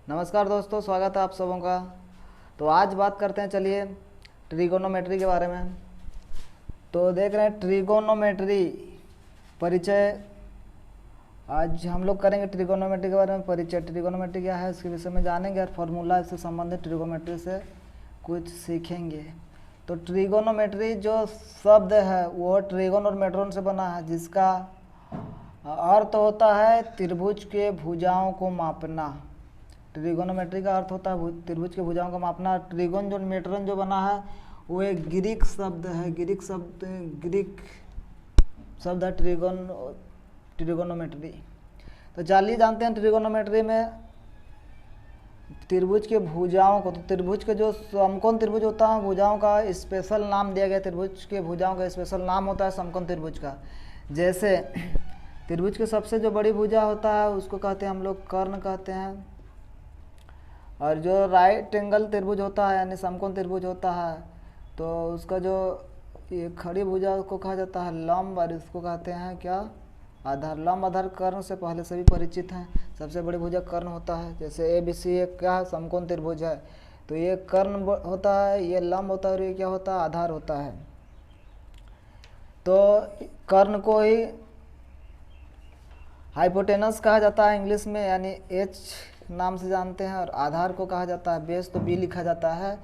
नमस्कार दोस्तों, स्वागत है आप सबों का। तो आज बात करते हैं, चलिए, ट्रिगोनोमेट्री के बारे में। तो देख रहे हैं ट्रिगोनोमेट्री परिचय। आज हम लोग करेंगे ट्रिगोनोमेट्री के बारे में परिचय। ट्रिगोनोमेट्री क्या है इसके विषय में जानेंगे और फॉर्मूला इससे संबंधित ट्रिगोनोमेट्री से कुछ सीखेंगे। तो ट्रिगोनोमेट्री जो शब्द है वो ट्रिगोन और मेट्रोन से बना है, जिसका अर्थ होता है त्रिभुज के भुजाओं को मापना। ट्रिगोनोमेट्री का अर्थ होता है त्रिभुज के भुजाओं को मापना। ट्रिगोन जो मेट्रोन जो बना है वो एक ग्रीक शब्द है। ग्रीक शब्द है ट्रिगोनोमेट्री। तो चलिए जानते हैं ट्रिगोनोमेट्री में त्रिभुज के भुजाओं को। तो त्रिभुज के जो समकोण त्रिभुज होता है भुजाओं का स्पेशल नाम दिया गया। त्रिभुज के भुजाओं का स्पेशल नाम होता है समकोण त्रिभुज का। जैसे त्रिभुज की सबसे जो बड़ी भुजा होता है उसको कहते हैं हम लोग कर्ण कहते हैं। और जो राइट एंगल त्रिभुज होता है यानी समकोण त्रिभुज होता है तो उसका जो ये खड़ी भुजा को कहा जाता है लंब, और इसको कहते हैं क्या, आधार। लंब आधार कर्ण से पहले से भी परिचित हैं। सबसे बड़ी भुजा कर्ण होता है। जैसे ए बी सी एक क्या है, समकोण त्रिभुज है, तो ये कर्ण होता है, ये लंब होता है और ये क्या होता है, आधार होता है। तो कर्ण को ही हाइपोटेनस कहा जाता है इंग्लिश में, यानी एच नाम से जानते हैं। और आधार को कहा जाता है बेस, तो बी लिखा जाता है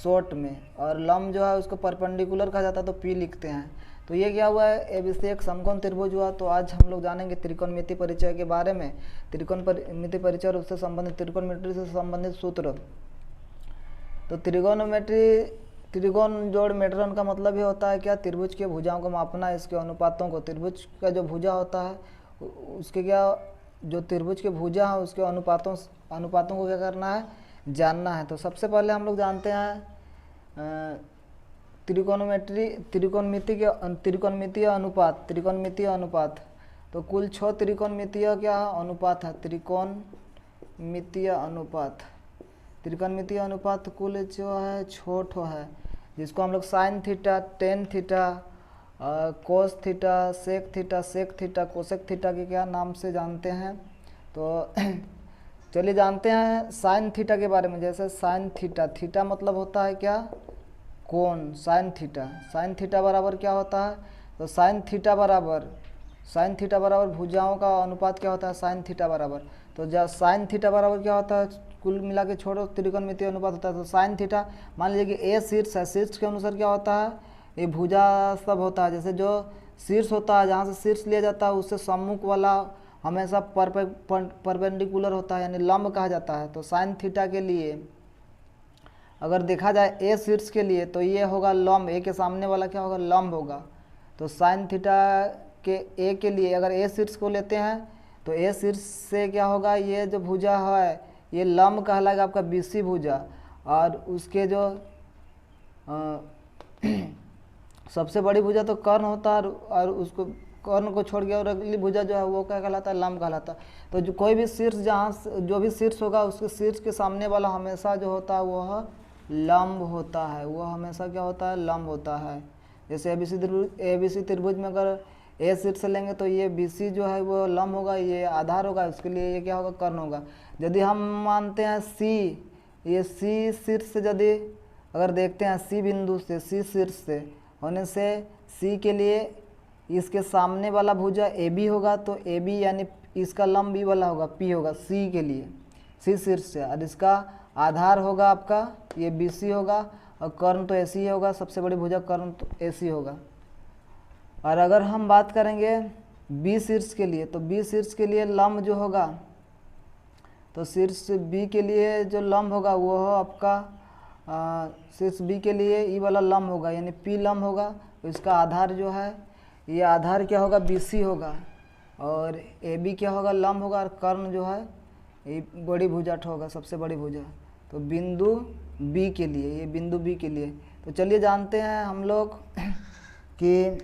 शॉर्ट में। और लंब जो है उसको परपेंडिकुलर कहा जाता है, तो पी लिखते हैं। तो ये क्या हुआ है, एबीसी एक समकोण त्रिभुज हुआ। तो आज हम लोग जानेंगे त्रिकोणमिति परिचय के बारे में। त्रिकोणमिति परिचय और उससे संबंधित त्रिकोणमिति से संबंधित सूत्र। तो त्रिकोण जोड़ मेट्रोन का मतलब ये होता है क्या, त्रिभुज के भुजाओं को मापना, इसके अनुपातों को। त्रिभुज का जो भुजा होता है उसके क्या, जो त्रिभुज के भुजा है उसके अनुपातों को क्या करना है, जानना है। तो सबसे पहले हम लोग जानते हैं त्रिकोणमितीय अनुपात। तो कुल 6 त्रिकोणमितीय क्या अनुपात है, त्रिकोणमितीय अनुपात कुल जो है 6 है, जिसको हम लोग sine theta, tan theta, cos theta, sec theta, cosec theta के क्या नाम से जानते हैं। तो चलिए जानते हैं साइन थीटा के बारे में। जैसे साइन थीटा मतलब होता है क्या, कोण। साइन थीटा बराबर क्या होता है, तो साइन थीटा बराबर भुजाओं का अनुपात क्या होता है, साइन थीटा बराबर। तो जब साइन थीटा बराबर क्या होता है, कुल मिला के छोड़ो त्रिकोणमितीय अनुपात होता है। तो साइन थीटा, मान लीजिए कि ए शीर्ष है, शीर्ष के अनुसार क्या होता है, ये भुजा सब होता है। जैसे जो शीर्ष होता है, जहाँ से शीर्ष लिया जाता है उससे सम्मुख वाला हमेशा परपेंडिकुलर होता है, यानी लंब कहा जाता है। तो साइन थीटा के लिए अगर देखा जाए ए शीर्ष के लिए तो ये होगा लंब, ए के सामने वाला क्या होगा, लंब होगा। तो साइन थीटा के ए के लिए अगर ए शीर्ष को लेते हैं तो ए शीर्ष से क्या होगा, ये जो भुजा है ये लंब कहलाएगा आपका बीसी भुजा। और उसके जो सबसे बड़ी भुजा तो कर्ण होता है, और उसको कर्ण को छोड़ के और अगली भुजा जो है वो क्या कहलाता है, लंब कहलाता है। तो जो कोई भी शीर्ष, जो भी शीर्ष होगा उसके शीर्ष के सामने वाला हमेशा जो होता है वह लंब होता है, वो हमेशा क्या होता है, लंब होता है। जैसे एबीसी त्रिभुज में अगर ए शीर्ष लेंगे तो ये बीसी जो है वो लंब होगा, ये आधार होगा, उसके लिए ये क्या होगा, कर्ण होगा। यदि हम मानते हैं सी, ये सी शीर्ष से यदि अगर देखते हैं सी बिंदु से, सी शीर्ष से होने से सी के लिए इसके सामने वाला भुजा ए बी होगा, तो ए बी यानी इसका लंब बी वाला होगा, पी होगा सी के लिए, सी शीर्ष से। और इसका आधार होगा आपका ये बी सी होगा, और कर्ण तो ऐसी ही होगा, सबसे बड़ी भुजा कर्ण तो ऐसी होगा। और अगर हम बात करेंगे बी शीर्ष के लिए, तो बी शीर्ष के लिए लंब जो होगा, तो शीर्ष बी के लिए जो लंब होगा वो हो आपका शीर्ष बी के लिए ई वाला लंब होगा, यानी पी लंब होगा। तो इसका आधार जो है, ये आधार क्या होगा, बी सी होगा, और ए बी क्या होगा, लंब होगा, और कर्ण जो है ये बड़ी भुजा होगा, सबसे बड़ी भुजा। तो बिंदु बी के लिए, ये बिंदु बी के लिए। तो चलिए जानते हैं हम लोग कि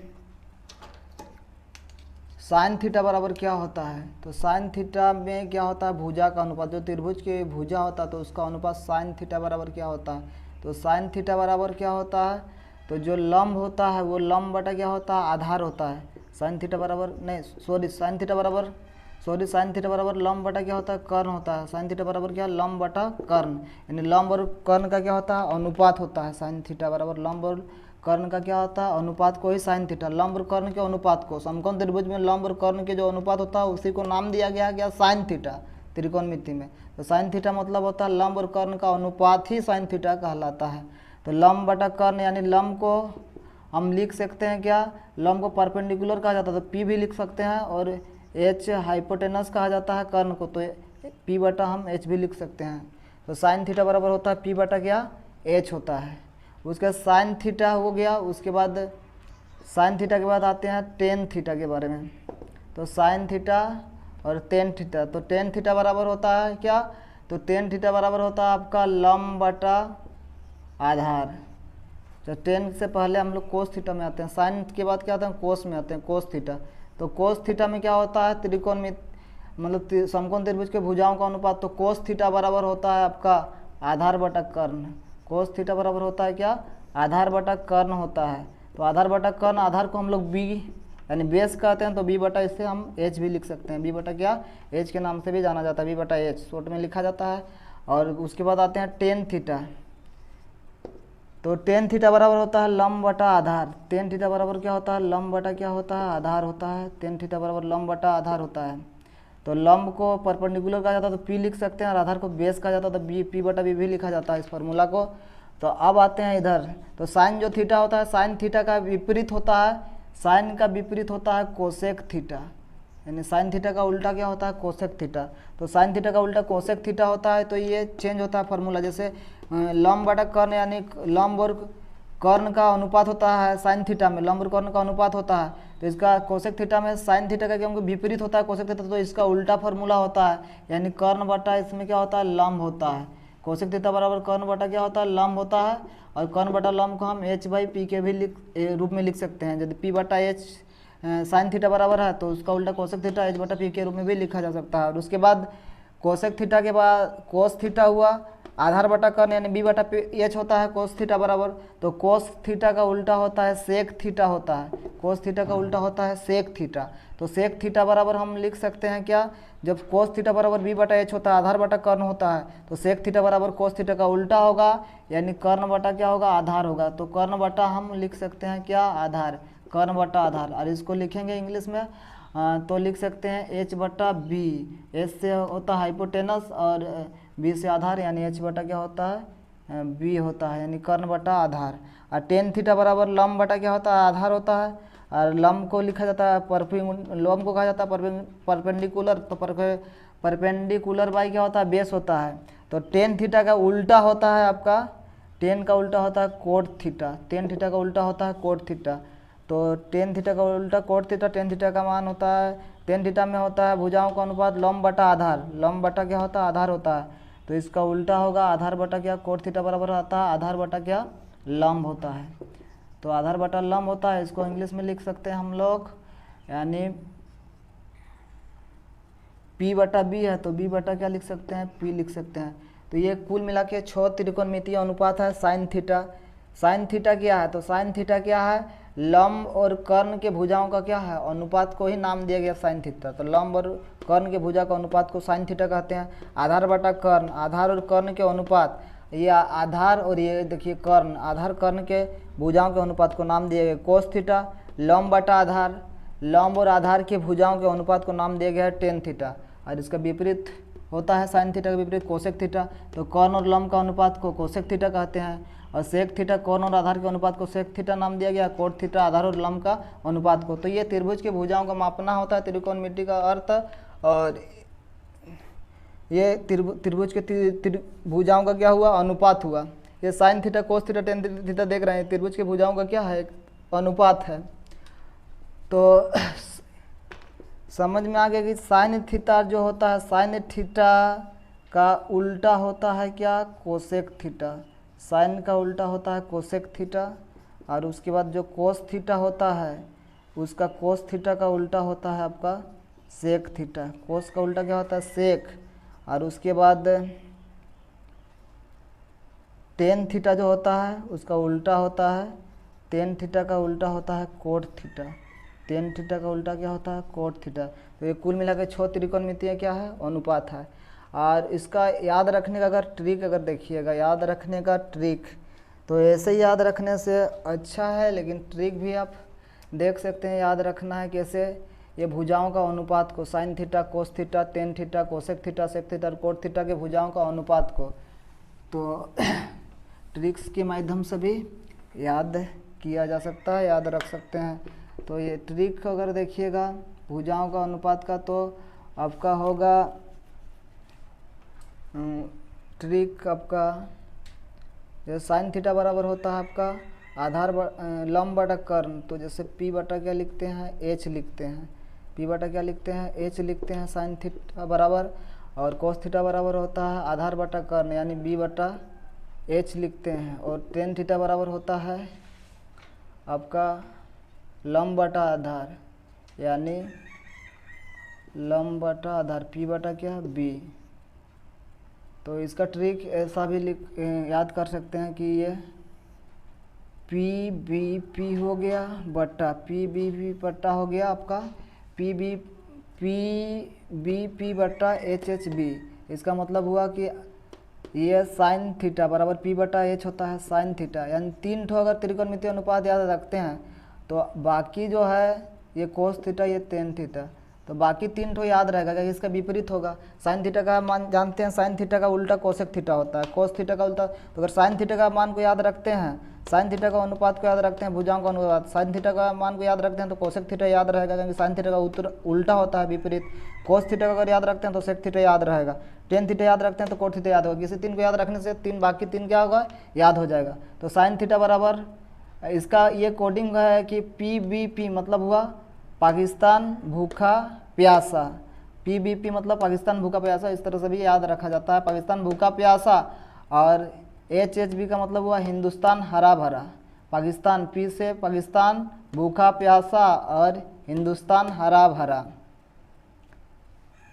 साइन थीटा बराबर क्या होता है। तो साइन थीटा में क्या होता है, भुजा का अनुपात। जो त्रिभुज के भुजा होता है तो उसका अनुपात साइन थीटा बराबर क्या होता है, तो साइन थीटा बराबर क्या होता है, तो जो लंब होता है वो लंब बटा क्या होता है, आधार होता है। साइन थीटा बराबर नहीं, सॉरी, साइन थीटा बराबर सॉरी साइन थीटा बराबर लंब बटा क्या होता है, कर्ण होता है। साइन थीटा बराबर क्या, लंब बटा कर्ण, यानी लंब और कर्ण का क्या होता है, अनुपात होता है। साइन थीटा बराबर लंब और कर्ण का क्या होता है, अनुपात को ही साइन थीटा, लंब और कर्ण के अनुपात को, समकोण त्रिभुज में लंब और कर्ण के जो अनुपात होता है उसी को नाम दिया गया क्या, साइन थीटा, त्रिकोणमिति में। तो साइन थीटा मतलब होता है लंब और कर्ण का अनुपात ही साइन थीटा कहलाता है। तो लंब बटा कर्ण यानी लंब को हम लिख सकते हैं क्या, लंब को परपेंडिकुलर कहा जाता है तो पी भी लिख सकते हैं, और एच हाइपोटेनस कहा जाता है कर्ण को, तो पी बटा हम एच भी लिख सकते हैं। तो साइन थीटा बराबर होता है पी बटा क्या, एच होता है। उसके बाद साइन थीटा हो गया, उसके बाद साइन थीटा के बाद आते हैं टेन थीटा के बारे में। तो साइन थीटा और टेन थीटा, तो टेन थीटा बराबर होता है क्या, तो टेन थीटा बराबर होता है आपका लंब बटा आधार। तो टेन से पहले हम लोग कोस थीटा में आते हैं, साइन के बाद क्या आते हैं, कोस में आते हैं, कोस थीटा। तो कोस थीटा में क्या होता है, त्रिकोण में मतलब समकोण त्रिभुज के भुजाओं का अनुपात। तो कोस थीटा बराबर होता है आपका आधार बटा कर्ण। कोस थीटा बराबर होता है क्या, आधार बटा कर्ण होता है। तो आधार बटा कर्ण, आधार को हम लोग बी यानी बेस कहते हैं, तो बी बटा इससे हम एच भी लिख सकते हैं। बी बटा क्या, एच के नाम से भी जाना जाता है, बी बटा एच शॉर्ट में लिखा जाता है। और उसके बाद आते हैं टेन थीटा। तो टेन थीटा बराबर होता है लंब बटा आधार। टेन थीटा बराबर क्या होता है, लंब बटा क्या होता है, आधार होता है। टेन थीटा बराबर लंब बटा आधार होता है। तो लंब को परपेंडिकुलर कहा जाता है तो पी लिख सकते हैं, और आधार को बेस कहा जाता है तो बी, पी बटा बी भी लिखा जाता है इस फार्मूला को। तो अब आते हैं इधर, तो साइन जो थीटा होता है, साइन थीटा का विपरीत होता है, साइन का विपरीत होता है कोसेक थीटा, यानी साइन थीटा का उल्टा क्या होता है, कोसेक थीटा। तो साइन थीटा का उल्टा कोसेक थीटा होता है, तो ये चेंज होता है फार्मूला। जैसे लंब बटा कर्ण यानी लंब और कर्ण का अनुपात होता है साइन थीटा में, लंब और कर्ण का अनुपात होता है, तो इसका कोसेक थीटा में साइन थीटा का क्योंकि विपरीत होता है कोसेक थीटा, तो इसका उल्टा फार्मूला होता है, यानी कर्ण बटा इसमें क्या होता है, लंब होता है। कोसेक थीटा बराबर कर्ण बटा क्या होता है, लंब होता है। और कर्ण बटा लंब को हम एच बाई पी के भी रूप में लिख सकते हैं। यदि पी बटा एच साइन थीटा बराबर है तो उसका उल्टा कोसेक थीटा एच बटा पी के रूप में भी लिखा जा सकता है। और उसके बाद कोसेक थीटा के बाद कोस थीटा हुआ, आधार बटा कर्ण यानी बी बटा एच होता है कोस थीटा बराबर। तो कोस थीटा का उल्टा होता है सेक थीटा होता है, कोस थीटा का उल्टा होता है सेक थीटा। तो सेक थीटा बराबर हम लिख सकते हैं क्या, जब कोस थीटा बराबर बी बटा एच होता है, आधार बटा कर्ण होता है, तो सेक थीटा बराबर कोस थीटा का उल्टा होगा, यानी कर्ण बटा क्या होगा, आधार होगा। तो कर्ण बटा हम लिख सकते हैं क्या, आधार, कर्ण बटा आधार। और इसको लिखेंगे इंग्लिश में तो लिख सकते हैं एच बटा बी। एच से होता है हाइपोटेनस और बी से आधार, यानी एच बटा क्या होता है, बी होता है, यानी कर्ण बटा आधार। और टेन थीटा बराबर लंब बटा क्या होता है, आधार होता है। और लंब को लिखा जाता है लंब को कहा जाता है परपेंडिकुलर, तो परपेंडिकुलर बाई क्या होता है, बेस होता है। तो टेन थीटा का उल्टा होता है आपका, टेन का उल्टा होता है कोट थीटा, टेन थीटा का उल्टा होता है कोट थीटा। तो टेन थीटा का उल्टा कोट थीटा, टेन थीटा का मान होता है, टेन थीटा में होता है भुजाओं का अनुपात लंब बटा आधार, लंब बटा क्या होता है, आधार होता है। तो इसका उल्टा होगा आधार बटा क्या, कोट थीटा बराबर आता है आधार बटा क्या, लंब होता है। तो आधार बटा लंब होता है, इसको इंग्लिश में लिख सकते हैं हम लोग, यानी पी बटा बी है तो बी बटा क्या लिख सकते हैं, पी लिख सकते हैं। तो ये कुल मिला के 6 त्रिकोणमितीय अनुपात है साइन थीटा। साइन थीटा क्या है, तो साइन थीटा क्या है, लंब और कर्ण के भुजाओं का क्या है, अनुपात को ही नाम दिया गया साइन थीटा। तो लंब और कर्ण के भुजा का अनुपात को साइन थीटा कहते हैं। आधार बटा कर्ण, आधार और कर्ण के अनुपात, ये आधार और ये देखिए कर्ण, आधार कर्ण के भुजाओं के अनुपात को नाम दिया गया कोस थीटा। लंब बटा आधार, लंब और आधार के भुजाओं के अनुपात को नाम दिया गया है टेन थीटा। और इसका विपरीत होता है साइन थीटा का विपरीत कोसेक थीटा। तो कर्ण और लंब का अनुपात को कोसेक थीटा कहते हैं। और सेक थीटा कर्ण और आधार के अनुपात को सेक थीटा नाम दिया गया, कोट थीटा आधार और लंब का अनुपात को। तो ये त्रिभुज के भुजाओं का मापना होता है त्रिकोणमिति का अर्थ। और ये त्रिभुज के भुजाओं का क्या हुआ, अनुपात हुआ। ये sign theta cos theta tan theta देख रहे हैं, त्रिभुज के भुजाओं का क्या है, अनुपात है। तो समझ में आ गया कि साइन थीटा जो होता है, साइन थीटा का उल्टा होता है क्या, कोसेक थीटा। साइन का उल्टा होता है कोसेक थीटा। और उसके बाद जो कोस थीटा होता है उसका कोस थीटा का उल्टा होता है आपका सेक थीटा। कोस का उल्टा क्या होता है, सेक। और उसके बाद टेन थीटा जो होता है उसका उल्टा होता है, टेन थीटा का उल्टा होता है कोट थीटा। टेन थीटा का उल्टा क्या होता है, कोट थीटा। तो ये कुल मिलाकर 6 त्रिकोणमितीय क्या है, अनुपात है। और इसका याद रखने का अगर ट्रिक अगर देखिएगा, याद रखने का ट्रिक तो ऐसे ही याद रखने से अच्छा है, लेकिन ट्रिक भी आप देख सकते हैं। याद रखना है कैसे, ये भुजाओं का अनुपात को, sine theta, cos theta, tan theta, cosec theta, sec theta और कोट थीटा के भुजाओं का अनुपात को तो ट्रिक्स के माध्यम से भी याद किया जा सकता है, याद रख सकते हैं। तो ये ट्रिक अगर देखिएगा भुजाओं का अनुपात का, तो आपका होगा ट्रिक आपका, जैसे साइन थीटा बराबर होता है आपका आधार लंब बटा कर्ण। तो जैसे पी बटा क्या लिखते हैं, एच लिखते हैं, पी बटा क्या लिखते हैं, एच लिखते हैं साइन थीटा बराबर। और कोस थीटा बराबर होता है आधार बटा कर्ण यानी बी बटा एच लिखते हैं। और टेन थीटा बराबर होता है आपका लंब बटा आधार यानी लंब बटा आधार, पी बटा क्या, बी। तो इसका ट्रिक ऐसा भी याद कर सकते हैं कि ये पी बी पी हो गया बटा पी बी पी बटा हो गया आपका पी बी पी बटा एच एच बी। इसका मतलब हुआ कि ये साइन थीटा बराबर पी बटा एच होता है साइन थीटा, यानी 3 ठो अगर त्रिकोणमितीय अनुपात याद रखते हैं तो बाकी जो है ये कोस थीटा, ये टेन थीटा, तो बाकी 3 ठो याद रहेगा क्योंकि इसका विपरीत होगा। साइन थीटा का मान जानते हैं, साइन थीटा का उल्टा कोसेक थीटा होता है, कोस थीटा का उल्टा। तो अगर साइन थीटा का मान को याद रखते हैं, साइन थीटा का अनुपात को याद रखते हैं, भुजाओं का अनुपात, साइन थीटा का मान को याद रखते हैं तो कोसेक थीटा याद रहेगा क्योंकि साइन थीटा का उल्टा होता है विपरीत। कोस थीटा का अगर याद रखते हैं तो सेक थीटा याद रहेगा, टेन थीटा याद रखते हैं तो कोट थीटा याद होगा। किसी 3 को याद रखने से बाकी 3 क्या होगा, याद हो जाएगा। तो साइन थीटा बराबर इसका ये कोडिंग है कि पी बी पी मतलब हुआ पाकिस्तान भूखा प्यासा, पी बी पी मतलब पाकिस्तान भूखा प्यासा, इस तरह से भी याद रखा जाता है पाकिस्तान भूखा प्यासा। और एच एच बी का मतलब हुआ हिंदुस्तान हरा भरा, पाकिस्तान पी से पाकिस्तान भूखा प्यासा और हिंदुस्तान हरा भरा।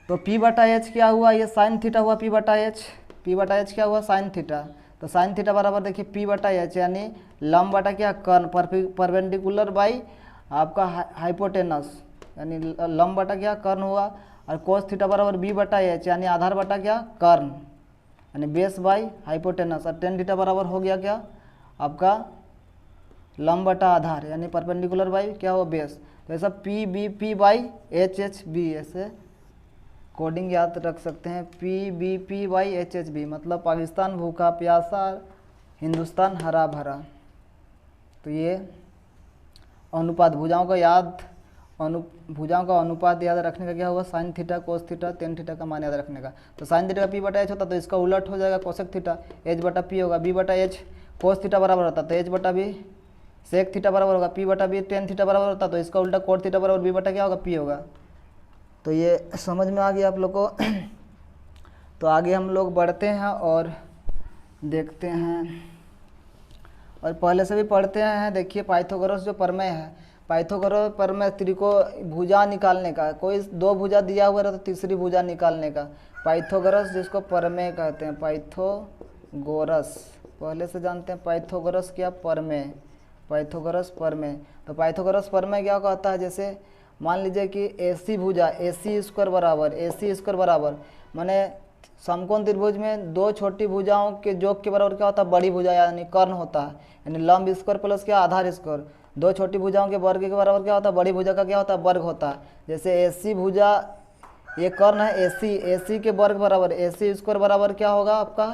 तो पी बटा एच क्या हुआ, ये साइन थीटा हुआ पी बटा एच, पी बटा एच क्या हुआ साइन थीटा। तो साइन थीटा बराबर देखिए पी बटा एच यानी लंब बटा क्या कर्ण, परपेंडिकुलर बाई आपका हाइपोटेनस यानी लंब बटा क्या कर्ण हुआ। और कोस थीटा बराबर बी बटा एच यानी आधार बटा क्या कर्ण यानी बेस बाई हाइपोटेनस। और टेन थीटा बराबर हो गया क्या आपका लंब बटा आधार यानी परपेंडिकुलर बाई क्या हुआ बेस। तो ऐसा P B P by H H B ऐसे कोडिंग याद रख सकते हैं, P B P by H H B मतलब पाकिस्तान भूखा प्यासा हिंदुस्तान हरा भरा। तो ये अनुपात भुजाओं का अनुपात याद रखने का क्या हुआ, sign theta cos theta tan theta का मान याद रखने का। तो साइन थीटा का पी बटा एच होता तो इसका उलट हो जाएगा कोसेक थीटा, एच बटा पी होगा, बी बटा एच कोस थीटा बराबर होता तो एच बटा बी सेक थीटा बराबर होगा, पी बटा बी टेन थीटा बराबर होता तो इसका उल्टा कोट थीटा बराबर बी बटा क्या होगा पी होगा। तो ये समझ में आ गया आप लोग को। तो आगे हम लोग बढ़ते हैं और देखते हैं और पहले से भी पढ़ते हैं। देखिए पाइथागोरस जो प्रमेय है, पाइथागोरस प्रमेय भुजा निकालने का, कोई 2 भुजा दिया हुआ है तो तीसरी भुजा निकालने का पाइथागोरस जिसको प्रमेय कहते हैं, पाइथागोरस पहले से जानते हैं। पाइथागोरस क्या प्रमेय, पाइथागोरस प्रमेय। तो पाइथागोरस प्रमेय क्या कहता है, जैसे मान लीजिए कि AC भुजा AC स्क्वायर बराबर माने समकोण त्रिभुज में 2 छोटी भुजाओं के योग के बराबर क्या होता है बड़ी भुजा यानी कर्ण होता है, यानी लंब स्क्वायर प्लस क्या आधार स्क्वायर, 2 छोटी भुजाओं के वर्ग के बराबर क्या होता है बड़ी भुजा का क्या होता है वर्ग होता है। जैसे AC भुजा ये कर्ण है AC के वर्ग बराबर AC स्क्वायर बराबर क्या होगा आपका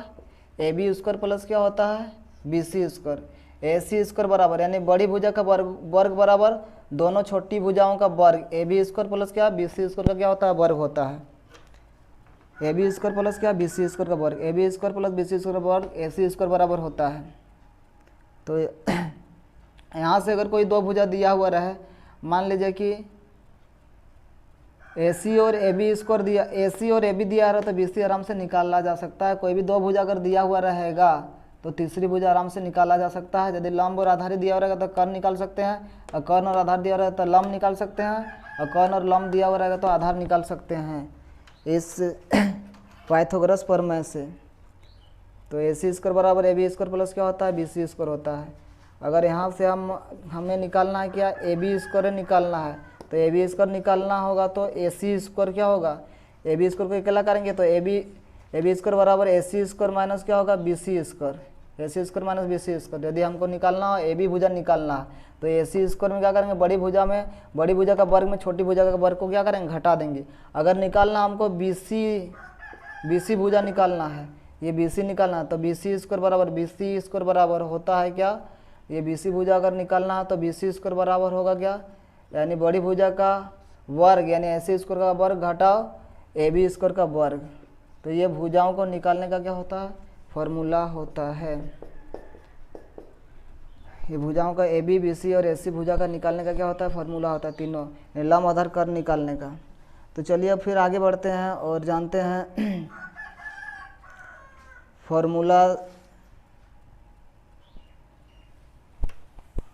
AB स्क्वायर प्लस क्या होता है BC स्क्वायर, AC स्क्वायर बराबर यानी बड़ी भुजा का वर्ग बराबर दोनों छोटी भुजाओं का वर्ग AB स्क्वायर प्लस क्या BC स्क्वायर का क्या होता है वर्ग होता है। AB स्क्वायर प्लस क्या BC स्क्वायर का वर्ग, AB square plus BC square का वर्ग AC स्क्वायर बराबर होता है। तो यहाँ से अगर कोई 2 भुजा दिया हुआ रहे, मान लीजिए कि AC और AB स्क्वायर दिया, AC और AB दिया रहा तो BC आराम से निकाला जा सकता है। कोई भी 2 भुजा अगर दिया हुआ रहेगा तो तीसरी भुजा आराम से निकाला जा सकता है। यदि लंब और आधार दिया हुआ रहेगा तो कर्ण निकाल सकते हैं, और कर्ण और आधार दिया रहेगा तो लंब निकाल सकते हैं, और कर्ण और लंब दिया हुआ रहेगा तो आधार निकाल सकते हैं इस पाइथागोरस प्रमेय से। तो AC स्क्वायर बराबर AB स्क्वायर प्लस क्या होता है BC स्क्वायर होता है। अगर यहाँ से हमें निकालना है क्या, ए बी स्क्वायर निकालना है, तो ए बी स्क्वायर निकालना होगा तो ए सी स्क्वायर क्या होगा, ए बी स्क्वायर को अकेला करेंगे तो ए बी स्क्वायर बराबर ए सी स्क्वायर माइनस क्या होगा, B C square, A C square minus B C square. यदि हमको निकालना हो ए बी भुजा निकालना है तो ए सी स्क्वायर में क्या करेंगे, बड़ी भुजा का वर्ग में छोटी भुजा का वर्ग को क्या करेंगे, घटा देंगे। अगर निकालना हमको बी सी भुजा निकालना है, ये बी सी निकालना है तो बी सी स्क्वायर बराबर होता है क्या, ये बी सी भुजा अगर निकालना है तो बी सी स्क्वायर बराबर होगा क्या, यानी बड़ी भुजा का वर्ग यानी ए सी स्क्वायर का वर्ग घटाओ ए बी स्क्वायर का वर्ग। तो ये भुजाओं को निकालने का क्या होता है, फॉर्मूला होता है। ये भुजाओं का ए बी सी और ए सी भुजा का निकालने का क्या होता है, फॉर्मूला होता है तीनों, लंब आधार कर्व निकालने का। तो चलिए अब फिर आगे बढ़ते हैं और जानते हैं फॉर्मूला।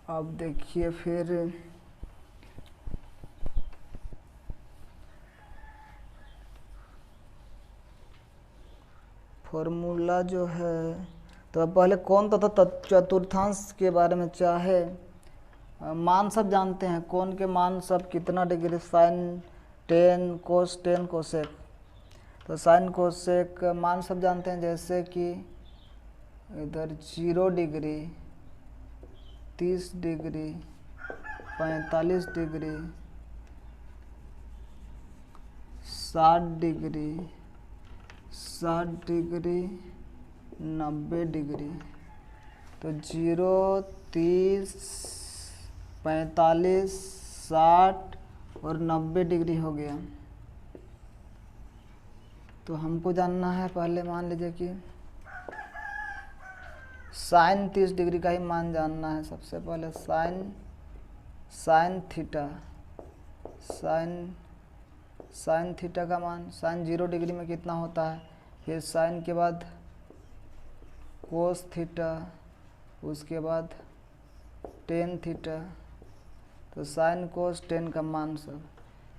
अब देखिए फिर फॉर्मूला जो है, तो अब पहले कोण तथा चतुर्थांश के बारे में चाहे मान सब जानते हैं, कोण के मान सब कितना degree, sine tan cos tan cosec, तो साइन कोसेक मान सब जानते हैं, जैसे कि इधर 0 degree, 30 degree, 45 degree, 60 degree, 90 degree. तो 0, 30, 45, 60 और 90 डिग्री हो गया। तो हमको जानना है, पहले मान लीजिए कि साइन 30 डिग्री का ही मान जानना है। सबसे पहले साइन थीटा, साइन थीटा का मान, साइन 0 डिग्री में कितना होता है, फिर साइन के बाद कोस थीटा, उसके बाद टेन थीटा। तो साइन कोस टेन का मान सब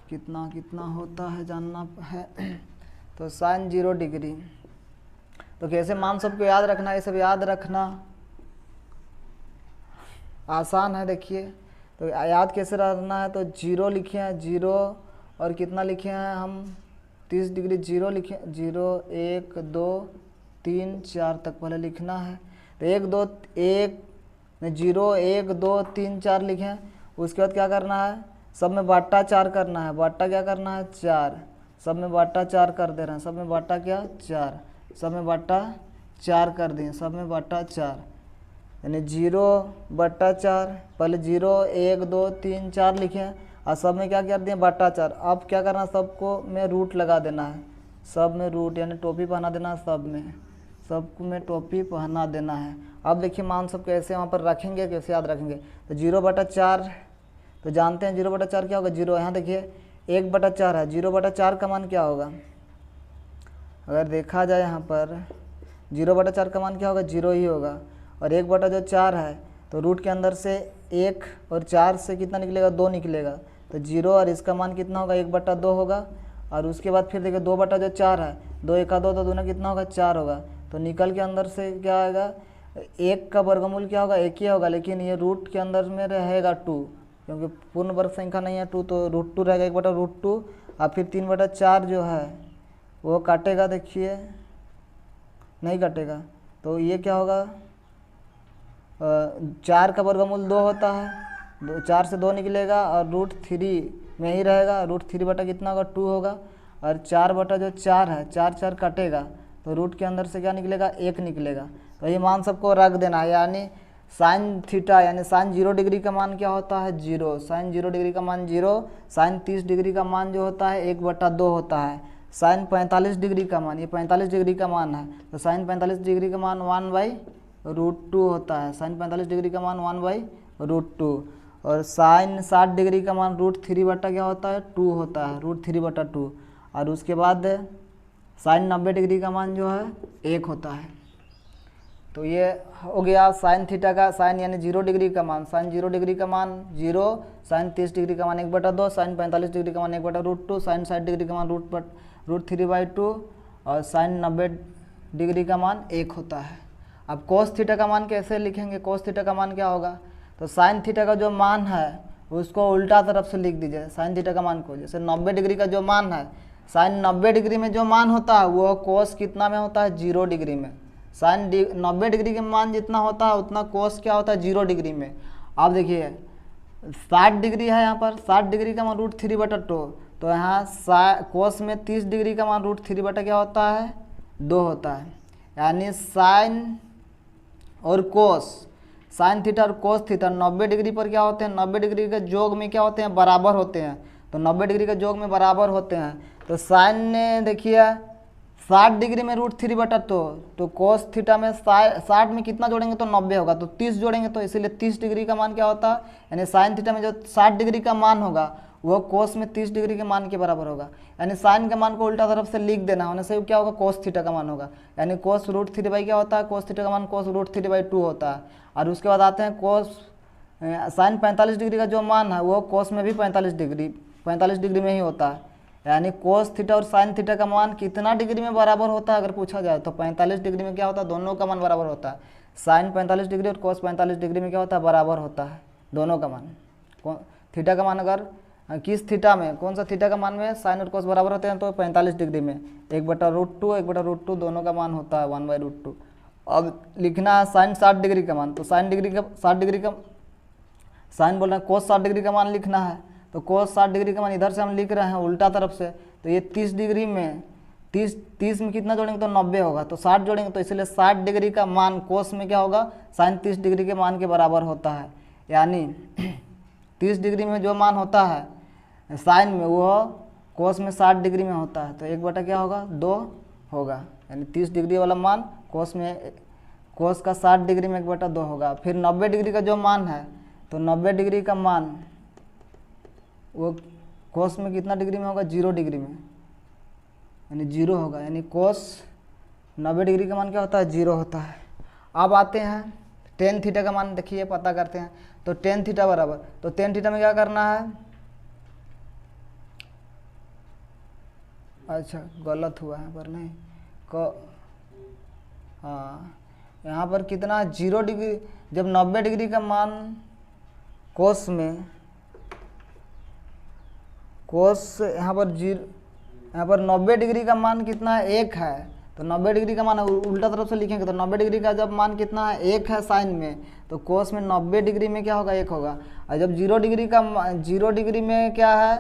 कितना कितना होता है जानना है। तो साइन 0 डिग्री, तो कैसे मान सबको याद रखना है, ये सब याद रखना आसान है। देखिए तो याद कैसे रखना है, तो 0 लिखे हैं, 0 और कितना लिखे हैं हम 30 डिग्री, 0 लिखे, 0 1 2 3 4 तक पहले लिखना है। तो 0 1 2 3 4 लिखें। उसके बाद क्या करना है, सब में बाटा 4 करना है, बाटा क्या करना है 4, सब में बाटा 4 कर दे रहे हैं, सब में बाटा क्या 4, सब में बाटा 4 कर दिए, सब में बाटा 4, यानी 0/4। पहले 0 1 2 3 4 लिखे और सब में क्या कर दिए बाटा 4। अब क्या करना, सबको में रूट लगा देना है, सब में रूट यानी टोपी पहना देना है, सबको में टोपी पहना देना है। अब देखिए मान सब कैसे वहाँ पर रखेंगे, कैसे याद रखेंगे। तो 0/4 तो जानते हैं 0/4 क्या होगा, 0। यहाँ देखिए 1/4 है, 0/4 का मान क्या होगा, अगर देखा जाए यहाँ पर 0/4 का मान क्या होगा, 0 ही होगा। और 1/4 है तो रूट के अंदर से 1 और 4 से कितना निकलेगा, 2 निकलेगा। तो 0 और इसका मान कितना होगा, 1/2 होगा। और उसके बाद फिर देखिए 2/4 है, 2 1 2 तो दूना कितना होगा 4 होगा। तो निकल के अंदर से क्या आएगा, 1 का वर्गमूल क्या होगा, 1 ही होगा, लेकिन ये रूट के अंदर में रहेगा 2, क्योंकि पूर्ण वर्ग संख्या नहीं है 2, तो √2 रहेगा, 1/√2। और फिर 3/4 जो है वो काटेगा, देखिए नहीं काटेगा, तो ये क्या होगा, 4 का वर्गमूल 2 होता है, 4 से 2 निकलेगा और √3 में ही रहेगा, √3 बटा कितना होगा 2 होगा। और 4/4 है, 4 कटेगा तो रूट के अंदर से क्या निकलेगा, 1 निकलेगा। तो ये मान सबको रख देना है, यानी साइन थीटा यानी साइन 0 डिग्री का मान क्या होता है 0, साइन 0 डिग्री का मान 0, साइन 30 डिग्री का मान जो होता है 1/2 होता है। साइन 45 डिग्री का मान, ये 45 डिग्री का मान है, तो साइन 45 डिग्री का मान 1/√2 होता है, साइन 45 डिग्री का मान 1/√2। और साइन 60 डिग्री का मान √3 बटा क्या होता है 2 होता है, √3/2। और उसके बाद साइन 90 डिग्री का मान जो है 1 होता है। तो ये हो गया साइन थीटा का, साइन यानी 0 डिग्री का मान, साइन 0 डिग्री का मान 0, साइन 30 डिग्री का मान 1/2, साइन 45 डिग्री का मान 1/√2, साइन 60 डिग्री का मान √3/2 और साइन 90 डिग्री का मान 1 होता है। अब कोस थीटा का मान कैसे लिखेंगे, कोस थीटा का मान क्या होगा, तो साइन थीटा का जो मान है उसको उल्टा तरफ से लिख दीजिए साइन थीटा का मान को। जैसे 90 डिग्री का जो मान है, साइन 90 डिग्री में जो मान होता है वो कोस कितना में होता है, 0 डिग्री में। साइन 90 डिग्री के मान जितना होता है उतना कोस क्या होता है, 0 डिग्री में। अब देखिए 60 डिग्री है, यहाँ पर 60 डिग्री का मान √3/2, तो यहाँ कोस में 30 डिग्री का मान √3 क्या होता है, 2 होता है। यानी साइन और कोस, साइन थीटा और कोस थीटा 90 डिग्री पर क्या होते हैं, 90 डिग्री के जोग में क्या होते हैं, बराबर होते हैं। तो 90 डिग्री के जोग में बराबर होते हैं। तो साइन ने देखिए 60 डिग्री में √3/2, तो कोस थीटा में 60 में कितना जोड़ेंगे तो 90 होगा, तो 30 जोड़ेंगे, तो इसीलिए 30 डिग्री का मान क्या होता है, यानी साइन थीटा में जो 60 डिग्री का मान होगा वो कोस में 30 डिग्री के मान के बराबर होगा। यानी साइन के मान को उल्टा तरफ से लिख देना, होने से क्या होगा, कोस थीटा का मान होगा। यानी कोस √3 क्या होता है, कोस थीटा का मान कोस √3/2 होता है। और उसके बाद आते हैं कोस साइन 45 डिग्री का जो मान है वो कोस में भी 45 डिग्री में ही होता है। यानी कोस थीटा और साइन थीटा का मान कितना डिग्री में बराबर होता है अगर पूछा जाए तो 45 डिग्री में क्या होता है, दोनों का मान बराबर होता है। साइन 45 डिग्री और कोस 45 डिग्री में क्या होता है, बराबर होता है दोनों का मान। थीटा का मान अगर किस थीटा में, कौन सा थीटा का मान में साइन और कोस बराबर होते हैं, तो 45 डिग्री में 1/√2 1/√2 दोनों का मान होता है 1/√2। अब लिखना है साइन 60 डिग्री का मान, तो साइन साइन बोल रहे हैं कोस 60 डिग्री का मान लिखना है। तो कोस 60 डिग्री का मान इधर से हम लिख रहे हैं उल्टा तरफ से, तो ये 30 डिग्री में 30 में कितना जोड़ेंगे तो 90 होगा, तो 60 जोड़ेंगे, तो इसलिए 60 डिग्री का मान कोस में क्या होगा, साइन 30 डिग्री के मान के बराबर होता है। यानी 30 डिग्री में जो मान होता है साइन में वो कोस में 60 डिग्री में होता है, तो 1 क्या होगा, 2 होगा। यानी 30 डिग्री वाला मान कोस का 60 डिग्री में 1/2 होगा। फिर 90 डिग्री का जो मान है, तो 90 डिग्री का मान वो कोस में कितना डिग्री में होगा, 0 डिग्री में, यानी 0 होगा। यानी कोस 90 डिग्री का मान क्या होता है, 0 होता है। अब आते हैं टेन थीटा का मान, देखिए पता करते हैं। तो टेन थीटा बराबर, तो टेन थीटा में क्या करना है, अच्छा गलत हुआ है पर नहीं हाँ, यहाँ पर कितना 0 डिग्री, जब 90 डिग्री का मान कोस में यहाँ पर 90 डिग्री का मान कितना है, 1 है। तो 90 डिग्री का मान उल्टा तरफ से लिखेंगे, तो 90 डिग्री का जब मान कितना है, 1 है साइन में, तो कोस में 90 डिग्री में क्या होगा, 1 होगा। और जब 0 डिग्री में क्या है,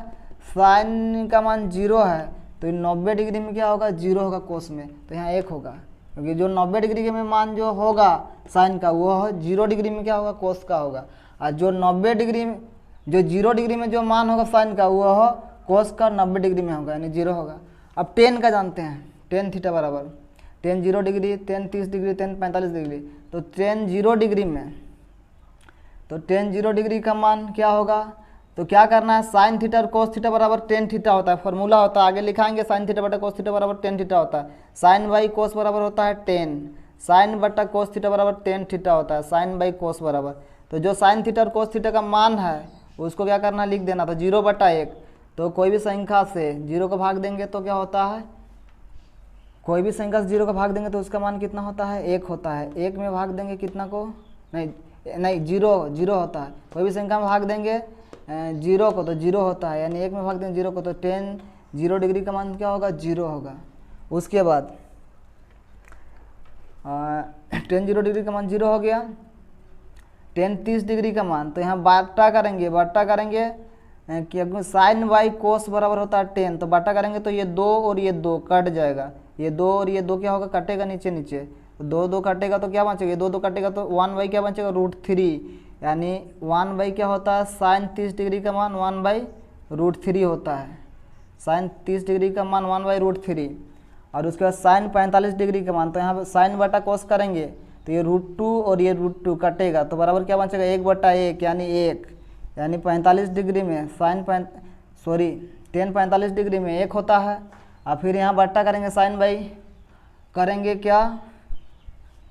साइन का मान 0 है, तो 90 डिग्री में क्या होगा, 0 होगा कोस में, तो यहाँ 1 होगा। क्योंकि जो 90 डिग्री में मान जो होगा साइन का वो 0 डिग्री में क्या होगा, कोस का होगा। और जो 0 डिग्री में जो मान होगा साइन का वो कोस का 90 डिग्री में होगा, यानी 0 होगा। अब टेन का जानते हैं, टेन थीटा बराबर ten 0 degree, ten 30 degree, ten 45 degree. तो टेन 0 डिग्री में, तो टेन 0 डिग्री का मान क्या होगा, तो क्या करना है, साइन थीटा और कोस थीटा बराबर टेन थीटा होता है, फॉर्मूला होता है, आगे लिखाएंगे साइन थीटा बटा कोस थीटा बराबर टेन थीटा होता है। साइन बाई कोस बराबर होता है टेन, साइन बटा कोस थीटा बराबर टेन थीटा होता है, साइन बाई कोस बराबर। तो जो साइन थीटा और कोस थीटा का मान है उसको क्या करना, लिख देना। तो 0/1, तो कोई भी संख्या से 0 को भाग देंगे तो क्या होता है, कोई भी संख्या से 0 को भाग देंगे तो उसका मान कितना होता है, 1 होता है। 1 में भाग देंगे कितना को, नहीं 0 होता है। कोई भी संख्या में भाग देंगे 0 को तो 0 होता है, यानी 1 में भाग देंगे 0 को, तो टेन 0 डिग्री का मान क्या होगा, 0 होगा। उसके बाद टेन 0 डिग्री का मान 0 हो गया। टेन 30 डिग्री का मान, तो यहाँ बाटा करेंगे कि साइन बाई कोस बराबर होता है टेन, तो बाटा करेंगे तो ये 2 और ये 2 कट जाएगा, ये 2 और ये 2 क्या होगा, कटेगा नीचे, तो 2 कटेगा तो क्या बचेगा, ये 2 कटेगा तो 1 क्या बचेगा, √3। यानी 1 क्या होता है, साइन 30 डिग्री का मान 1/√3 होता है। साइन 30 डिग्री का मान 1/√3। और उसके बाद साइन 45 डिग्री का मान, तो यहाँ पर साइन बटा कोस करेंगे तो ये √2 और ये √2 कटेगा, तो बराबर क्या बचेगा, 1/1, यानी 1। यानी 45 डिग्री में टेन 45 डिग्री में 1 होता है। और फिर यहाँ बट्टा करेंगे साइन बाई करेंगे क्या,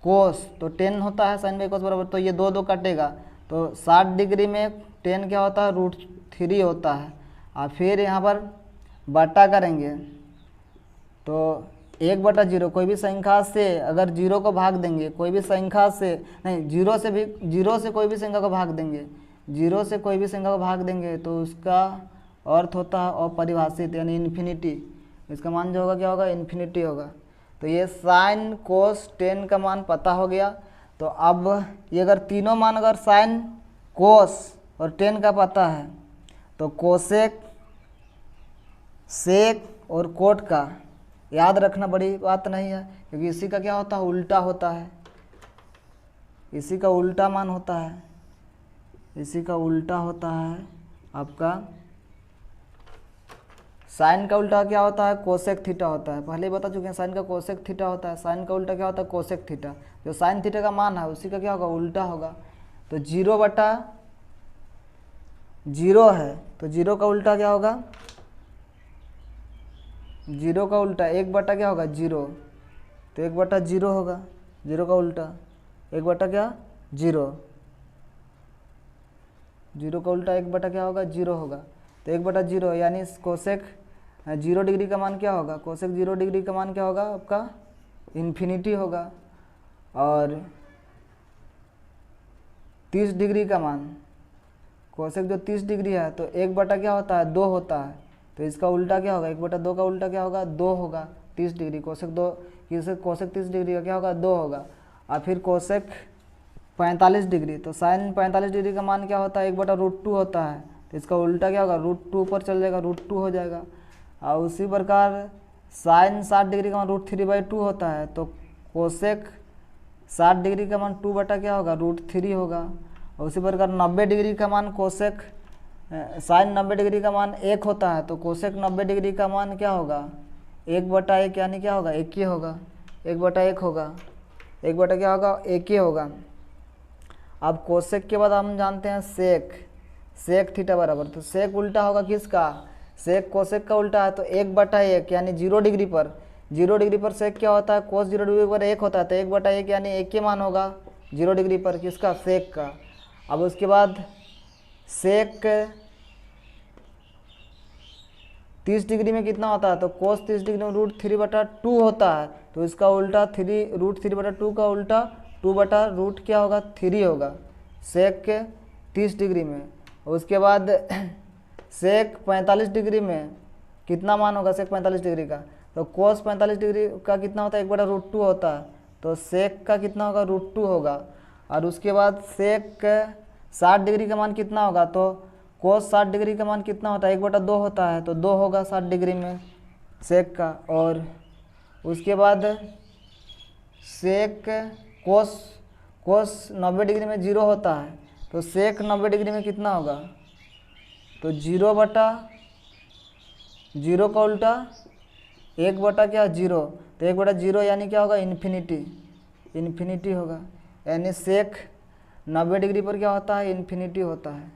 कोस, तो 10 होता है साइन बाई कोस बराबर, तो ये 2 कटेगा, तो 60 डिग्री में 10 क्या होता है, √3 होता है। और फिर यहाँ पर बट्टा करेंगे तो 1/0 कोई भी संख्या से अगर 0 को भाग देंगे, कोई भी संख्या से नहीं, 0 से भी, 0 से कोई भी संख्या को भाग देंगे, 0 से कोई भी संख्या को भाग देंगे तो उसका अर्थ होता है अपरिभाषित यानी इन्फिनिटी। इसका मान जो होगा क्या होगा, इन्फिनिटी होगा। तो ये साइन कोस टेन का मान पता हो गया। तो अब ये अगर तीनों मान अगर साइन कोस और टेन का पता है तो कोसेक सेक और कोट का याद रखना बड़ी बात नहीं है, क्योंकि इसी का क्या होता है, उल्टा होता है, इसी का उल्टा मान होता है, इसी का उल्टा होता है आपका साइन का उल्टा क्या होता है, कोसेक थीटा होता है। पहले ही बता चुके हैं साइन का कोसेक थीटा होता है, साइन का उल्टा क्या होता है, कोसेक थीटा। जो साइन थीटा का मान है उसी का क्या होगा, उल्टा होगा। तो 0/0 है तो 0 का उल्टा क्या होगा, 0 का उल्टा 1 क्या होगा, 0। तो 1/0 होगा, 0 का उल्टा 1 क्या, 0। 0 का उल्टा 1 क्या होगा, 0 होगा। तो 1/0 यानी कोसेक 0 डिग्री का मान क्या होगा, कोसेक 0 डिग्री का मान क्या होगा आपका, इन्फिनिटी होगा। और 30 डिग्री का मान, कोसेक जो 30 डिग्री है तो 1 क्या होता है, 2 होता है। तो इसका उल्टा क्या होगा, 1/2 का उल्टा क्या होगा, 2 होगा। 30 डिग्री कोसेक 2, कोसेक 30 डिग्री का क्या होगा, 2 होगा। और फिर कोसेक 45 डिग्री, तो साइन 45 डिग्री का मान क्या होता है, 1/√2 होता है। तो इसका उल्टा क्या होगा, √2 ऊपर चल जाएगा, √2 हो जाएगा। और उसी प्रकार साइन 60 डिग्री का मान √3/2 होता है। तो कोसेक 60 डिग्री का मान 2 क्या होगा, √3 होगा। और उसी प्रकार 90 डिग्री का मान कोसेक साइन 90 डिग्री का मान 1 होता है। तो कोसेक 90 डिग्री का मान क्या होगा, 1/1 यानी क्या होगा, 1 ही होगा, 1/1 होगा, 1 क्या होगा, 1 ही होगा। अब कोसेक के बाद हम जानते हैं सेक, सेक थीटा बराबर, तो सेक उल्टा होगा किसका, सेक कोसेक का उल्टा है। तो 1/1 यानी 0 डिग्री पर, 0 डिग्री पर सेक क्या होता है, कोस 0 डिग्री पर 1 होता है। तो 1/1 यानी 1 ही मान होगा 0 डिग्री पर किसका, सेक का। अब उसके बाद सेक 30 डिग्री में कितना होता है, तो कोस 30 डिग्री में √3/2 होता है। तो इसका उल्टा √3/2 का उल्टा 2/√3 क्या होगा, 3 होगा सेक के 30 डिग्री में। उसके बाद सेक 45 डिग्री में कितना मान होगा, सेक 45 डिग्री का, तो कोस 45 डिग्री का कितना होता है, 1/√2 होता है। तो सेक का कितना होगा, √2 होगा। और उसके बाद सेक 60 डिग्री का मान कितना होगा, तो कोस 60 डिग्री का मान कितना होता है, 1/2 होता है। तो 2 होगा 60 डिग्री में सेक का। और उसके बाद सेक कोस 90 डिग्री में 0 होता है। तो सेक 90 डिग्री में कितना होगा, तो 0/0 का उल्टा 1 क्या, 0। तो 1/0 यानी क्या होगा, इन्फिनिटी, इन्फिनिटी होगा। यानी सेक 90 डिग्री पर क्या होता है, इन्फिनिटी होता है।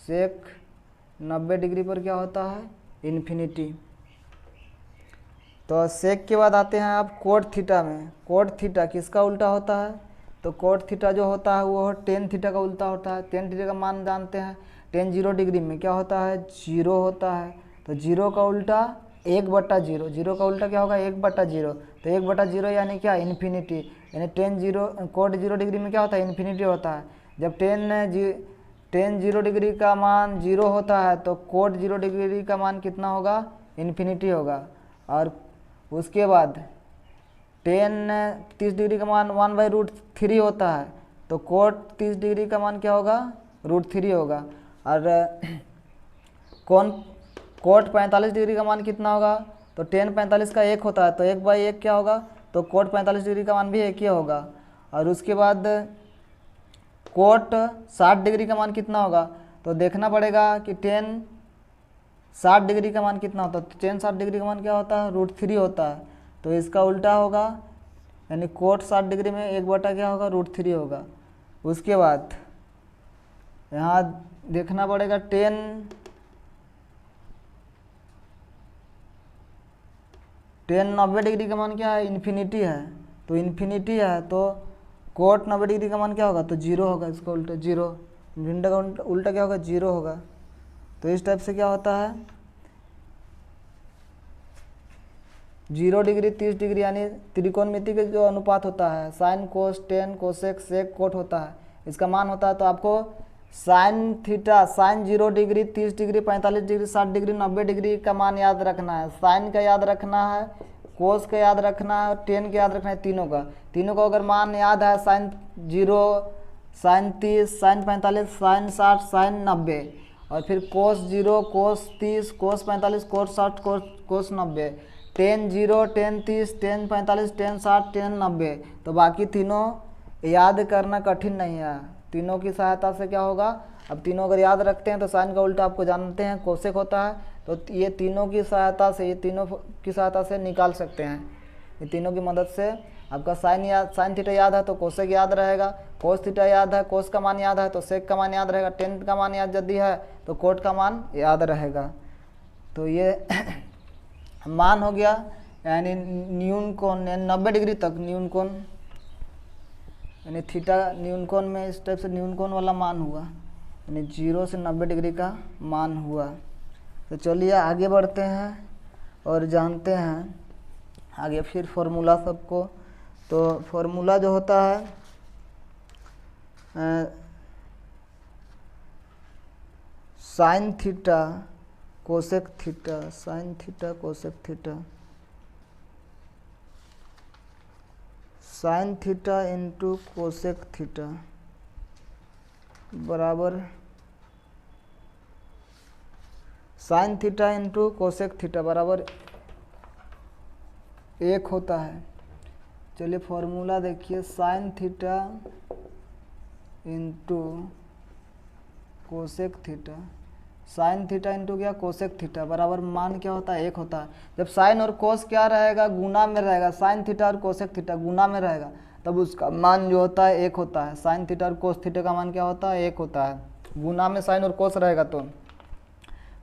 सेक 90 डिग्री पर क्या होता है, इन्फिनिटी। तो सेक के बाद आते हैं आप कोट थीटा में। कोट थीटा किसका उल्टा होता है, तो कोट थीटा जो होता है वो टेन थीटा का उल्टा होता है। टेन थीटा का मान जानते हैं, टेन 0 डिग्री में क्या होता है, 0 होता है। तो 0 का उल्टा 1/0, 0 का उल्टा क्या होगा, 1/0। तो 1/0 यानी क्या, इन्फिनिटी। यानी कोट 0 डिग्री में क्या होता है, इन्फिनिटी होता है। जब टेन 0 डिग्री का मान 0 होता है तो कोट 0 डिग्री का मान कितना होगा, इन्फिनिटी होगा। और उसके बाद टेन 30 डिग्री का मान 1/√3 होता है। तो कोट 30 डिग्री का मान क्या होगा, √3 होगा। और कोट 45 डिग्री का मान कितना होगा, तो टेन 45 का 1 होता है। तो 1/1 क्या होगा, तो कोट 45 डिग्री का मान भी 1 ही होगा। और उसके बाद कोट 60 डिग्री का मान कितना होगा, तो देखना पड़ेगा कि टेन 60 डिग्री का मान कितना होता है। तो टेन 60 डिग्री का मान क्या होता है, √3 होता है। तो इसका उल्टा होगा, यानी कोट 60 डिग्री में 1 क्या होगा, √3 होगा। उसके बाद यहाँ देखना पड़ेगा टेन 90 डिग्री का मान क्या है, इन्फिनिटी है। तो इन्फिनिटी है तो कोट 90 डिग्री का मान क्या होगा, तो 0 होगा। इसका उल्टा 0, इन्फिनिटी का उल्टा क्या होगा, 0 होगा। तो इस टाइप से क्या होता है, 0 डिग्री 30 डिग्री यानी त्रिकोणमिति के जो अनुपात होता है sine cos tan cosec sec cot होता है, इसका मान होता है। तो आपको sine theta sine 0 degree 30 degree 45 degree 60 degree 90 degree का मान याद रखना है, साइन का याद रखना है, कोस का याद रखना है और टेन का याद रखना है, तीनों का अगर मान याद है sine 0 sine 30 sine 45 sine 60 sine 90 और फिर cos 0 cos 30 cos 45 cos 60 cos 90 tan 0 tan 30 tan 45 tan 60 tan 90। तो बाकी तीनों याद करना कठिन नहीं है, तीनों की सहायता से क्या होगा, अब तीनों अगर याद रखते हैं तो साइन का उल्टा आपको जानते हैं कोसेक होता है, तो ये तीनों की सहायता से निकाल सकते हैं। ये तीनों की मदद से आपका साइन थीटा याद है तो कोसेक याद रहेगा, कोस थीटा याद है कोस का मान याद है तो सेक का मान याद रहेगा, टेन का मान याद यदि है तो कोट का मान याद रहेगा। तो ये मान हो गया, यानी न्यून कोण 90 डिग्री तक न्यून कोण यानी थीटा न्यून कोण में इस टाइप से न्यून कोण वाला मान हुआ, यानी 0 से 90 डिग्री का मान हुआ। तो चलिए आगे बढ़ते हैं और जानते हैं आगे फिर फॉर्मूला सबको। तो फॉर्मूला जो होता है sine theta cosec theta sine theta cosec theta sine theta into cosec theta बराबर sine theta into cosec theta बराबर 1 होता है। चलिए फॉर्मूला देखिए, sine theta into cosec theta sine theta into क्या कोसेक थीटा बराबर मान क्या होता है 1 होता है। जब साइन और कोस क्या रहेगा गुना में रहेगा, साइन थीटा और कोसेक थीटा गुना में रहेगा तब उसका मान जो होता है 1 होता है। साइन थीटा और कोस थीटा का मान क्या होता है 1 होता है, गुना में साइन और कोस रहेगा। तो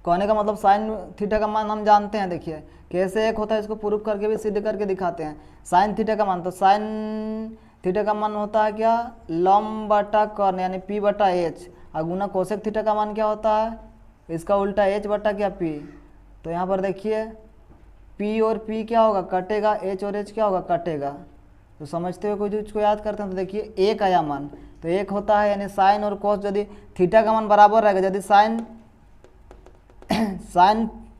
कहने का मतलब साइन थीटा का मान हम जानते हैं, देखिए कैसे 1 होता है, इसको प्रूफ करके भी सिद्ध करके दिखाते हैं। साइन थीटा का मान, तो साइन थीटा का मान होता है क्या लंब बटा कर्ण यानी पी बटा एच, और गुना कोसेक थीटा का मान क्या होता है इसका उल्टा एच बटा क्या पी। तो यहाँ पर देखिए पी और पी क्या होगा कटेगा, एच और एच क्या होगा कटेगा। तो समझते हुए कोई चीज़ को याद करते हैं तो देखिए 1 आया मान, तो 1 होता है यानी साइन और कोस यदि थीटा का मान बराबर रहेगा, यदि साइन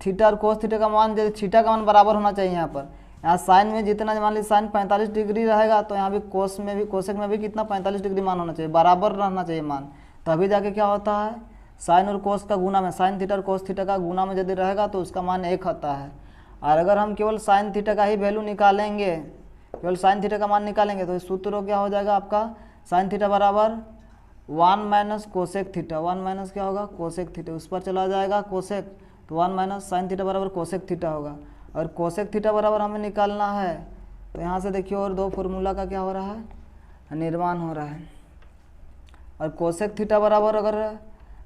थीटा और कोस थीटा का मान यदि थीटा का मान बराबर होना चाहिए। यहाँ साइन में जितना मान लीजिए साइन 45 डिग्री रहेगा तो यहाँ भी कोसेक में भी कितना 45 डिग्री मान होना चाहिए, बराबर रहना चाहिए मान, तभी जाके क्या होता है साइन और कोस का गुना में साइन थीटा और कोस थीटा का गुना में यदि रहेगा तो उसका मान 1 होता है। और अगर हम केवल साइन थीटा का ही वैल्यू निकालेंगे, केवल साइन थीटा का मान निकालेंगे तो सूत्र क्या हो जाएगा आपका साइन थीटा बराबर 1 माइनस कोसेक थीटा, 1 माइनस क्या होगा कोसेक थीटा, उस पर चला जाएगा कोसेक, तो 1 माइनस साइन थीटा बराबर कोसेक थीटा होगा। और कोसेक थीटा बराबर हमें निकालना है तो यहाँ से देखिए और 2 फार्मूला का क्या हो रहा है निर्माण हो रहा है। और कोसेक थीटा बराबर अगर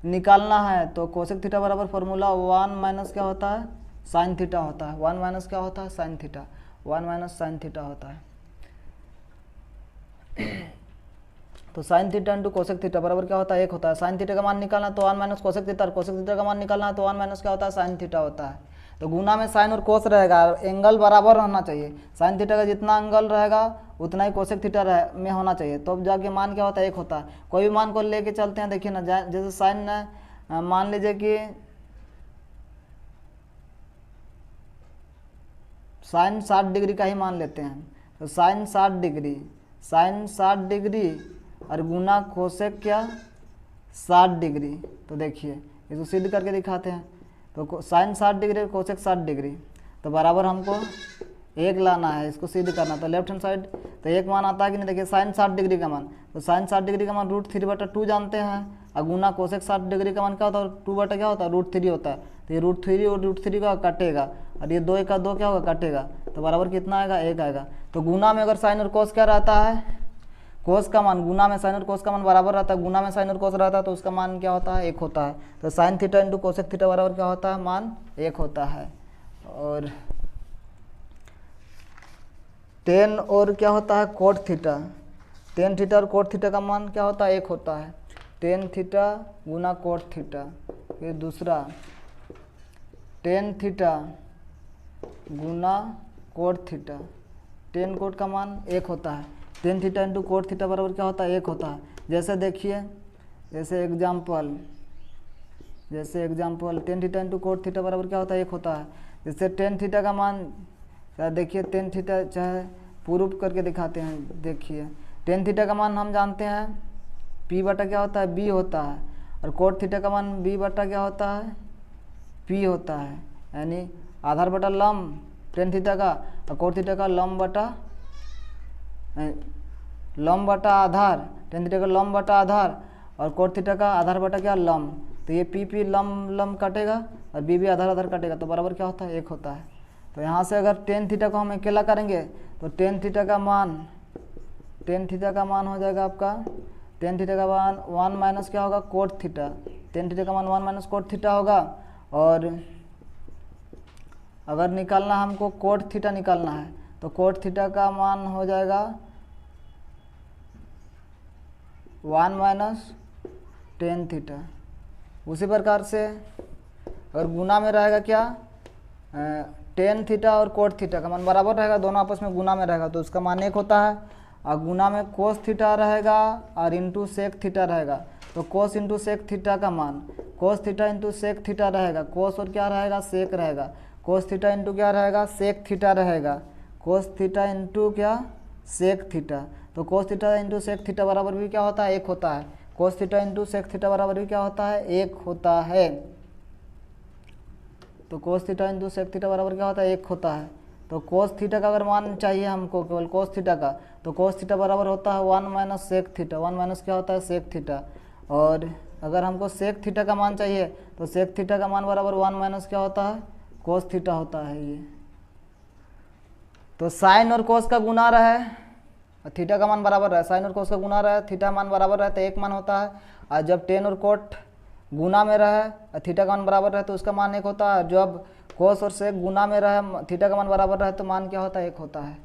निकालना है तो कोसेक थीटा बराबर फार्मूला 1 माइनस क्या होता है साइन थीटा होता है, 1 माइनस क्या होता है sine theta, 1 minus sine theta होता है। तो sine theta into cosec theta बराबर क्या होता है 1 होता है। साइन थीटा का मान निकालना तो 1 माइनस कोसेक थीटा, और कोसेक थीटा का मान निकालना है तो 1 माइनस क्या होता है साइन थीटा होता है। तो गुना में साइन और कोस रहेगा, एंगल बराबर रहना चाहिए, साइन थीटा का जितना एंगल रहेगा उतना ही कोसेक थीटा में होना चाहिए, तो अब जाके मान क्या होता है 1 होता है। कोई भी मान को लेके चलते हैं, देखिए ना जैसे साइन मान लीजिए कि साइन 60 डिग्री का ही मान लेते हैं, तो साइन 60 डिग्री और गुना कोसेक क्या 60 डिग्री। तो देखिए इसको सिद्ध करके दिखाते हैं, तो साइन 60 डिग्री कोसेक 60 डिग्री, तो बराबर हमको 1 लाना है, इसको सिद्ध करना। तो लेफ्ट हैंड साइड तो 1 मान आता है कि नहीं, देखिए साइन 60 डिग्री का मान, तो साइन 60 डिग्री का मान √3/2 जानते हैं, और गुना कोसेक 60 डिग्री का मान क्या होता है 2 क्या होता है √3 होता है। तो ये √3 और √3 का कटेगा, और ये 2 का 2 क्या होगा कटेगा, तो बराबर कितना आएगा 1 आएगा। तो गुना में अगर साइन और कोस क्या रहता है कोस का मान, गुना में साइन और कोस का मान बराबर रहता है, गुना में साइन और कोस रहता है तो उसका मान क्या होता है 1 होता है। तो sine theta into cosec theta बराबर क्या होता है मान 1 होता है। और टेन और क्या होता है कोट थीटा, टेन थीटा और कोट थीटा का मान क्या होता है 1 होता है, टेन थीटा गुना कोट थीटा। फिर दूसरा टेन थीटा गुना कोट थीटा, टेन कोट का मान 1 होता है। Tan theta into coat theta बराबर क्या होता है? 1 होता है। जैसे देखिए, जैसे example tan theta into coat theta बराबर क्या होता है? 1 होता है। जैसे टेन थीटा का मान चाहे देखिए, टेन थीटा चाहे प्रूफ करके दिखाते हैं। देखिए टेन थीटा का मान हम जानते हैं पी बटा क्या होता है? बी होता है। और कोट थीटा का मान बी बटा क्या होता है? पी होता है। यानी आधार बटा लंब टेन थीटा का, और कोट थीटा का लंब बटा आधार, टेन थीटा का लंब बटा आधार, और कोट थीटा का आधार बटा क्या? लंब। तो ये पी लंब काटेगा और बी आधार काटेगा, तो बराबर क्या होता है? 1 होता है। तो यहाँ से अगर टेन थीटा को हम अकेला करेंगे तो टेन थीटा का मान हो जाएगा आपका, टेन थीटा का मान 1 माइनस क्या होगा? Cot theta. टेन थीटा का मान 1 माइनस कोट थीटा होगा। और अगर निकालना हमको कोट थीटा निकालना है तो कोट थीटा का मान हो जाएगा 1 माइनस टेन थीटा। उसी प्रकार से अगर गुना में रहेगा क्या, टेन थीटा और कोट थीटा का मान बराबर रहेगा, दोनों आपस में गुना में रहेगा तो उसका मान 1 होता है। और गुना में कोस थीटा रहेगा और इंटू सेक थीटा रहेगा, तो कोस इंटू सेक थीटा का मान cos theta into sec theta रहेगा। कोस और क्या रहेगा? सेक रहेगा। कोस थीटा इंटू क्या रहेगा? सेक थीटा रहेगा। कोस थीटा इंटू क्या? Sec theta. तो cos theta into sec theta बराबर भी क्या होता है? 1 होता है। Cos theta into sec theta बराबर भी क्या होता है? 1 होता है। तो cos theta into sec theta बराबर क्या होता है? 1 होता है। तो कोस थीटा का अगर मान चाहिए हमको केवल कोस थीटा का, तो कोस थीटा बराबर होता है 1 माइनस सेक थीटा। 1 माइनस क्या होता है? Sec theta. और अगर हमको सेक थीटा का मान चाहिए तो सेक थीटा का मान बराबर 1 माइनस क्या होता है? कोस थीटा होता है ये। तो साइन और कोस का गुना रहे, थीटा का मान बराबर रहे, साइन और कोस का गुना रहे, थीटा मान बराबर रहे तो 1 मान होता है। और जब टेन और कोट गुना में रहे और थीटा का मान बराबर रहे तो उसका मान 1 होता है। जब कोस और सेक गुना में रहे, थीटा का मान बराबर रहे तो मान क्या होता है? 1 होता है।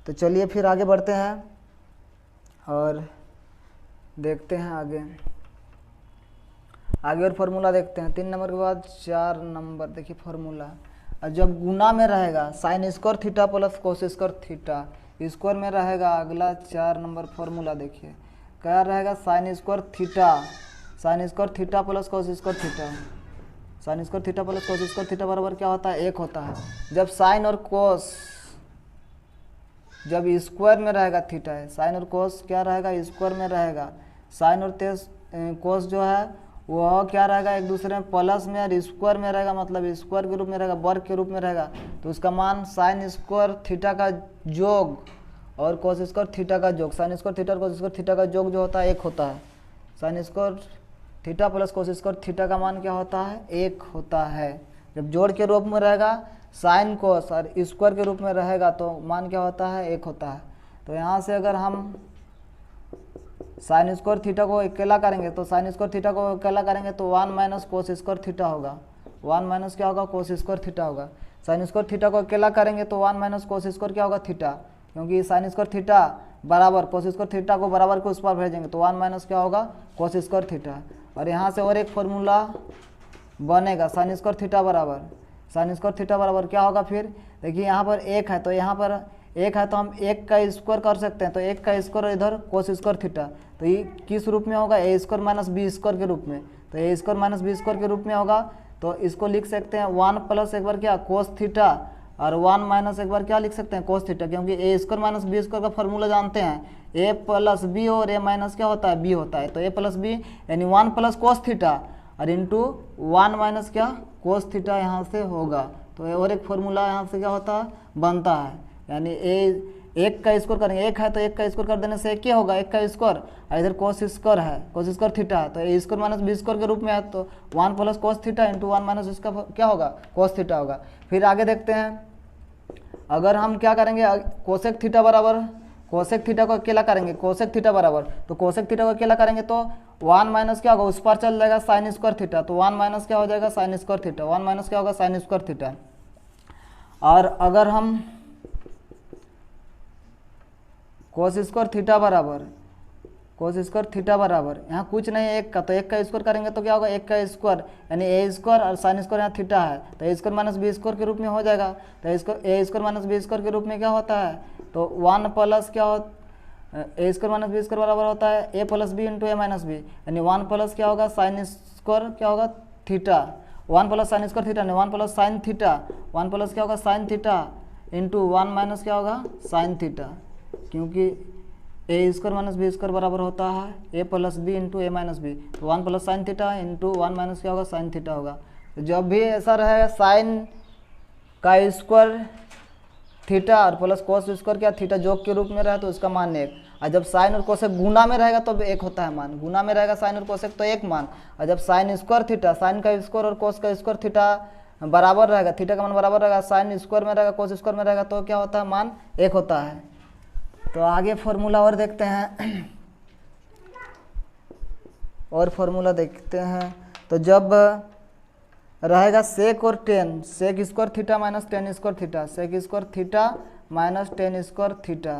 तो चलिए फिर आगे बढ़ते हैं और देखते हैं आगे और फार्मूला देखते हैं। 3 नंबर के बाद 4 नंबर देखिए फार्मूला। और जब गुना में रहेगा sine square theta plus cos square theta, square में रहेगा अगला 4 नंबर फार्मूला देखिए क्या रहेगा? Sine square theta plus cos square theta, sine square theta plus cos square theta बराबर क्या होता है? 1 होता है। जब साइन और कोस जब स्क्वायर में रहेगा थीटा है, साइन और कोस क्या रहेगा? स्क्वायर में रहेगा। साइन और कोस जो है वह क्या रहेगा? एक दूसरे में प्लस में और स्क्वायर में रहेगा, मतलब स्क्वायर के रूप में रहेगा, वर्ग के रूप में रहेगा। तो उसका मान साइन स्क्वायर थीटा का जोग और कोस स्क्वायर थीटा का जोग, साइन स्क्वायर थीटा और कोस स्क्वायर थीटा का जोग जो होता है 1 होता है। Sine square theta plus cos square theta का मान क्या होता है? 1 होता है। जब जोड़ के रूप में रहेगा साइन कोस और स्क्वायर के रूप में रहेगा तो मान क्या होता है? 1 होता है। तो यहाँ से अगर हम साइन स्क्वायर थीटा को अकेला करेंगे तो साइन स्क्वायर थीटा को अकेला करेंगे तो 1 माइनस कोस स्क्वायर थीटा होगा। 1 माइनस क्या होगा? कोस स्क्वायर थीटा होगा। साइन स्क्वायर थीटा को अकेला करेंगे तो 1 माइनस कोस स्क्वायर क्या होगा? थीटा, क्योंकि साइन स्क्वायर थीटा बराबर कोस स्क्वायर थीटा को बराबर को उस पर भेजेंगे तो 1 माइनस क्या होगा? Cos square theta. और यहाँ से और एक फार्मूला बनेगा साइन स्क्वायर थीटा बराबर क्या होगा? फिर देखिए यहाँ पर 1 है तो यहाँ पर 1 है तो हम 1 का स्क्वायर कर सकते हैं, तो 1 का स्क्वायर इधर कोस स्क्वायर थीटा, तो ये किस रूप में होगा? ए स्क्वायर माइनस बी स्क्वायर के रूप में। तो A square minus B square के रूप में होगा। तो इसको लिख सकते हैं 1 प्लस एक बार क्या? कोस थीटा, और 1 माइनस एक बार क्या लिख सकते हैं? कोस थीटा, क्योंकि ए स्क्वायर माइनस बी स्क्वायर का फॉर्मूला जानते हैं, ए प्लस बी और ए माइनस क्या होता है? बी होता है। तो ए प्लस बी यानी 1 प्लस कोस थीटा और इंटू 1 माइनस क्या? कोस थीटा यहाँ से होगा। तो और एक फॉर्मूला यहाँ से क्या होता है? बनता है। यानी ए 1 का स्क्वायर करेंगे, 1 है तो 1 का स्क्वायर कर देने से क्या होगा? 1 का स्क्वायर, और इधर कोस स्क्वायर है, कोस स्क्वायर थीटा है तो A square minus B square के रूप में है, तो 1 plus cos theta into 1 minus इसका क्या होगा? कोस थीटा होगा। फिर आगे देखते हैं, अगर हम क्या करेंगे? कोसेक थीटा बराबर कोसेक थीटा को अकेला करेंगे, कोसेक थीटा बराबर, तो कोसेक थीटा को अकेला करेंगे तो 1 माइनस क्या होगा? उस पर चल जाएगा साइन स्क्वायर थीटा, तो 1 माइनस क्या हो जाएगा? Sine square theta. 1 माइनस क्या होगा? Sine square theta. और अगर हम cos square theta cos square theta बराबर यहाँ कुछ नहीं है एक का, तो एक का स्क्वायर करेंगे तो क्या होगा एक का स्क्वायर यानी ए स्क्वायर और साइन स्क्वायर यहाँ थीटा है तो A square minus B square के रूप में हो जाएगा। तो A square minus B square के रूप में क्या होता है तो 1 प्लस क्या हो ए स्क्वायर माइनस बी स्क्वायर बराबर होता है A plus B into A minus B यानी 1 प्लस क्या होगा साइन स्क्वायर क्या होगा theta 1 plus sine square theta यानी 1 प्लस साइन थीटा 1 प्लस क्या होगा साइन थीटा इंटू 1 माइनस क्या होगा साइन थीटा क्योंकि ए स्क्वायर माइनस बी स्क्वायर बराबर होता है A plus B into A minus B तो 1 plus sign theta into 1 minus क्या होगा साइन थीटा होगा। तो जब भी ऐसा रहेगा साइन का स्क्वायर थीटा और प्लस कोस स्क्वायर क्या थीटा जोग के रूप में रहे तो उसका मान 1 और जब साइन और कोसेक गुना में रहेगा तो 1 होता है मान, गुना में रहेगा साइन और कोसेक तो 1 मान। और जब साइन स्क्वायर थीटा साइन का स्क्वायर और कोस का स्क्वायर थीटा बराबर रहेगा थीटा का मान बराबर रहेगा साइन स्क्वायर में रहेगा कोस स्क्वायर में रहेगा तो क्या होता है मान 1 होता है। तो आगे फॉर्मूला और देखते हैं और फॉर्मूला देखते हैं। तो जब रहेगा सेक और tan sec square theta minus tan square theta sec square theta minus tan square theta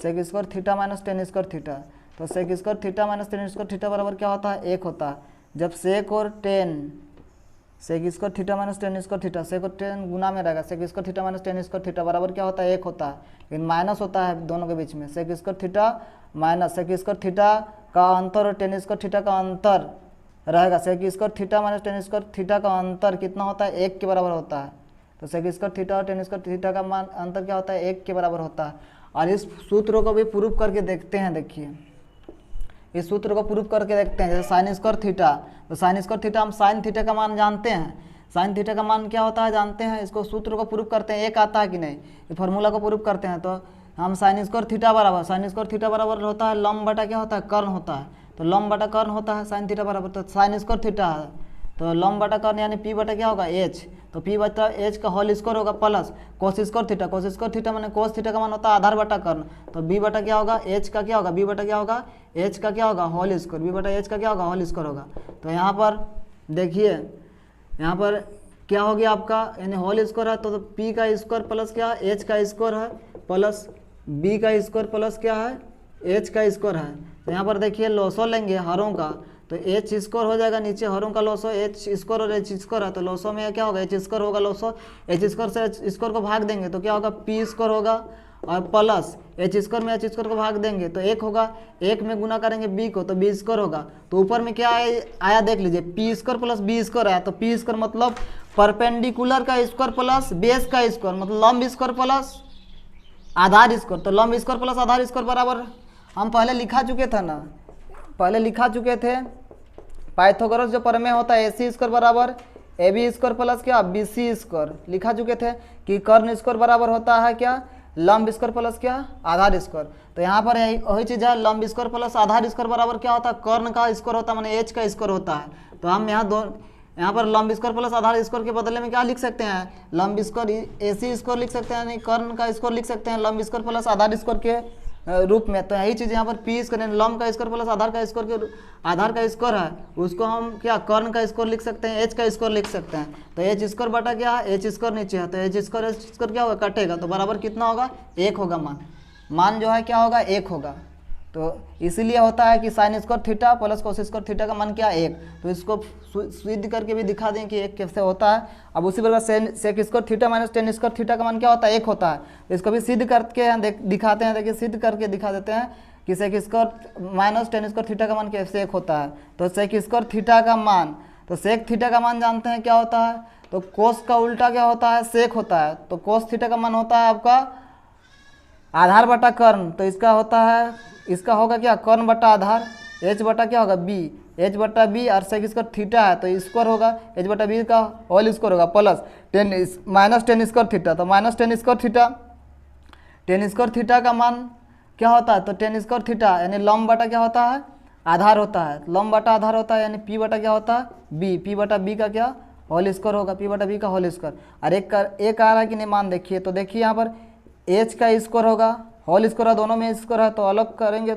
sec square theta minus tan square theta तो sec square theta minus tan square theta बराबर क्या होता है 1 होता है। जब सेक और tan sec square theta minus tan square theta sec और टेन गुना में रहेगा sec square theta minus tan square theta बराबर क्या होता है 1 होता है लेकिन माइनस होता है दोनों के बीच में sec square theta minus sec square theta का अंतर और टेन स्क्वायर थीटा का अंतर रहेगा sec square theta minus tan square theta का अंतर कितना होता है 1 के बराबर होता है। तो सेक स्क्वायर थीटा और टेन स्क्वायर थीटा का मान अंतर क्या होता है 1 के बराबर होता है। और इस सूत्र को भी प्रूफ करके देखते हैं। देखिए इस सूत्र को प्रूफ करके देखते हैं जैसे साइन स्क्वायर थीटा तो साइन स्क्वायर थीटा हम साइन थीटा का मान जानते हैं साइन थीटा का मान क्या होता है जानते हैं। इसको सूत्र को प्रूफ करते हैं 1 आता है कि नहीं ये फार्मूला को प्रूफ करते हैं। तो हम साइन स्क्वायर थीटा बराबर होता है लंब बटा क्या होता है कर्ण होता है तो लंब बटा कर्ण होता है साइन थीटा बराबर तो साइन स्क्वायर थीटा है तो लंब बटा कर्ण यानी पी बटा क्या होगा एच तो पी बटा एच का होल स्क्वायर होगा प्लस कोस स्क्वायर थीटा माने कोस थीटा का मान होता है आधार बटा कर्ण तो बी बटा क्या होगा एच का क्या होगा बी बटा क्या होगा एच का क्या होगा होल स्क्वायर बी बटा एच का क्या होगा होल स्क्वायर होगा। तो यहाँ पर देखिए यहाँ पर क्या हो गया आपका यानी होल स्क्वायर है तो पी का स्क्वायर प्लस क्या है एच का स्क्वायर है प्लस बी का स्क्वायर प्लस क्या है एच का स्क्वायर है। तो यहाँ पर देखिए लॉसो लेंगे हरों का तो एच स्क्वायर हो जाएगा नीचे हरों का लॉसो एच स्क्वायर और एच स्क्वायर है तो लॉसो में क्या होगा एच स्क्वायर होगा लॉसो एच स्क्वायर से एच स्क्वायर को भाग देंगे तो क्या होगा पी स्क्वायर होगा और प्लस एच स्क्वायर में एच स्क्वायर को भाग देंगे तो 1 होगा 1 में गुना करेंगे बी को तो बी स्क्वायर होगा। तो ऊपर में क्या आया देख लीजिए P square plus B square आया तो पी स्क्वायर मतलब परपेंडिकुलर का स्क्वायर प्लस बेस का स्क्वायर मतलब लंब स्क्वायर प्लस आधार स्क्वायर तो लंब स्क्वायर प्लस आधार स्क्वायर बराबर हम पहले लिखा चुके थे ना पाइथागोरस जो प्रमेय होता है AC स्क्वायर बराबर AB स्क्वायर प्लस क्या BC स्क्वायर लिखा चुके थे कि कर्ण स्क्वायर बराबर होता है क्या लंब स्क्वायर प्लस क्या आधार स्क्वायर। तो यहाँ पर वही चीज़ है लंब स्क्वायर प्लस आधार स्क्वायर बराबर क्या होता है कर्ण का स्क्वायर होता है माने H का स्क्वायर होता है। तो हम यहाँ पर लंब स्क्वायर प्लस आधार स्क्वायर के बदले में क्या लिख सकते हैं लंब स्क्वायर AC स्क्वायर लिख सकते हैं यानी कर्ण का स्क्वायर लिख सकते हैं लंब स्क्वायर प्लस आधार स्क्वायर के रूप में। तो यही चीज़ यहाँ पर पी स्क्वायर लंब का स्क्वायर प्लस आधार का स्क्वायर है उसको हम क्या कर्ण का स्क्वायर लिख सकते हैं एच का स्क्वायर लिख सकते हैं। तो एच स्क्वायर बटा क्या है एच स्क्वायर नीचे है तो एच स्क्वायर क्या होगा कटेगा तो बराबर कितना होगा 1 होगा मान जो है क्या होगा 1 होगा। तो इसीलिए होता है कि sine square theta plus cos square theta का मान क्या 1। तो इसको सिद्ध करके भी दिखा दें कि 1 कैसे होता है। अब उसी प्रकार sec square theta minus tan square theta का मान क्या होता है 1 होता है। तो इसको भी सिद्ध करके दिखाते हैं। देखिए सिद्ध करके दिखा देते हैं कि sec square minus tan square theta का मान कैसे 1 होता है। तो सेक स्क्वायर थीटा का मान तो सेक थीटा का मान जानते हैं क्या होता है तो कोस का उल्टा क्या होता है सेक होता है। तो कोस थीटा का मान होता है आपका आधार बटा कर्ण तो इसका होता है इसका होगा क्या कर्ण बटा आधार एच बटा क्या होगा बी एच बटा बी और सेक स्क्वायर थीटा है तो स्क्वायर होगा एच बटा बी का होल स्क्वायर होगा plus minus tan square theta तो माइनस टेन स्क्वायर थीटा का मान क्या होता है तो टेन स्क्वायर थीटा यानी लंब बटा क्या होता है आधार होता है लंब बटा आधार होता है यानी पी बटा क्या होता है बी पी बटा बी का क्या होल स्क्वायर होगा पी बटा बी का होल स्क्वायर। और एक आ रहा है कि नहीं मान देखिए तो देखिए यहाँ पर एच का स्क्वायर होगा होल स्क्वायर है दोनों में स्क्वायर है तो अलग करेंगे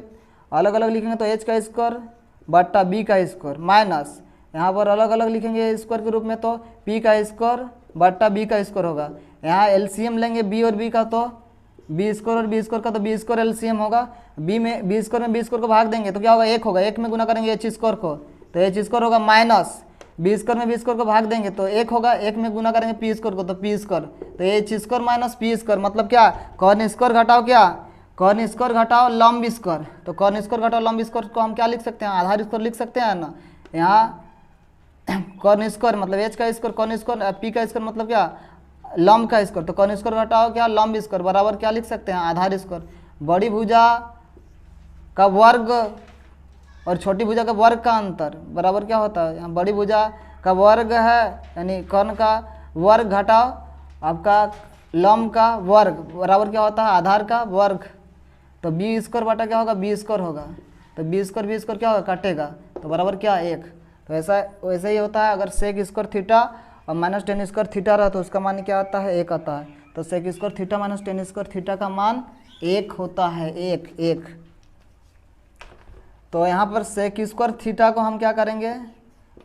अलग अलग लिखेंगे तो एच का स्क्वायर बट्टा बी का स्क्वायर माइनस यहाँ पर अलग अलग लिखेंगे स्क्वायर के रूप में तो पी का स्क्वायर बट्टा बी का स्क्वायर होगा। यहाँ एलसीएम लेंगे बी और बी का तो बी स्क्वायर और बी स्क्वायर का, तो बी स्क्वायर एलसीएम होगा। बी में बी स्क्वायर में बी स्क्वायर को भाग देंगे तो क्या होगा, 1 होगा। 1 में गुना करेंगे एच स्क्वायर को, तो एच स्क्वायर होगा माइनस बी स्क्वायर में बी स्क्वायर को भाग देंगे तो 1 होगा। 1 में गुना करेंगे पी स्क्वायर को, तो पी स्क्वायर, तो H square minus P square मतलब क्या, कॉर्न स्क्वायर घटाओ क्या, कॉर्न स्क्वायर घटाओ लंब स्क्वायर। तो कॉर्न स्क्वायर घटाओ लंब स्क्वायर को हम क्या लिख सकते हैं, आधार स्क्वायर लिख सकते हैं ना। यहाँ कॉर्न स्क्वायर मतलब एच का स्क्वायर, कॉर्न स्क्वायर पी का स्क्वायर मतलब क्या, लंब का स्क्वायर। तो कॉर्न स्क्वायर घटाओ क्या, लंब स्क्वायर बराबर क्या लिख सकते हैं, आधार स्क्वायर। बड़ी भुजा का वर्ग और छोटी भुजा का वर्ग का अंतर बराबर क्या होता है, यहाँ बड़ी भुजा का वर्ग है यानी कर्ण का वर्ग घटाओ आपका लंब का वर्ग बराबर क्या होता है, आधार का वर्ग। तो बी स्क्वायर बटा क्या होगा, बी स्क्वायर होगा। तो बी स्क्वायर क्या होगा, कटेगा, तो बराबर क्या 1। तो ऐसा वैसे ही होता है, अगर सेक स्क्वायर थीटा और माइनस टेन स्क्वायर थीटा रहा तो उसका मान क्या आता है, 1 आता है। तो sec square theta minus tan square theta का मान 1 होता है, 1। तो यहाँ पर सेक स्क्वायर थीटा को हम क्या करेंगे,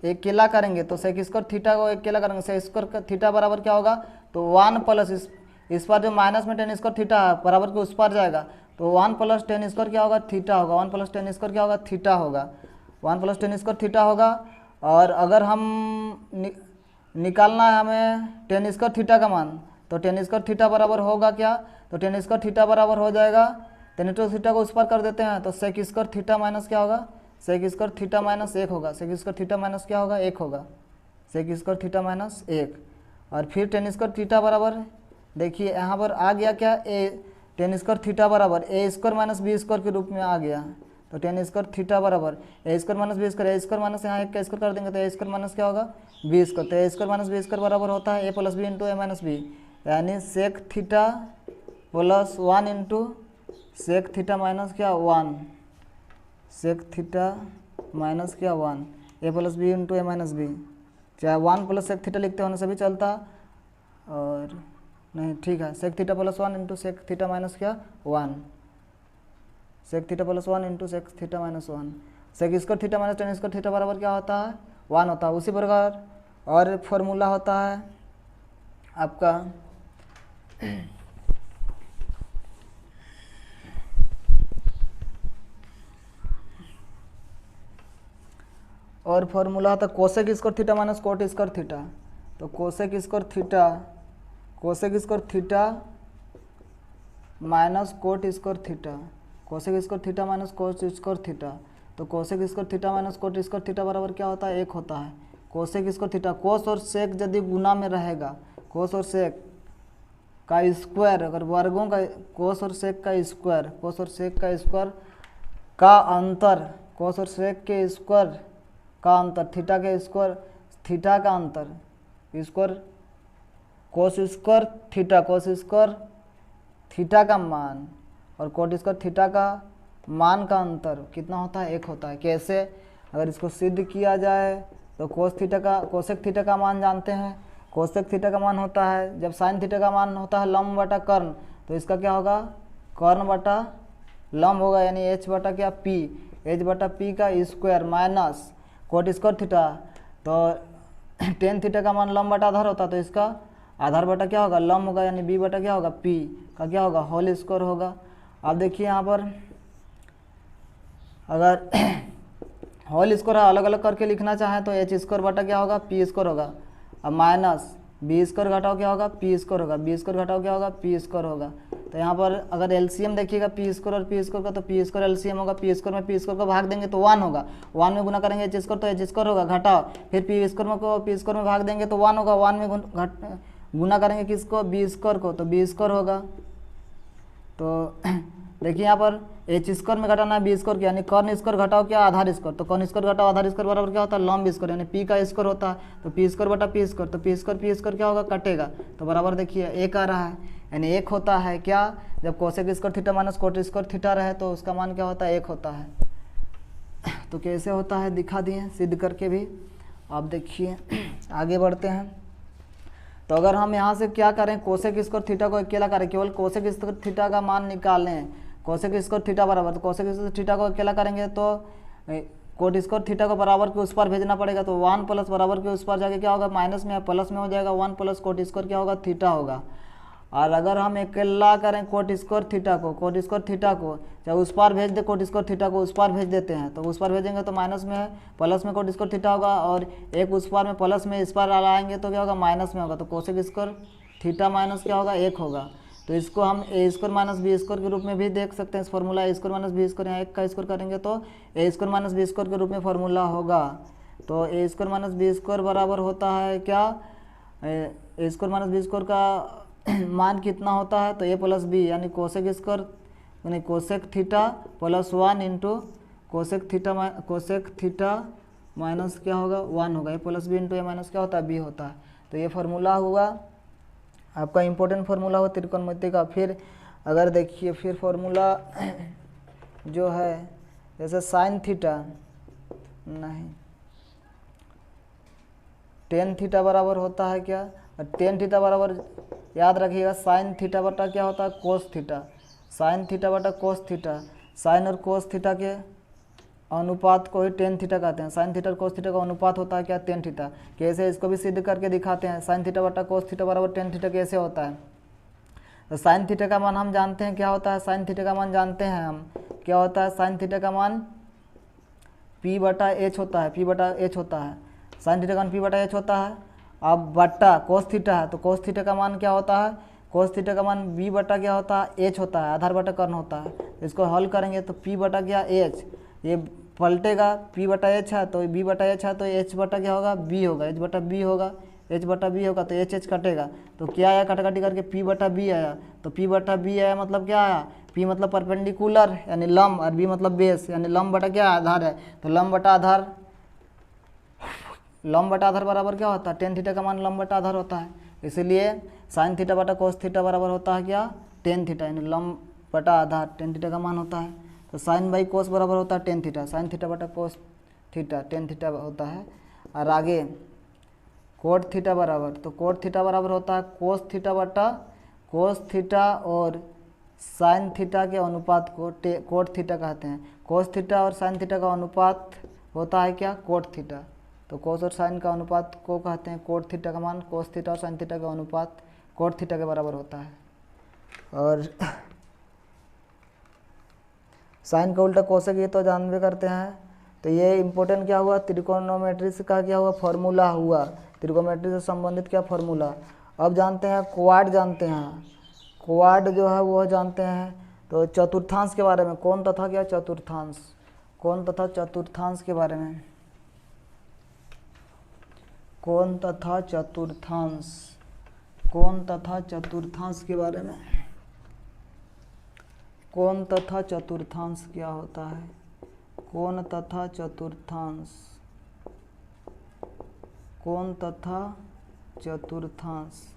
एक केला करेंगे। तो सेक स्क्वायर थीटा को एक केला करेंगे, सेक स्क्वायर थीटा बराबर क्या होगा, तो 1 प्लस इस पर जो माइनस में टेन स्क्वायर थीटा है बराबर के उस पर जाएगा, तो 1 प्लस टेन स्क्वायर क्या होगा, थीटा होगा। 1 प्लस टेन स्क्वायर क्या होगा, थीटा होगा। 1 प्लस टेन स्क्वायर थीटा होगा। और अगर हम निकालना है हमें टेन स्क्वायर थीटा का मान, तो टेन स्क्वायर थीटा बराबर होगा क्या, तो टेन स्क्वायर थीटा बराबर हो जाएगा, टेन स्क्वायर थीटा को उस पर कर देते हैं तो सेक स्क्वायर थीटा माइनस क्या होगा, सेक स्क्वायर थीटा माइनस 1 होगा। सेक स्क्वायर थीटा माइनस क्या होगा, 1 होगा। सेक स्क्वायर थीटा माइनस 1 और फिर टेन स्क्वायर थीटा बराबर, देखिए यहाँ पर आ गया क्या, ए टेन स्क्वायर थीटा बराबर ए स्क्वायर माइनस बी स्क्वायर के रूप में आ गया। तो टेन स्क्वायर थीटा बराबर ए स्क्वायर माइनस बी स्क्वायर, ए स्क्वायर माइनस यहाँ 1 का स्क्वायर कर देंगे तो ए स्क्वायर माइनस क्या होगा, बी स्क्वायर। तो A square minus B square बराबर होता है A plus B into A minus B, यानी sec theta plus 1 into sec theta minus क्या 1, सेक थीटा माइनस क्या 1, A plus B into A minus B. चाहे 1 plus sec theta लिखते होने से भी चलता, और नहीं ठीक है, sec theta plus 1 into sec theta minus क्या 1, sec theta plus 1 into sec theta minus 1। Sec square theta minus tan square theta बराबर क्या होता है, 1 होता है। उसी प्रकार और फॉर्मूला होता है आपका और फॉर्मूला होता है cosec square theta minus cot square theta. तो cosec square theta minus cot square theta, cosec square theta minus cot square theta. तो cosec square theta minus cot square theta बराबर क्या होता है, 1 होता है। कोसेक स्क्वायर थीटा, कोस और सेक यदि गुना में रहेगा, कोस और सेक का स्क्वायर अगर वर्गों का, कोस और सेक का स्क्वायर, कोस और सेक का स्क्वायर का अंतर, कोस और सेक के स्क्वायर का अंतर, थीटा के स्क्वायर थीटा का अंतर, square cos square theta, cos square theta का मान और कोट स्क्वायर थीटा का मान का अंतर कितना होता है, 1 होता है। कैसे, अगर इसको सिद्ध किया जाए तो कोस थीटा का, कोसेक थीटा का मान जानते हैं, कोसेक थीटा का मान होता है जब साइन थीटा का मान होता है लंब बटा कर्ण, तो इसका क्या होगा, कर्ण बटा लंब होगा, यानी एच बटा क्या पी, एच बटा पी का square minus cot square theta. तो टेन थीटा का मान लंब बटा आधार होता है, तो इसका आधार बटा क्या होगा, लंब होगा, यानी बी बटा क्या होगा, पी का क्या होगा, होल स्क्वायर होगा। अब देखिए यहाँ पर अगर होल स्क्वायर अलग अलग करके लिखना चाहें तो एच स्क्वायर बटा क्या होगा, पी स्क्वायर होगा। अब माइनस बी स्क्वायर घटाओ क्या होगा, पी स्क्वायर होगा, बी स्क्वायर घटाओ क्या होगा, पी स्क्वायर होगा। तो यहाँ पर अगर एलसीएम देखिएगा पी स्क्वायर और पी स्क्वायर का, तो पी स्क्वायर एलसीएम होगा, पी स्क्वायर में पी स्क्वायर को भाग देंगे तो 1 होगा, 1 में गुना करेंगे एच स्क्वायर तो एच स्क्वायर होगा, घटाओ फिर पी स्क्वायर में को पी स्क्वायर में भाग देंगे तो 1 होगा, 1 में गुना करेंगे किसको, बी स्क्वायर को, तो बी स्क्वायर होगा। तो देखिए यहाँ पर एच स्क्वायर में घटाना है बी स्क्वायर, यानी कर्ण स्क्वायर घटाओ क्या, आधार स्क्वायर। तो कर्ण स्क्वायर घटाओ आधार स्क्वायर बराबर क्या होता है, लंब स्क्वायर, यानी पी का स्क्वायर होता है, तो पी स्क्वायर बटा पी स्क्वायर, तो पी स्क्वायर क्या होगा, कटेगा, तो बराबर देखिए 1 आ रहा है, यानी 1 होता है क्या, जब cosec square theta minus cot square theta रहे तो उसका मान क्या होता है, 1 होता है। तो कैसे होता है दिखा दिए सिद्ध करके भी। आप देखिए आगे बढ़ते हैं। तो अगर हम यहाँ से क्या करें, कोसेक स्क्वायर थीटा को अकेला करें, केवल कोसेक स्क्वायर थीटा का मान निकालें, कोसेक स्क्वायर थीटा बराबर, तो कोसेक स्क्वायर थीटा को अकेला करेंगे तो कोट स्क्वायर थीटा को बराबर के उस पर भेजना पड़ेगा, तो 1 प्लस बराबर के उस पर जाके क्या होगा, माइनस में या प्लस में हो जाएगा, 1 प्लस कोट स्क्वायर क्या होगा, थीटा होगा। और अगर हम अकेला करें कोट स्क्वायर थीटा को चाहे उस पार भेज दे, कोट स्क्वायर थीटा को उस पार भेज देते हैं, तो उस पार भेजेंगे तो माइनस में है, प्लस में कोट स्क्वायर थीटा होगा, और एक उस पार में प्लस में इस पार लाएंगे तो क्या होगा, माइनस में होगा, तो कोसेक स्क्वायर थीटा माइनस क्या होगा, 1 होगा। तो इसको हम ए स्क्वायर माइनस बी स्क्वायर के रूप में भी देख सकते हैं। इस फॉर्मूला ए स्क्वायर माइनस बी स्क्वायर, यहाँ 1 का स्क्वायर करेंगे तो A square minus B square के रूप में फॉर्मूला होगा। तो A square minus B square बराबर होता है क्या, ए स्क्वायर माइनस बी स्क्वायर का मान कितना होता है, तो ए प्लस बी यानी कोसेक स्क्वायर यानी cosec theta plus 1 into cosec theta minus क्या होगा, 1 होगा। ए plus B into A minus क्या होता है, बी होता है। तो ये फार्मूला हुआ आपका इम्पोर्टेंट फार्मूला हो त्रिकोणमिति का। फिर अगर देखिए फिर फार्मूला जो है जैसे साइन थीटा नहीं टेन थीटा बराबर होता है क्या, टेन थीटा बराबर याद रखिएगा साइन थीटा बटा क्या होता है, कोस थीटा। साइन थीटा बटा कोस थीटा, साइन और कोस थीटा के अनुपात को ही टेन थीटा कहते हैं। साइन थीटा और कोस थीटा का अनुपात होता है क्या, टेन थीटा। कैसे, इसको भी सिद्ध करके दिखाते हैं। साइन थीटा बटा कोस थीटा बराबर टेन थीटा कैसे होता है, तो साइन थीटा का मान हम जानते हैं क्या होता है, साइन थीटा का मान जानते हैं हम क्या होता है, साइन थीटा का मान पी बटा एच होता है, पी बटा एच होता है। साइन थीटा का मान पी बटा एच होता है। अब बट्टा कोस थीटा है, तो कोस थीटा का मान क्या होता है, कोस थीटा का मान बी बटा क्या होता है, एच होता है, आधार बटा कर्ण होता है। इसको हल करेंगे तो पी बटा क्या एच, ये पलटेगा, पी बटा एच है तो बी बटा एच है, तो एच बटा क्या होगा, बी होगा, एच बटा बी होगा, एच बटा बी होगा, तो एच एच कटेगा तो क्या आया, कटाकटी करके पी बटा बी आया। तो पी बटा बी आया मतलब क्या आया, पी मतलब परपेंडिकुलर यानी लंब, और बी मतलब बेस यानी लंब बटा क्या आधार है। तो लंब बटा आधार बराबर क्या होता है, टेन थीटा का मान लंब बटा आधार होता है। इसलिए साइन थीटा बटा कोस थीटा बराबर होता है क्या, टेन थीटा यानी लंब बटा आधार टेन थीटा का मान होता है। तो साइन बाई कोस बराबर होता है टेन थीटा, साइन थीटा बटा कोस थीटा टेन थीटा होता है। और आगे कोट थीटा बराबर, तो कोट थीटा बराबर होता है कोस थीटा बटा कोस थीटा और साइन थीटा के अनुपात को कोट थीटा कहते हैं। कोस थीटा और साइन थीटा का अनुपात होता है क्या, कोट थीटा। तो कोस और साइन का अनुपात को कहते हैं कोट थीटा का मान, कोस थीटा और साइन थीटा का अनुपात कोट थीटा के बराबर होता है। और साइन का उल्टा कोसेक ये तो जानबे करते हैं। तो ये इम्पोर्टेंट क्या हुआ, त्रिकोणोमेट्री से का क्या हुआ फॉर्मूला हुआ, त्रिकोणोमेट्री से संबंधित क्या फॉर्मूला। अब जानते हैं क्वाड, जानते हैं क्वाड जो है वो जानते हैं। तो चतुर्थांश के बारे में, कौन तथा क्या चतुर्थांश, कौन तथा चतुर्थांश के बारे में, कौन तथा चतुर्थांश, कौन तथा चतुर्थांश के बारे में, कौन तथा चतुर्थांश क्या होता है, कौन तथा चतुर्थांश, कौन तथा चतुर्थांश,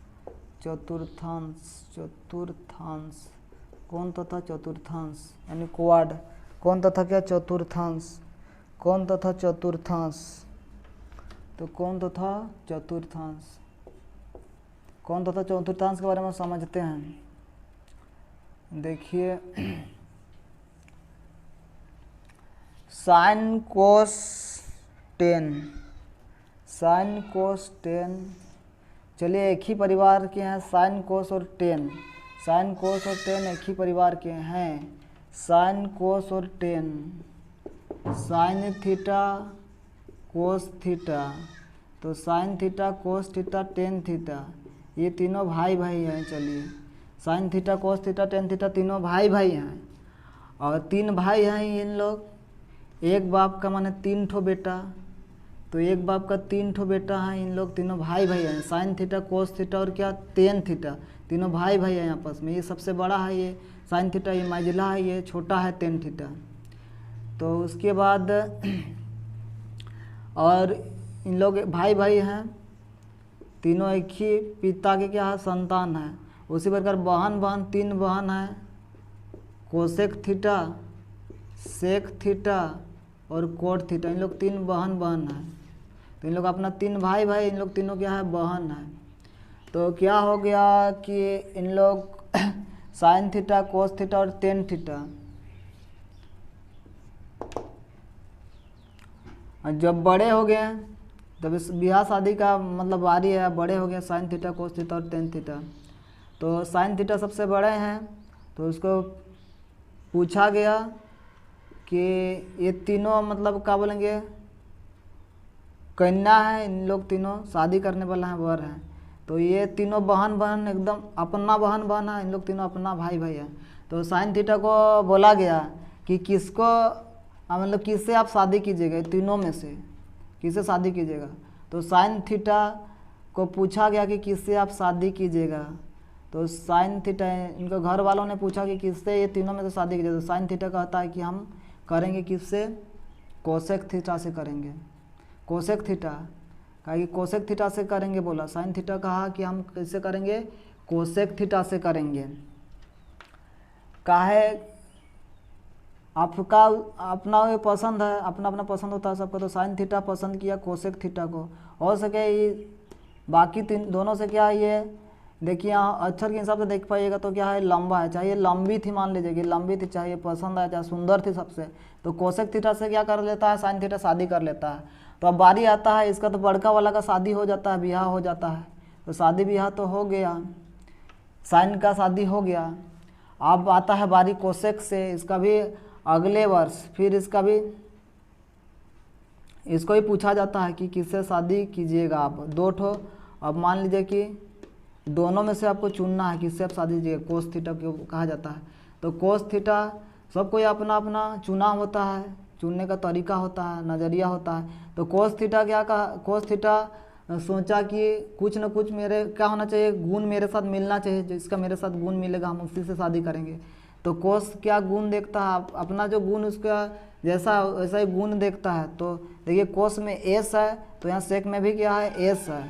चतुर्थांश चतुर्थांश कौन तथा चतुर्थांश यानी क्वाड, कौन तथा क्या चतुर्थांश, कौन तथा चतुर्थांश। तो कौन तथा चतुर्थांश, कौन तथा चतुर्थांश के बारे में समझते हैं। देखिए sign cos ten, sign cos ten, चलिए एक ही परिवार के हैं साइन कोस और टेन, साइन कोस और टेन एक ही परिवार के हैं। साइन कोस और tan, sine theta cos theta, तो sine theta cos theta tan theta ये तीनों भाई भाई हैं। चलिए sine theta cos theta tan theta तीनों भाई भाई हैं, और तीन भाई हैं इन लोग, एक बाप का माने तीन ठो बेटा, तो एक बाप का तीन ठो बेटा है, इन लोग तीनों भाई भाई हैं। साइन थीटा कोस थीटा और क्या टेन थीटा तीनों भाई भाई हैं आपस में। ये सबसे बड़ा है ये साइन थीटा, ये माइजिला है, ये छोटा है टेन थीटा। तो उसके बाद और इन लोग भाई भाई हैं, तीनों एक ही पिता के क्या है संतान है। उसी प्रकार बहन तीन बहन है, कोसेक थीटा, सेक थीटा और कोट थीटा, इन लोग तीन बहन है। तो इन लोग अपना तीन भाई भाई, इन लोग तीनों क्या है बहन है। तो क्या हो गया कि इन लोग साइन थीटा कोस थीटा और टेन थीटा जब बड़े हो गए, तब इस ब्याह शादी का मतलब बारी है, बड़े हो गए साइन थीटा कोस थीटा और टेन थीटा। तो साइन थीटा सबसे बड़े हैं, तो उसको पूछा गया कि ये तीनों मतलब क्या बोलेंगे, कन्या है, इन लोग तीनों शादी करने वाला है, वर हैं। तो ये तीनों बहन बहन एकदम अपना बहन बहन है, इन लोग तीनों अपना भाई भाई है। तो साइन थीटा को बोला गया कि किसको मतलब किससे आप शादी कीजिएगा, तीनों में से किससे शादी कीजिएगा। तो साइन थीटा को पूछा गया कि किससे आप शादी कीजिएगा। तो साइन थीटा, इनके घर वालों ने पूछा कि किससे ये तीनों में से शादी कीजिएगा। तो साइन थीटा कहता है कि हम करेंगे किससे, कोसेक थीटा से करेंगे। कोसेक थीटा कहा कि कोसेक थीटा से करेंगे बोला। साइन थीटा कहा कि हम कैसे करेंगे, कोसेक थीटा से करेंगे। काहे, आपका अपना ये पसंद है, अपना अपना पसंद होता है सबका। तो साइन थीटा पसंद किया कोसेक थीटा को। हो सके ये बाकी तीन दोनों से क्या है, ये देखिए यहाँ अक्षर के हिसाब से देख पाइएगा तो क्या है, लंबा है, चाहे लंबी थी, मान लीजिए कि लंबी थी, चाहे पसंद आया, चाहे सुंदर थी सबसे। तो कोसेक थीटा से क्या कर लेता है, साइन थीटा शादी कर लेता है। तो अब बारी आता है इसका, तो बड़का वाला का शादी हो जाता है, ब्याह हो जाता है। तो शादी ब्याह तो हो गया, साइन का शादी हो गया। अब आता है बारी कोसेक से, इसका भी अगले वर्ष फिर इसका भी, इसको ही पूछा जाता है कि किससे शादी कीजिएगा आप, दो ठो। अब मान लीजिए कि दोनों में से आपको चुनना है किससे आप शादी कीजिएगा, कोस थीटा क्यों कहा जाता है। तो कोस थीटा सबको अपना अपना चुनाव होता है, चुनने का तरीका होता है, नज़रिया होता है। तो कोस थीटा क्या कहा, कोस थीटा सोचा कि कुछ न कुछ मेरे क्या होना चाहिए, गुण मेरे साथ मिलना चाहिए, जिसका मेरे साथ गुण मिलेगा हम उसी से शादी करेंगे। तो कोस क्या गुण देखता है, अपना जो गुण उसका जैसा वैसा ही गुण देखता है। तो देखिए कोस में एस है, तो यहाँ सेक में भी क्या है, एस है।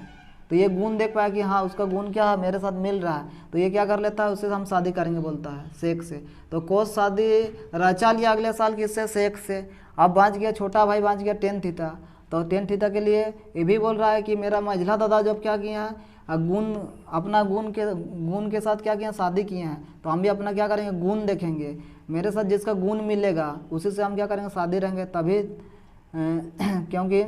तो ये गुण देख पाया कि हाँ उसका गुण क्या है, मेरे साथ मिल रहा है। तो ये क्या कर लेता है, उससे हम शादी करेंगे बोलता है, सेक से। तो कोस शादी रचा लिया अगले साल किससे, सेक से। अब बाँच गया छोटा भाई, बाँच गया टेन थीटा। तो टेन थीटा के लिए ये भी बोल रहा है कि मेरा मझला दादा जब क्या किए हैं, गुण अपना गुण के साथ क्या किए हैं, शादी किए हैं। तो हम भी अपना क्या करेंगे, गुण देखेंगे, मेरे साथ जिसका गुण मिलेगा उसी से हम क्या करेंगे, शादी रहेंगे। तभी क्योंकि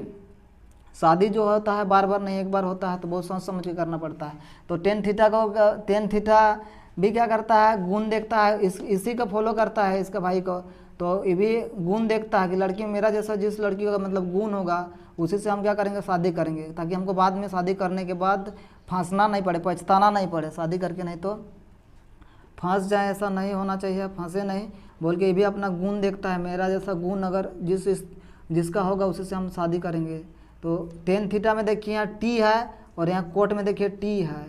शादी जो होता है बार बार नहीं, एक बार होता है, तो बहुत सोच समझ के करना पड़ता है। तो टेन थीटा भी क्या करता है, गुण देखता है, इसी का फॉलो करता है इसका भाई को। तो ये भी गुण देखता है कि लड़की मेरा जैसा जिस लड़की का मतलब गुण होगा उसी से हम क्या करेंगे, शादी करेंगे, ताकि हमको बाद में शादी करने के बाद फंसना नहीं पड़े, पछताना नहीं पड़े शादी करके, नहीं तो फंस जाए, ऐसा नहीं होना चाहिए, फंसे नहीं बोल के। ये भी अपना गुण देखता है, मेरा जैसा गुण अगर जिसका होगा उसी से हम शादी करेंगे। तो टेन थीटा में देखिए यहाँ टी है और यहाँ कोट में देखिए टी है,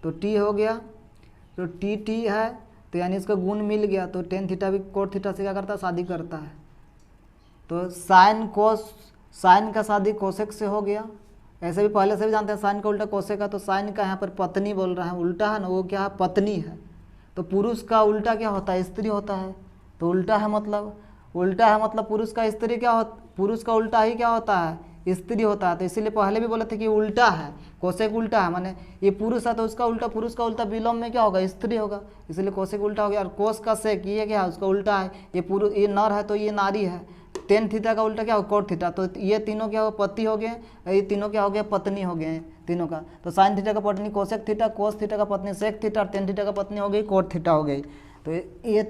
तो टी हो गया, तो टी है, तो यानी इसका गुण मिल गया। तो टेन थीटा भी कोट थीटा से क्या करता है, शादी करता है। तो साइन का शादी कोसेक से हो गया। ऐसे भी पहले से भी जानते हैं साइन का उल्टा कोसेक का। तो साइन का यहाँ पर पत्नी बोल रहा है, उल्टा है ना, वो क्या है, पत्नी है। तो पुरुष का उल्टा क्या होता है, स्त्री होता है। तो उल्टा है मतलब पुरुष का स्त्री क्या होता, पुरुष का उल्टा ही क्या होता है, स्त्री होता है। तो इसीलिए पहले भी बोले थे कि उल्टा है, कोसेक उल्टा है, माने ये पुरुष है तो उसका उल्टा, पुरुष का उल्टा विलोम में क्या होगा, स्त्री होगा, इसलिए कोसेक उल्टा हो गया। और कोस का सेक ये क्या है, उसका उल्टा है, ये नर है तो ये नारी है। टेन थीटा का उल्टा क्या हो, कोट थीटा। तो ये तीनों क्या हो, पति हो गए, ये तीनों क्या हो गए, पत्नी हो गए तीनों का। तो साइन थीटा का पत्नी कोसेक थीटा, कोस थीटा का पत्नी सेक थीटा, टेन थीटा का पत्नी हो गई कोट थीटा हो गई। तो ये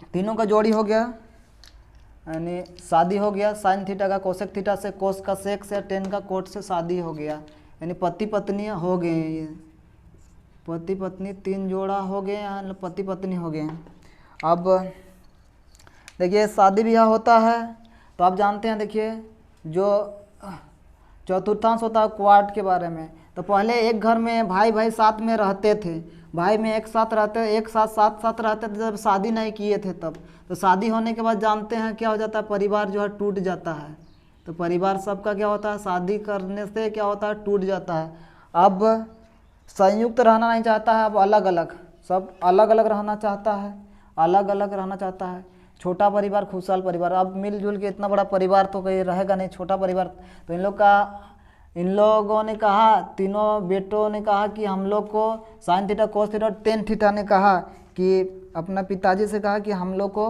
तीनों का जोड़ी हो गया, यानी शादी हो गया। साइन थीटा का कोसेक थीटा से, कोस का सेक से, टेन का कोट से शादी हो गया, यानी पति पत्नियाँ हो गए हैं। ये पति पत्नी तीन जोड़ा हो गए, यहाँ पति पत्नी हो गए। अब देखिए शादी ब्याह होता है तो आप जानते हैं, देखिए जो चतुर्थांश होता है क्वार्ट के बारे में। तो पहले एक घर में भाई भाई साथ में रहते थे, भाई में एक साथ साथ रहते थे जब शादी नहीं किए थे तब। तो शादी होने के बाद जानते हैं क्या हो जाता है, परिवार जो है टूट जाता है। तो परिवार सबका क्या होता है, शादी करने से क्या होता है, टूट जाता है। अब संयुक्त रहना नहीं चाहता है, अब अलग अलग, सब अलग अलग रहना चाहता है, अलग अलग रहना चाहता है। छोटा परिवार खुशहाल परिवार, अब मिलजुल के इतना बड़ा परिवार तो कहीं रहेगा नहीं, छोटा परिवार। तो इन लोगों ने कहा, तीनों बेटों ने कहा कि हम लोग को sine theta cos theta tan theta ने कहा कि अपना पिताजी से कहा कि हम लोग को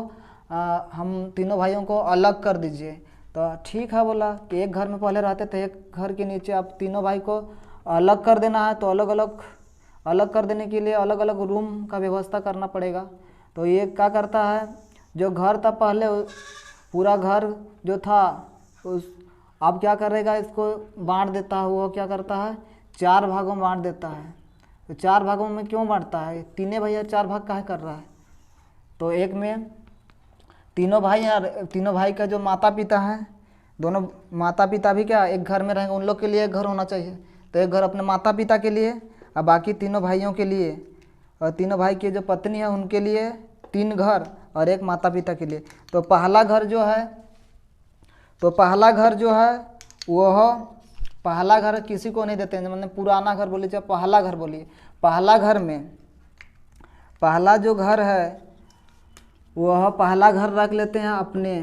हम तीनों भाइयों को अलग कर दीजिए। तो ठीक है बोला कि एक घर में पहले रहते थे, एक घर के नीचे आप तीनों भाई को अलग कर देना है तो अलग कर देने के लिए अलग अलग रूम का व्यवस्था करना पड़ेगा। तो ये क्या करता है, जो घर था पहले पूरा घर जो था उस अब क्या करेगा, इसको बांट देता है। वो क्या करता है, 4 भागों में बांट देता है। तो 4 भागों में क्यों बांटता है, तीनों भैया 4 भाग काहे कर रहा है। तो एक में तीनों भाई हैं, तीनों भाई का जो माता पिता हैं, दोनों माता पिता भी क्या एक घर में रहेंगे, उन लोग के लिए एक घर होना चाहिए। तो एक घर अपने माता पिता के लिए और बाकी तीनों भाइयों के लिए, और तीनों भाई की जो पत्नी है उनके लिए 3 घर और एक माता पिता के लिए। तो पहला घर जो है वह पहला घर किसी को नहीं देते हैं, मतलब पुराना घर बोलिए चाहे पहला घर बोलिए। पहला घर में पहला जो घर है वह पहला घर रख लेते हैं अपने,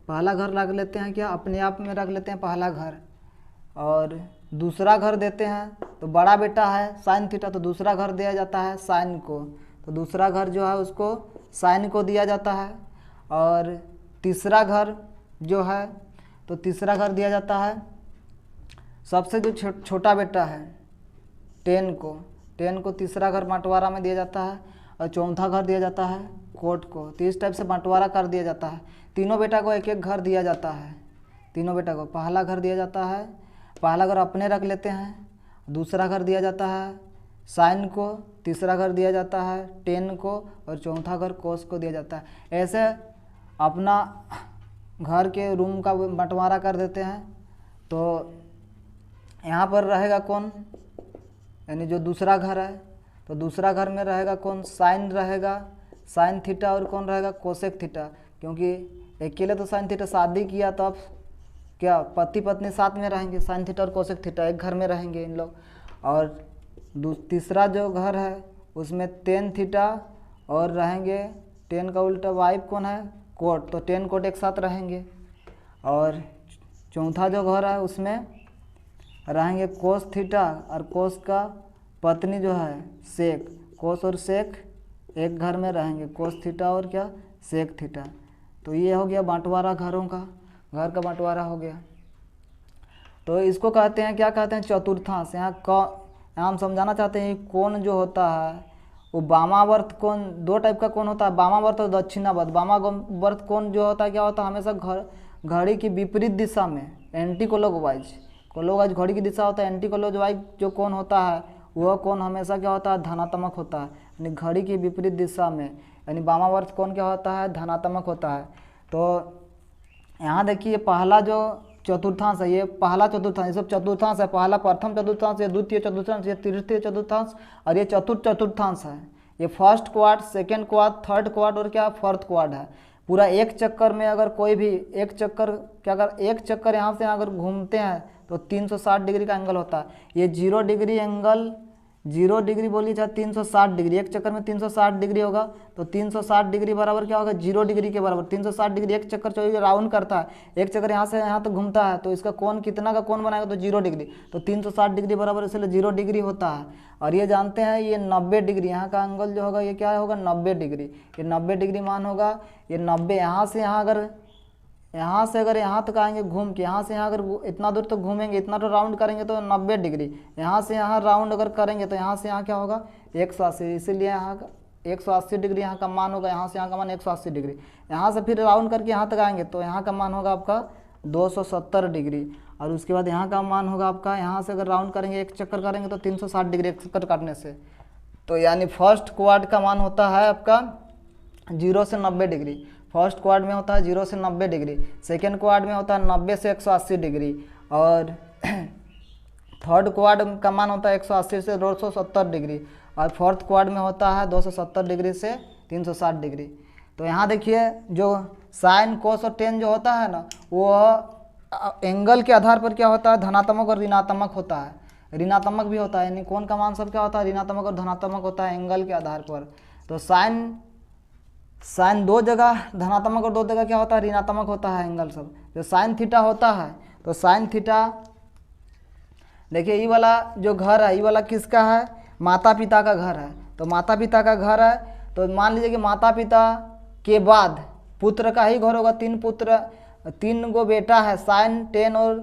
पहला घर रख लेते हैं क्या अपने आप में रख लेते हैं पहला घर। और दूसरा घर देते हैं, तो बड़ा बेटा है साइन थीटा, तो दूसरा घर दिया जाता है साइन को। तो दूसरा घर जो है उसको साइन को दिया जाता है। और तीसरा घर जो है, तो तीसरा घर दिया जाता है सबसे जो छोटा बेटा है 10 को तीसरा घर बंटवारा में दिया जाता है। और चौथा घर दिया जाता है कोट को। तो इस टाइप से बंटवारा कर दिया जाता है। तीनों बेटा को एक एक घर दिया जाता है। तीनों बेटा को पहला घर दिया जाता है, पहला घर अपने रख लेते हैं, दूसरा घर दिया जाता है साइन को, तीसरा घर दिया जाता है 10 को और चौथा घर कोस को दिया जाता है। ऐसे अपना घर के रूम का बंटवारा कर देते हैं। तो यहाँ पर रहेगा कौन, यानी जो दूसरा घर है, तो दूसरा घर में रहेगा कौन, साइन रहेगा, साइन थीटा, और कौन रहेगा कोसेक थीटा। क्योंकि अकेले तो साइन थीटा शादी किया तब क्या पति पत्नी साथ में रहेंगे, साइन थीटा और कोसेक थीटा एक घर में रहेंगे इन लोग। और तीसरा जो घर है उसमें 10 थीटा और रहेंगे 10 का उल्टा वाइफ कौन है कोट, तो 10 कोट एक साथ रहेंगे। और चौथा जो घर है उसमें रहेंगे कोस थीटा और कोस का पत्नी जो है सेक, कोस और सेक एक घर में रहेंगे, कोस थीटा और क्या सेक थीटा। तो ये हो गया बंटवारा घरों का, घर का बंटवारा हो गया। तो इसको कहते हैं क्या कहते हैं चतुर्थांश। यहाँ हम समझाना चाहते हैं कोण जो होता है वो वामावर्त कोण, 2 टाइप का कोण होता है, वामावर्त और दक्षिणावर्त। वामावर्त कोण जो होता है क्या होता है हमेशा घड़ी की विपरीत दिशा में, एंटी क्लॉकवाइज घड़ी की दिशा होता है। एंटी क्लॉकवाइज जो कोण होता है वह कोण हमेशा क्या होता है धनात्मक होता है, यानी घड़ी की विपरीत दिशा में, यानी वामावर्त कोण क्या होता है धनात्मक होता है। तो यहाँ देखिए पहला जो चतुर्थांश है, ये पहला चतुर्थांश, ये सब चतुर्थांश है। पहला प्रथम चतुर्थांश, ये द्वितीय चतुर्थांश, ये तृतीय चतुर्थांश और ये चतुर्थ चतुर्थांश है। ये first quad, second quad, third quad और क्या फोर्थ क्वाड है। पूरा एक चक्कर में अगर कोई भी एक चक्कर क्या अगर एक चक्कर यहाँ से अगर घूमते हैं तो 360 डिग्री का एंगल होता है। ये 0 डिग्री एंगल, 0 डिग्री बोली चाहे 360 डिग्री, एक चक्कर में 360 डिग्री होगा। तो 360 डिग्री बराबर क्या होगा 0 डिग्री के बराबर। 360 डिग्री एक चक्कर जो राउंड करता है, एक चक्कर यहाँ से यहाँ तक घूमता है, तो इसका कोण कितना का कोण बनाएगा तो 0 डिग्री। तो 360 डिग्री बराबर इसलिए 0 डिग्री होता है। और ये जानते हैं ये 90 डिग्री यहाँ का एंगल जो होगा ये क्या होगा 90 डिग्री। ये 90 डिग्री मान होगा, ये 90 यहाँ से यहाँ अगर यहाँ तक आएंगे घूम के, यहाँ से यहाँ अगर इतना दूर तक घूमेंगे, इतना तो राउंड करेंगे तो 90 डिग्री। यहाँ से यहाँ राउंड अगर करेंगे तो यहाँ से यहाँ क्या होगा 180, इसीलिए यहाँ का 180 डिग्री यहाँ का मान होगा। यहाँ से यहाँ का मान 180 डिग्री। यहाँ से फिर राउंड करके यहाँ तक आएंगे तो यहाँ का मान होगा आपका 270 डिग्री। और उसके बाद यहाँ का मान होगा आपका, यहाँ से अगर राउंड करेंगे एक चक्कर करेंगे तो 360 डिग्री एक चक्कर काटने से। तो यानी फर्स्ट क्वाड का मान होता है आपका 0 से 90 डिग्री। फर्स्ट क्वाड में होता है 0 से 90 डिग्री, सेकेंड क्वाड में होता है 90 से 180 डिग्री, और थर्ड क्वाड का मान होता है 180 से 270 डिग्री, और फोर्थ क्वाड में होता है 270 डिग्री से 360 डिग्री। तो यहाँ देखिए जो साइन कोस और टेन जो होता है ना वो एंगल के आधार पर क्या होता है धनात्मक और ऋणात्मक होता है, ऋणात्मक भी होता है। यानी कोण का मान सब क्या होता है ऋणात्मक और धनात्मक होता है एंगल के आधार पर। तो साइन 2 जगह धनात्मक और 2 जगह क्या होता है ऋणात्मक होता है एंगल सब। जो साइन थीटा होता है तो साइन थीटा देखिए ये वाला जो घर है ये वाला किसका है माता पिता का घर है। तो माता पिता का घर है तो मान लीजिए कि माता पिता के बाद पुत्र का ही घर होगा, 3 पुत्र 3 गो बेटा है साइन 10 और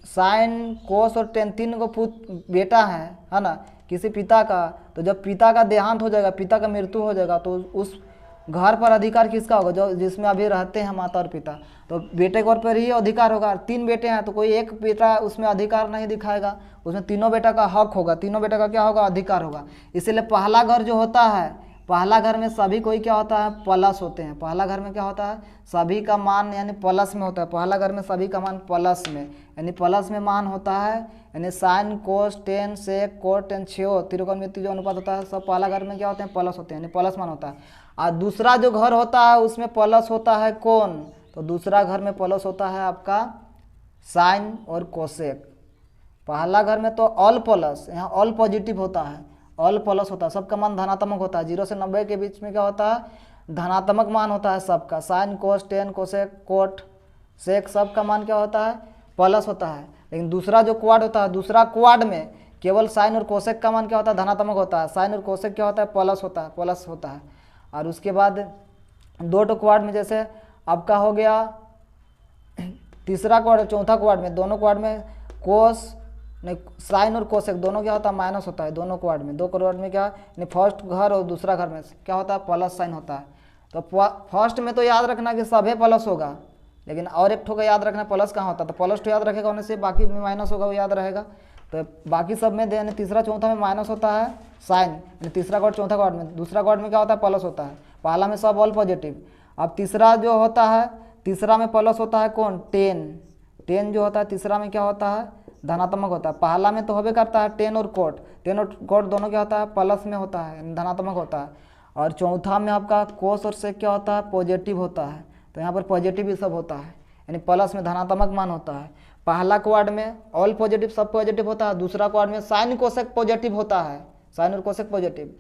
साइन कोस और टेन, तीन को बेटा है ना किसी पिता का। तो जब पिता का देहांत हो जाएगा, पिता का मृत्यु हो जाएगा, तो उस घर पर अधिकार किसका होगा, जो जिसमें अभी रहते हैं माता और पिता। तो बेटे के पर ही अधिकार होगा। 3 बेटे हैं तो कोई एक बेटा उसमें अधिकार नहीं दिखाएगा, उसमें तीनों बेटा का हक होगा, तीनों बेटा का क्या होगा, अधिकार होगा। इसीलिए पहला घर जो होता है, पहला घर में सभी कोई क्या होता है, प्लस होते हैं। पहला घर में क्या होता है, सभी का मान यानी प्लस में होता है। पहला घर में सभी का मान प्लस में, यानी प्लस में मान होता है। यानी sine cos tan sec cot tan 6 त्रिकोणमिति जो अनुपात होता है सब पहला घर में क्या होते हैं, प्लस होते हैं, यानी प्लस मान होता है। और दूसरा जो घर होता है उसमें प्लस होता है कौन, तो दूसरा घर में प्लस होता है आपका साइन और कोसेक। पहला घर में तो ऑल प्लस, यहाँ ऑल पॉजिटिव होता है, ऑल प्लस होता है, सबका मान धनात्मक होता है। 0 से 90 के बीच में क्या होता है, धनात्मक मान होता है सबका। Sine cos tan cosec cot sec सबका मान क्या होता है, प्लस होता है। लेकिन दूसरा जो क्वाड होता है, दूसरा क्वाड में केवल साइन और कोसेक का मान क्या होता है, धनात्मक होता है। साइन और कोसेक क्या होता है, प्लस होता है, प्लस होता है। और उसके बाद 2 क्वाड में जैसे आपका हो गया तीसरा क्वाड, चौथा क्वाड में, दोनों क्वाड में कोस नहीं साइन और कोसेक दोनों क्या होता है, माइनस होता है दोनों क्वाड में। 2 क्वाड में क्या नहीं, फर्स्ट घर और दूसरा घर में क्या होता है, प्लस साइन होता है। तो फर्स्ट में तो याद रखना कि सभी प्लस होगा, लेकिन और एक ठो का याद रखना प्लस कहाँ होता है, तो प्लस तो याद रखेगा होने से बाकी में माइनस होगा वो याद रहेगा। तो बाकी सब में यानी तीसरा चौथा में माइनस होता है साइन, यानी तीसरा क्वाड चौथा क्वाड में। दूसरा क्वाड में क्या होता है, प्लस होता है। पहला में सब ऑल पॉजिटिव। अब तीसरा जो होता है, तीसरा में प्लस होता है कौन, टेन। टेन जो होता है तीसरा में क्या होता है, धनात्मक होता है। पहला में तो होबे करता है टेन और कोट, टेन और कोट दोनों क्या होता है, प्लस में होता है, धनात्मक होता है। और चौथा में आपका कोस और सेक क्या होता है, पॉजिटिव होता है। तो यहाँ पर पॉजिटिव ही सब होता है, यानी प्लस में धनात्मक मान होता है। पहला क्वाड में ऑल पॉजिटिव सब पॉजिटिव होता है, दूसरा क्वाड में साइन कोसेक पॉजिटिव होता है, साइन और कोसेक पॉजिटिव।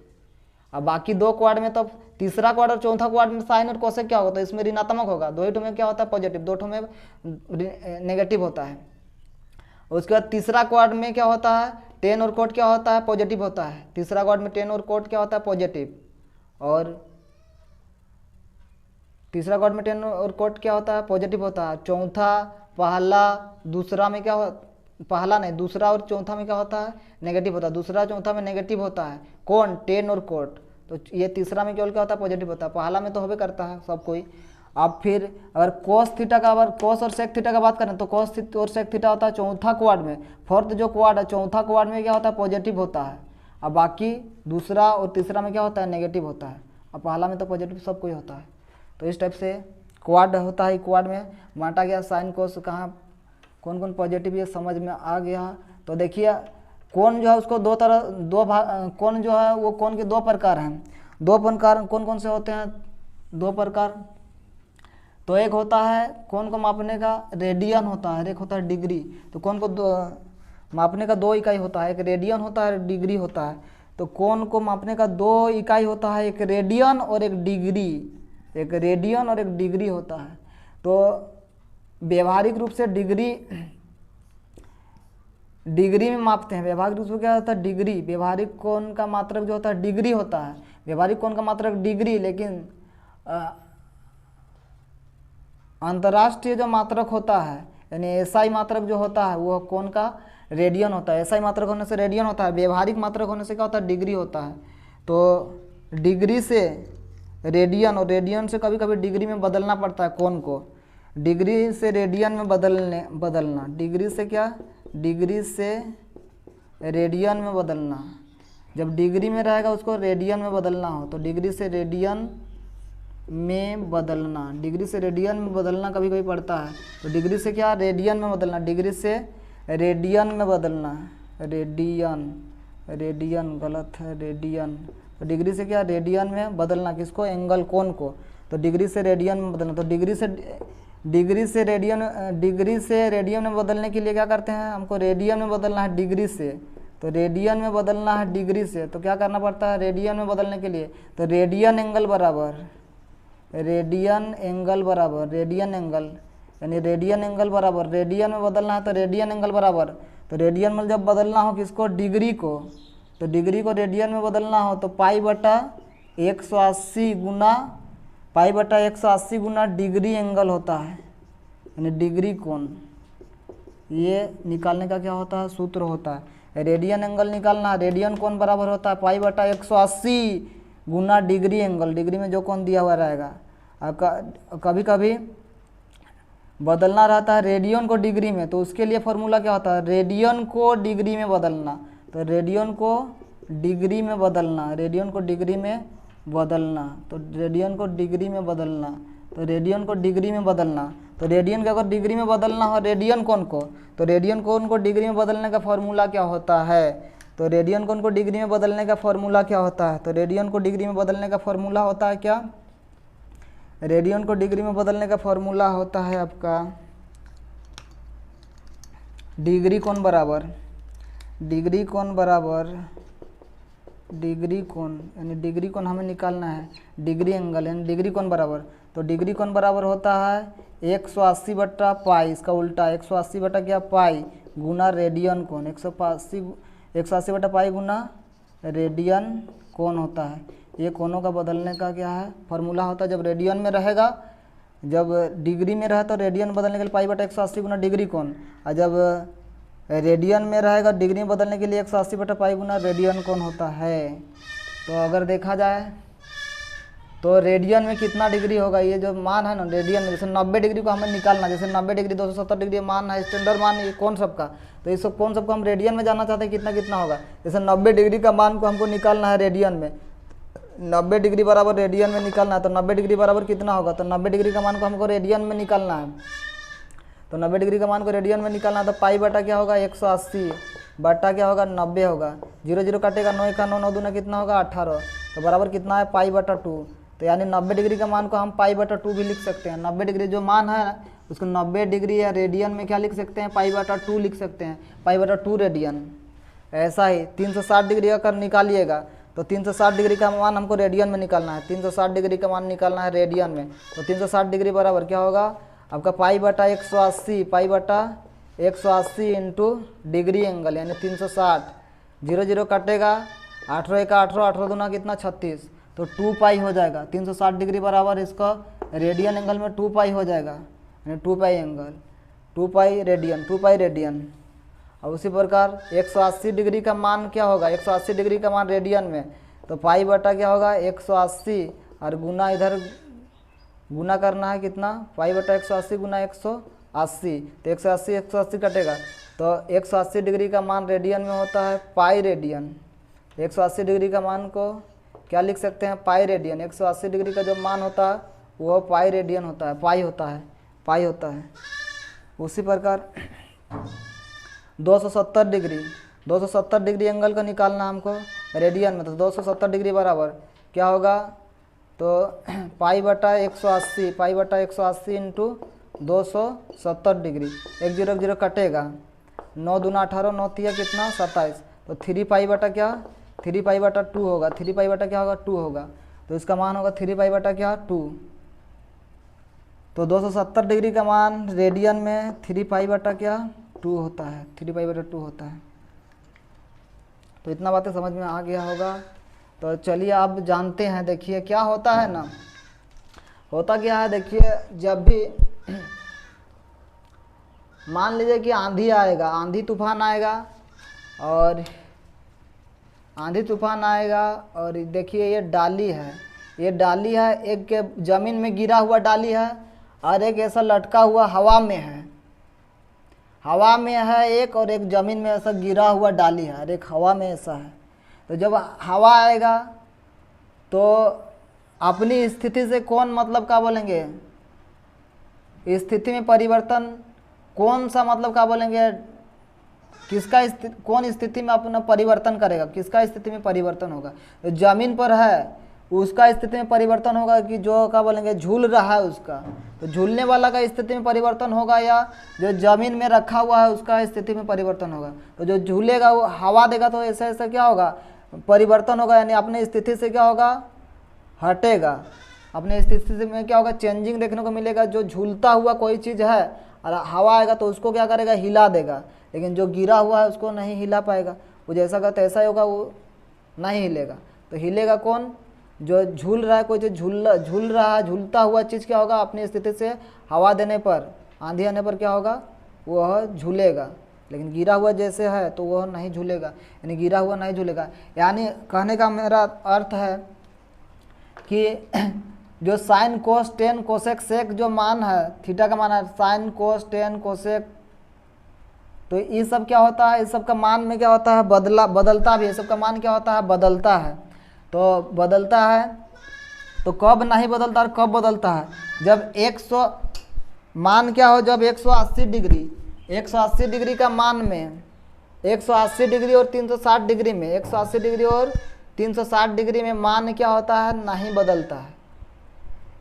अब बाकी 2 क्वाड में तो तीसरा क्वाड और चौथा क्वाड में साइन और कोसेक क्या होता है, इसमें ऋणात्मक होगा। 2 ही में क्या होता है, पॉजिटिव, 2 में नेगेटिव होता है। उसके बाद तीसरा क्वाड में क्या होता है, टेन और कोट क्या होता है, पॉजिटिव होता है। तीसरा क्वाड में टेन और कोट क्या होता है, पॉजिटिव। और तीसरा क्वाड में टेन और कोट क्या होता है, पॉजिटिव होता है। चौथा पहला दूसरा में क्या हो, पहला नहीं दूसरा और चौथा में क्या होता है, नेगेटिव होता है। दूसरा चौथा में नेगेटिव होता है कौन, टेन और कोट। तो ये तीसरा में केवल क्या होता है, पॉजिटिव होता है। पहला में तो होबे करता है सब कोई। अब फिर अगर कोस थीटा का, अगर कोस और सेक थीटा का बात करें तो कोस और सेक थीटा होता है चौथा क्वाड में। फोर्थ जो क्वाड है चौथा क्वाड में क्या होता है, पॉजिटिव होता है। अब बाकी दूसरा और तीसरा में क्या होता है, नेगेटिव होता है। अब पहला में तो पॉजिटिव सब कोई होता है। तो इस टाइप से क्वाड होता है। क्वाड में बांटा गया साइन कोस कहाँ कौन कौन पॉजिटिव, ये समझ में आ गया। तो देखिए कौन जो है उसको दो भाग, कौन जो है वो कौन के 2 प्रकार हैं। 2 प्रकार कौन कौन से होते हैं, 2 प्रकार। तो एक होता है कौन को मापने का, रेडियन होता है, एक होता है डिग्री। तो कौन को मापने का 2 इकाई होता है, एक रेडियन होता है, डिग्री होता है। तो कौन को मापने का 2 इकाई होता है, एक रेडियन और एक डिग्री, एक रेडियन और एक डिग्री होता है। तो व्यवहारिक रूप से डिग्री में मापते हैं। व्यवहारिक रूप से क्या होता है, डिग्री। व्यवहारिक कोण का मात्रक जो होता है डिग्री होता है, व्यवहारिक कोण का मात्रक डिग्री। लेकिन अंतर्राष्ट्रीय जो मात्रक होता है यानी एसआई मात्रक जो होता है वो कोण का रेडियन होता है। एसआई मात्रक होने से रेडियन होता है, व्यवहारिक मात्रक होने से क्या होता है, डिग्री होता है। तो डिग्री से रेडियन और रेडियन से कभी कभी डिग्री में बदलना पड़ता है कोण को, डिग्री से रेडियन में बदलना, डिग्री से क्या, डिग्री से रेडियन में बदलना। जब डिग्री में रहेगा उसको रेडियन में बदलना हो तो डिग्री से रेडियन में बदलना, डिग्री से रेडियन में बदलना कभी कभी पड़ता है। तो डिग्री से क्या, रेडियन में बदलना, डिग्री से रेडियन में बदलना, रेडियन गलत है, रेडियन। तो डिग्री से क्या, रेडियन में बदलना, किसको, एंगल कोण को। तो डिग्री से रेडियन में बदलना। तो डिग्री से रेडियन में बदलने के लिए क्या करते हैं, हमको रेडियन में बदलना है डिग्री से। तो रेडियन में बदलना है डिग्री से, तो क्या करना पड़ता है रेडियन में बदलने के लिए, तो रेडियन एंगल बराबर रेडियन एंगल यानी रेडियन एंगल बराबर, रेडियन में बदलना है तो रेडियन एंगल बराबर। तो रेडियन में जब बदलना हो किसको, डिग्री को, तो डिग्री को रेडियन में बदलना हो तो पाई बटा 180 गुना डिग्री एंगल होता है यानी डिग्री कोण। ये निकालने का क्या होता है, सूत्र होता है। रेडियन एंगल निकालना, रेडियन कोण बराबर होता है पाई बटा 180 गुना डिग्री एंगल, डिग्री में जो कोण दिया हुआ रहेगा। कभी कभी बदलना रहता है रेडियन को डिग्री में, तो उसके लिए फॉर्मूला क्या होता है, रेडियन को डिग्री में बदलना। तो रेडियन को डिग्री में बदलना, रेडियन को डिग्री में बदलना, तो रेडियन को डिग्री में बदलना, तो रेडियन को डिग्री में बदलना। तो रेडियन को अगर डिग्री में बदलना हो रेडियन कोण को, तो रेडियन कोण को डिग्री में बदलने का फॉर्मूला क्या होता है, तो रेडियन कोण को डिग्री में बदलने का फॉर्मूला क्या होता है, तो रेडियन को डिग्री में बदलने का फॉर्मूला होता है क्या, रेडियन को डिग्री में बदलने का फॉर्मूला होता है आपका डिग्री कोण बराबर, डिग्री कोण बराबर, डिग्री कोण यानी डिग्री कोण हमें निकालना है, डिग्री एंगल यानी डिग्री कोण बराबर, तो डिग्री कोण बराबर होता है 180 बटा पाई, इसका उल्टा 180 बटा क्या पाई गुना रेडियन कोण, 180 बटा पाई गुना रेडियन कोण होता है। ये कोणों का बदलने का क्या है फॉर्मूला होता है। जब रेडियन में रहेगा, जब डिग्री में रहे तो रेडियन बदलने के लिए पाई बटा 180 गुना डिग्री कोण, और जब रेडियन में रहेगा डिग्री में बदलने के लिए 180 बटा पाई गुना रेडियन कोण होता है। तो अगर देखा जाए तो रेडियन में कितना डिग्री होगा, ये जो मान है ना रेडियन में, जैसे 90 डिग्री को हमें निकालना, जैसे 90 डिग्री 270 डिग्री मान है स्टैंडर्ड मान ये कौन सबका, तो इस सब कौन सबको हम रेडियन में जानना चाहते हैं कितना कितना होगा। जैसे 90 डिग्री का मान को हमको निकालना है रेडियन में, 90 डिग्री बराबर रेडियन में निकालना है, तो 90 डिग्री बराबर कितना होगा, तो 90 डिग्री का मान को हमको रेडियन में निकालना है, तो 90 डिग्री का मान को रेडियन में निकालना है, तो पाई बटा क्या होगा 180 बटा क्या होगा 90 होगा, 0 0 काटेगा 9 का 9 9 दूना कितना होगा 18, तो बराबर कितना है पाई बटा 2। तो यानी 90 डिग्री का मान को हम पाई बटा 2 भी लिख सकते हैं। 90 डिग्री जो मान है उसको 90 डिग्री या रेडियन में क्या लिख सकते हैं, पाई बटा 2 लिख सकते हैं, पाई बटा 2 रेडियन। ऐसा ही 360 डिग्री अगर निकालिएगा तो 360 डिग्री का मान हमको रेडियन में निकालना है, 360 डिग्री का मान निकालना है रेडियन में, तो 360 डिग्री बराबर क्या होगा आपका पाई बटा 180, पाई बटा 180 इंटू डिग्री एंगल यानी 360, 0 0 कटेगा 18 का 18, 18 दूना कितना 36, तो 2 पाई हो जाएगा। 360 डिग्री बराबर इसका रेडियन एंगल में 2 पाई हो जाएगा, यानी 2 pi angle, 2 pi radian, 2 pi radian. और उसी प्रकार 180 डिग्री का मान क्या होगा, 180 डिग्री का मान रेडियन में, तो पाई बटा क्या होगा 180 और गुना इधर गुना करना है कितना, पाई बटा 180 गुना 180, तो 180 180 कटेगा, तो 180 डिग्री का मान रेडियन में होता है पाई रेडियन। 180 डिग्री का मान को क्या लिख सकते हैं पाई रेडियन, 180 डिग्री का जो मान होता है वो पाई रेडियन होता है, पाई होता है, पाई होता है। उसी प्रकार 270 डिग्री, 270 डिग्री एंगल का निकालना हमको रेडियन में, तो 270 डिग्री बराबर क्या होगा, तो पाई बटा 180, पाई बटा 180 इंटू 270 डिग्री, 1 0 1 0 कटेगा, 9 दूना 18, 9 तिया कितना 27, तो 3 पाई बटा क्या 3 पाई बटा 2 होगा, 3 पाई बटा क्या होगा 2 होगा, तो इसका मान होगा 3 पाई बटा क्या 2। तो 270 डिग्री का मान रेडियन में 3 पाई बटा क्या 2 होता है, 3 पाई बटा 2 होता है। तो इतना बातें समझ में आ गया होगा। तो चलिए अब जानते हैं, देखिए क्या होता है ना, होता क्या है देखिए, जब भी मान लीजिए कि आंधी आएगा, आंधी तूफान आएगा, और आंधी तूफान आएगा, और देखिए ये डाली है, ये डाली है, एक के ज़मीन में गिरा हुआ डाली है और एक ऐसा लटका हुआ हवा में है, हवा में है एक, और एक ज़मीन में ऐसा गिरा हुआ डाली है और एक हवा में ऐसा है। तो जब हवा आएगा तो अपनी स्थिति से कौन मतलब क्या बोलेंगे, स्थिति में परिवर्तन कौन सा मतलब क्या बोलेंगे, किसका कौन स्थिति में अपना परिवर्तन करेगा, किसका स्थिति में परिवर्तन होगा, तो जमीन पर है उसका स्थिति में परिवर्तन होगा, कि जो क्या बोलेंगे झूल रहा है उसका, तो झूलने वाला का स्थिति में परिवर्तन होगा, या जो जमीन में रखा हुआ है उसका स्थिति में परिवर्तन होगा। तो जो झूलेगा वो हवा देगा, तो ऐसा ऐसा क्या होगा परिवर्तन होगा, यानी अपने स्थिति से क्या होगा हटेगा, अपने स्थिति में क्या होगा चेंजिंग देखने को मिलेगा। जो झूलता हुआ कोई चीज़ है और हवा आएगा तो उसको क्या करेगा हिला देगा, लेकिन जो गिरा हुआ है उसको नहीं हिला पाएगा, वो जैसा का तैसा ही होगा, वो नहीं हिलेगा। तो हिलेगा कौन, जो झूल रहा है, कोई जो झूल रहा है, झूलता हुआ चीज़ क्या होगा अपनी स्थिति से हवा देने पर, आंधी आने पर क्या होगा वह झूलेगा, लेकिन गिरा हुआ जैसे है तो वह नहीं झूलेगा, यानी गिरा हुआ नहीं झूलेगा। यानी कहने का मेरा अर्थ है कि जो sine cos tan cosec sec जो मान है, थीटा का मान है साइन कोस टेन कोसेक, तो ये सब क्या होता है, इस सब का मान में क्या होता है, बदलता भी है, सब का मान क्या होता है, बदलता है। तो बदलता है तो कब नहीं बदलता और कब बदलता है, जब 100 मान क्या हो, जब 180 डिग्री का मान में 180 डिग्री और 360 डिग्री में 180 डिग्री और 360 डिग्री में मान क्या होता है, नहीं बदलता है।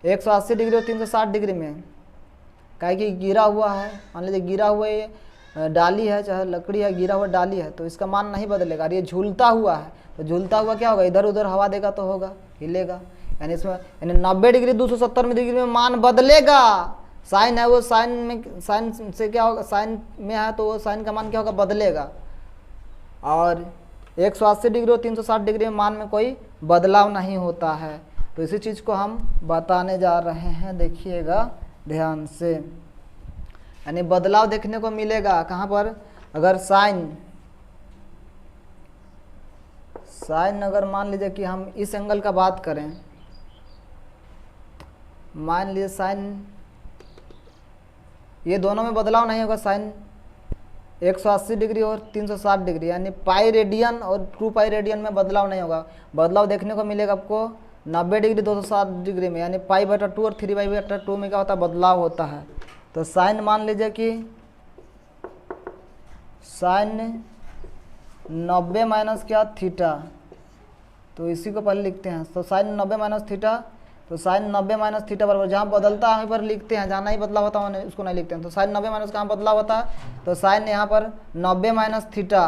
180 डिग्री और 360 डिग्री में काहे कि गिरा हुआ है, मान लीजिए गिरा हुआ ये डाली है, चाहे लकड़ी है, गिरा हुआ डाली है, तो इसका मान नहीं बदलेगा। और ये झूलता हुआ है, तो झूलता हुआ क्या होगा, इधर उधर हवा देगा तो होगा, हिलेगा। यानी इसमें यानी 90 डिग्री 270 डिग्री में मान बदलेगा। साइन है वो साइन में, साइन से क्या होगा, साइन में है तो वो साइन का मान क्या होगा, बदलेगा। और 180 डिग्री और 360 डिग्री में मान में कोई बदलाव नहीं होता है। तो इसी चीज़ को हम बताने जा रहे हैं, देखिएगा ध्यान से। यानी बदलाव देखने को मिलेगा कहाँ पर, अगर साइन अगर मान लीजिए कि हम इस एंगल का बात करें, मान लीजिए साइन, ये दोनों में बदलाव नहीं होगा, साइन 180 डिग्री और 360 डिग्री, यानी पाई रेडियन और 2 पाई रेडियन में बदलाव नहीं होगा। बदलाव देखने को मिलेगा आपको 90 डिग्री 260 डिग्री में, यानी π/2 और 3/2 में क्या होता है, बदलाव होता है। तो साइन मान लीजिए कि साइन 90 माइनस क्या, थीटा, तो इसी को पहले लिखते हैं। तो साइन 90 माइनस थीटा, तो साइन 90 माइनस थीटा बराबर, जहाँ बदलता है वहीं पर लिखते हैं, जहाँ नहीं बदलाव होता है उसको नहीं लिखते हैं। तो साइन 90 माइनस कहाँ बदलाव होता है, तो साइन यहाँ पर 90 minus theta,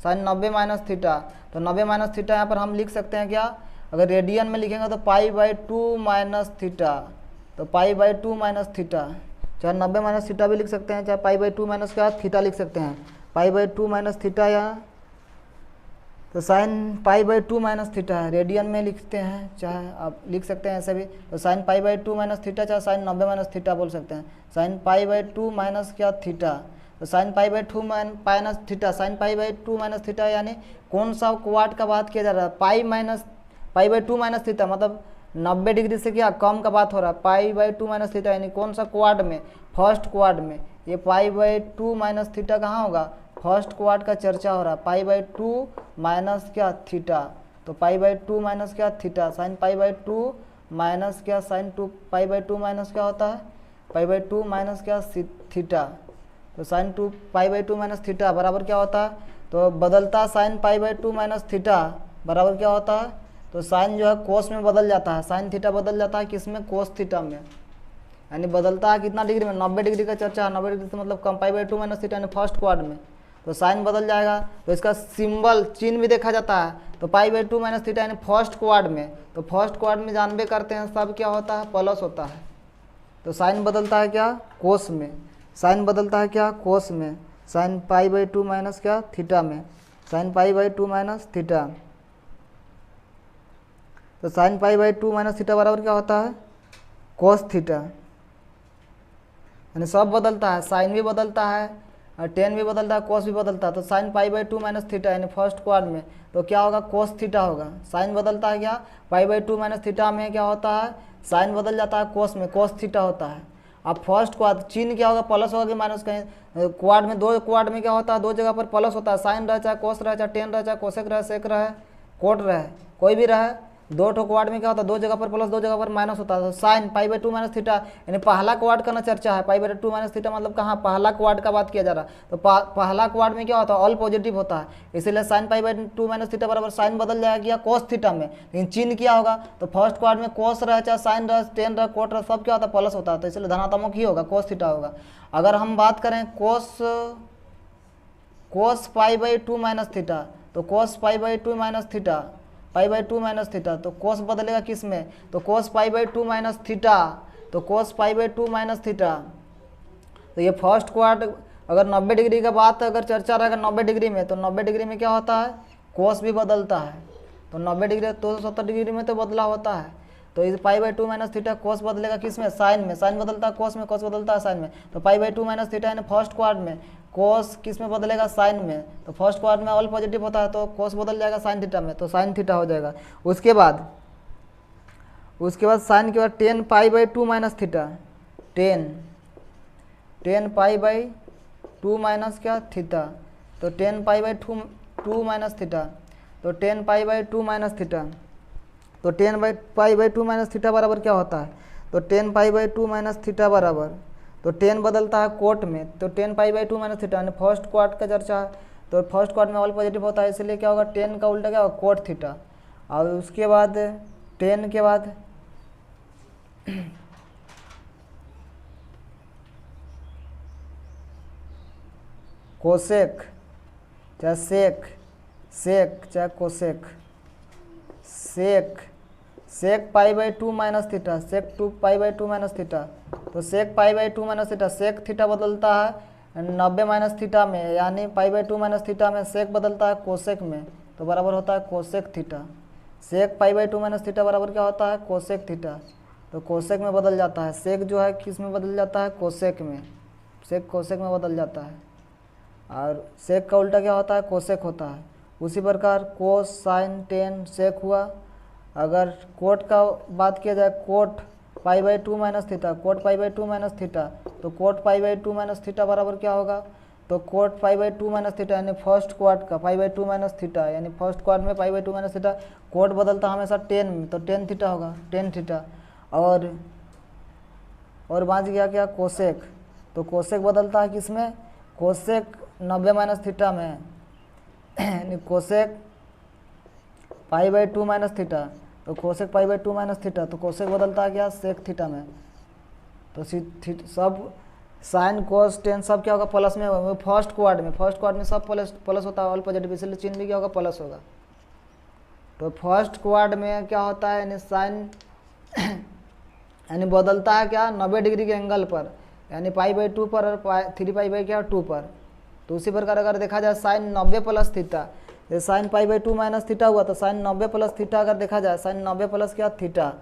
sine 90 minus theta, तो 90 माइनस थीटा यहाँ पर हम लिख सकते हैं क्या, अगर रेडियन में लिखेंगे तो π/2 माइनस थीटा, तो π/2 माइनस थीटा, चाहे 90 माइनस थीटा भी लिख सकते हैं, चाहे π/2 माइनस क्या थीटा लिख सकते हैं, π/2 माइनस थीटा, या तो साइन π/2 माइनस थीटा है, रेडियन में लिखते हैं, चाहे आप लिख सकते हैं ऐसे भी। तो साइन π/2 माइनस थीटा, चाहे साइन 90 माइनस थीटा बोल सकते हैं। साइन π/2 माइनस क्या, थीटा, तो sine π/2 minus theta, sine π/2 minus theta, यानी कौन सा क्वाड का बात किया जा रहा है, π/2 माइनस थीटा, मतलब 90 डिग्री से क्या कम का बात हो रहा है, π/2 माइनस थीटा, यानी कौन सा क्वाड में, फर्स्ट क्वाड में। ये π/2 माइनस थीटा कहाँ होगा, फर्स्ट क्वाड का चर्चा हो रहा है, π/2 माइनस क्या, थीटा, तो π/2 माइनस क्या, थीटा, साइन π/2 माइनस क्या, साइन π/2 माइनस क्या होता है, π/2 माइनस क्या, थीटा, तो साइन π/2 माइनस थीटा बराबर क्या होता है, तो बदलता साइन π/2 माइनस थीटा बराबर क्या होता है, तो साइन जो है कोस में बदल जाता है, साइन थीटा बदल जाता है किस में, कोस थीटा में, यानी बदलता है कितना डिग्री में, 90 डिग्री का चर्चा है, 90 डिग्री से मतलब कम, π/2 माइनस थीटा यानी फर्स्ट क्वाड में, तो साइन बदल जाएगा। तो इसका सिंबल चिन्ह भी देखा जाता है, तो π/2 माइनस थीटा यानी फर्स्ट क्वाड में, तो फर्स्ट क्वाड में जानबे करते हैं सब क्या होता है, प्लस होता है। तो साइन बदलता है क्या, कोस में, साइन बदलता है क्या, कोस में, साइन π/2 माइनस क्या, थीटा में, साइन π/2 माइनस थीटा, तो साइन π/2 माइनस थीटा बराबर क्या होता है, कोस थीटा, यानी सब बदलता है, साइन भी बदलता है, टेन भी बदलता है, कोस भी बदलता है। तो साइन π/2 माइनस थीटा यानी फर्स्ट क्वाड में तो क्या होगा, कोस थीटा होगा। साइन बदलता है क्या, π/2 माइनस थीटा में क्या होता है, साइन बदल जाता है कोस में, कोस थीटा होता है। अब फर्स्ट क्वाड चिन्ह क्या होगा, प्लस होगा कि माइनस, कहीं क्वाड में, दो क्वाड में क्या होता है, दो जगह पर प्लस होता है, साइन रहे चाहे कोस रहे, चाहे टेन रहे, चाहे कोसेक रहे, सेक रहे, कोट रहे, कोई भी रहे, दो ठो क्वाड में क्या होता है, दो जगह पर प्लस दो जगह पर माइनस होता है। तो साइन π/2 माइनस थीटा यानी पहला क्वाड का ना चर्चा है, π/2 माइनस थीटा मतलब कहाँ, पहला क्वाड का बात किया जा रहा है। तो पहला क्वाड में क्या होता है, ऑल पॉजिटिव होता है, इसीलिए साइन π/2 माइनस थीटा बराबर साइन बदल जाएगा कोस थीटा में, लेकिन चिन्ह क्या होगा, तो फर्स्ट क्वाड में कोस रहे चाहे साइन रहे, टेन रहे, कोट रहे, सब क्या होता है, प्लस होता है, तो इसलिए धनात्मक ही होगा, कोस थीटा होगा। अगर हम बात करें कोस π/2 माइनस थीटा, तो कोस π/2 माइनस थीटा, π/2 माइनस थीटा, तो कोस बदलेगा किस में, तो कोस π/2 माइनस थीटा, तो कोस π/2 माइनस थीटा, तो ये फर्स्ट क्वाड अगर 90 डिग्री का बात अगर चर्चा रहेगा 90 डिग्री में, तो 90 डिग्री में क्या होता है, कोस भी बदलता है, तो 90 डिग्री 270 डिग्री में तो बदलाव होता है। तो इस पाई बाई 2 माइनस थीटा कोस बदलेगा किस में, साइन में, साइन बदलता है कोस में, कोस बदलता है साइन में, तो पाई बाई 2 माइनस थीटा यानी फर्स्ट क्वाड्र में कोस किस में बदलेगा, साइन में, तो फर्स्ट क्वाड्र में ऑल पॉजिटिव होता है तो कोस बदल जाएगा साइन थीटा में, तो साइन थीटा हो जाएगा। उसके बाद साइन के बाद 10 पाई by 2 minus theta, 10 pi by 2 minus क्या थीटा, तो 10 पाई बाई 2 माइनस थीटा, तो 10 पाई बाई 2 माइनस थीटा, तो 10 पाई बाई 2 माइनस थीटा बराबर क्या होता है, तो 10 पाई बाई 2 माइनस थीटा बराबर, तो 10 बदलता है कोट में, तो 10 पाई बाई 2 माइनस थीटा यानी फर्स्ट क्वाड्र का चर्चा है, तो फर्स्ट क्वाड्र में ऑल पॉजिटिव होता है इसलिए क्या होगा 10 का उल्टा क्या होगा कोट थीटा। और उसके बाद 10 के बाद कोसेक चाहे सेक चाहे cosec, sec pi by 2 minus theta, sec 2 pi by 2 minus theta, तो sec pi by 2 minus theta, sec theta बदलता है 90 माइनस थीटा में, यानी पाई बाई 2 माइनस थीटा में सेक बदलता है कोसेक में, तो बराबर होता है cosec theta. Sec pi by 2 minus theta बराबर क्या होता है कोसेक थीटा, तो कोसेक में बदल जाता है, सेक जो है किस में बदल जाता है कोसेक में, सेक कोसेक में बदल जाता है, और सेक का उल्टा क्या होता है कोसेक होता है। उसी प्रकार कोस साइन टेन सेक हुआ। अगर कोट का बात किया जाए, cot pi by 2 minus theta, cot pi by 2 minus theta, तो cot pi by 2 minus theta बराबर क्या होगा, तो cot pi by 2 minus theta यानी फर्स्ट क्वाड्र का पाई बाई 2 माइनस थीटा, यानी फर्स्ट क्वाड्र में pi by 2 minus theta, cot बदलता हमेशा 10 में, तो 10 थीटा होगा 10 थीटा। और बाँच गया क्या कोसेक, तो कोसेक बदलता है किस में, कोसेक 90 माइनस थीटा में, यानी cosec pi by 2 minus theta, तो cosec pi by 2 minus theta, तो कोसेक बदलता है क्या सेक थीटा में, तो सब साइन कोस टेन सब क्या होगा प्लस में होगा, फर्स्ट क्वाड्र में सब प्लस होता है ऑल पॉजिटिव, इसलिए चिन्ह भी क्या होगा प्लस होगा। तो फर्स्ट क्वाड्र में क्या होता है यानी साइन यानी बदलता है क्या 90 डिग्री के एंगल पर, यानी पाई बाई 2 पर और 3 पाई बाई क्या 2 पर। तो उसी प्रकार अगर देखा जाए साइन 90 प्लस थीटा, ये sine pi by 2 minus theta हुआ, तो साइन 90 प्लस थीटा अगर देखा जाए, साइन 90 प्लस क्या theta,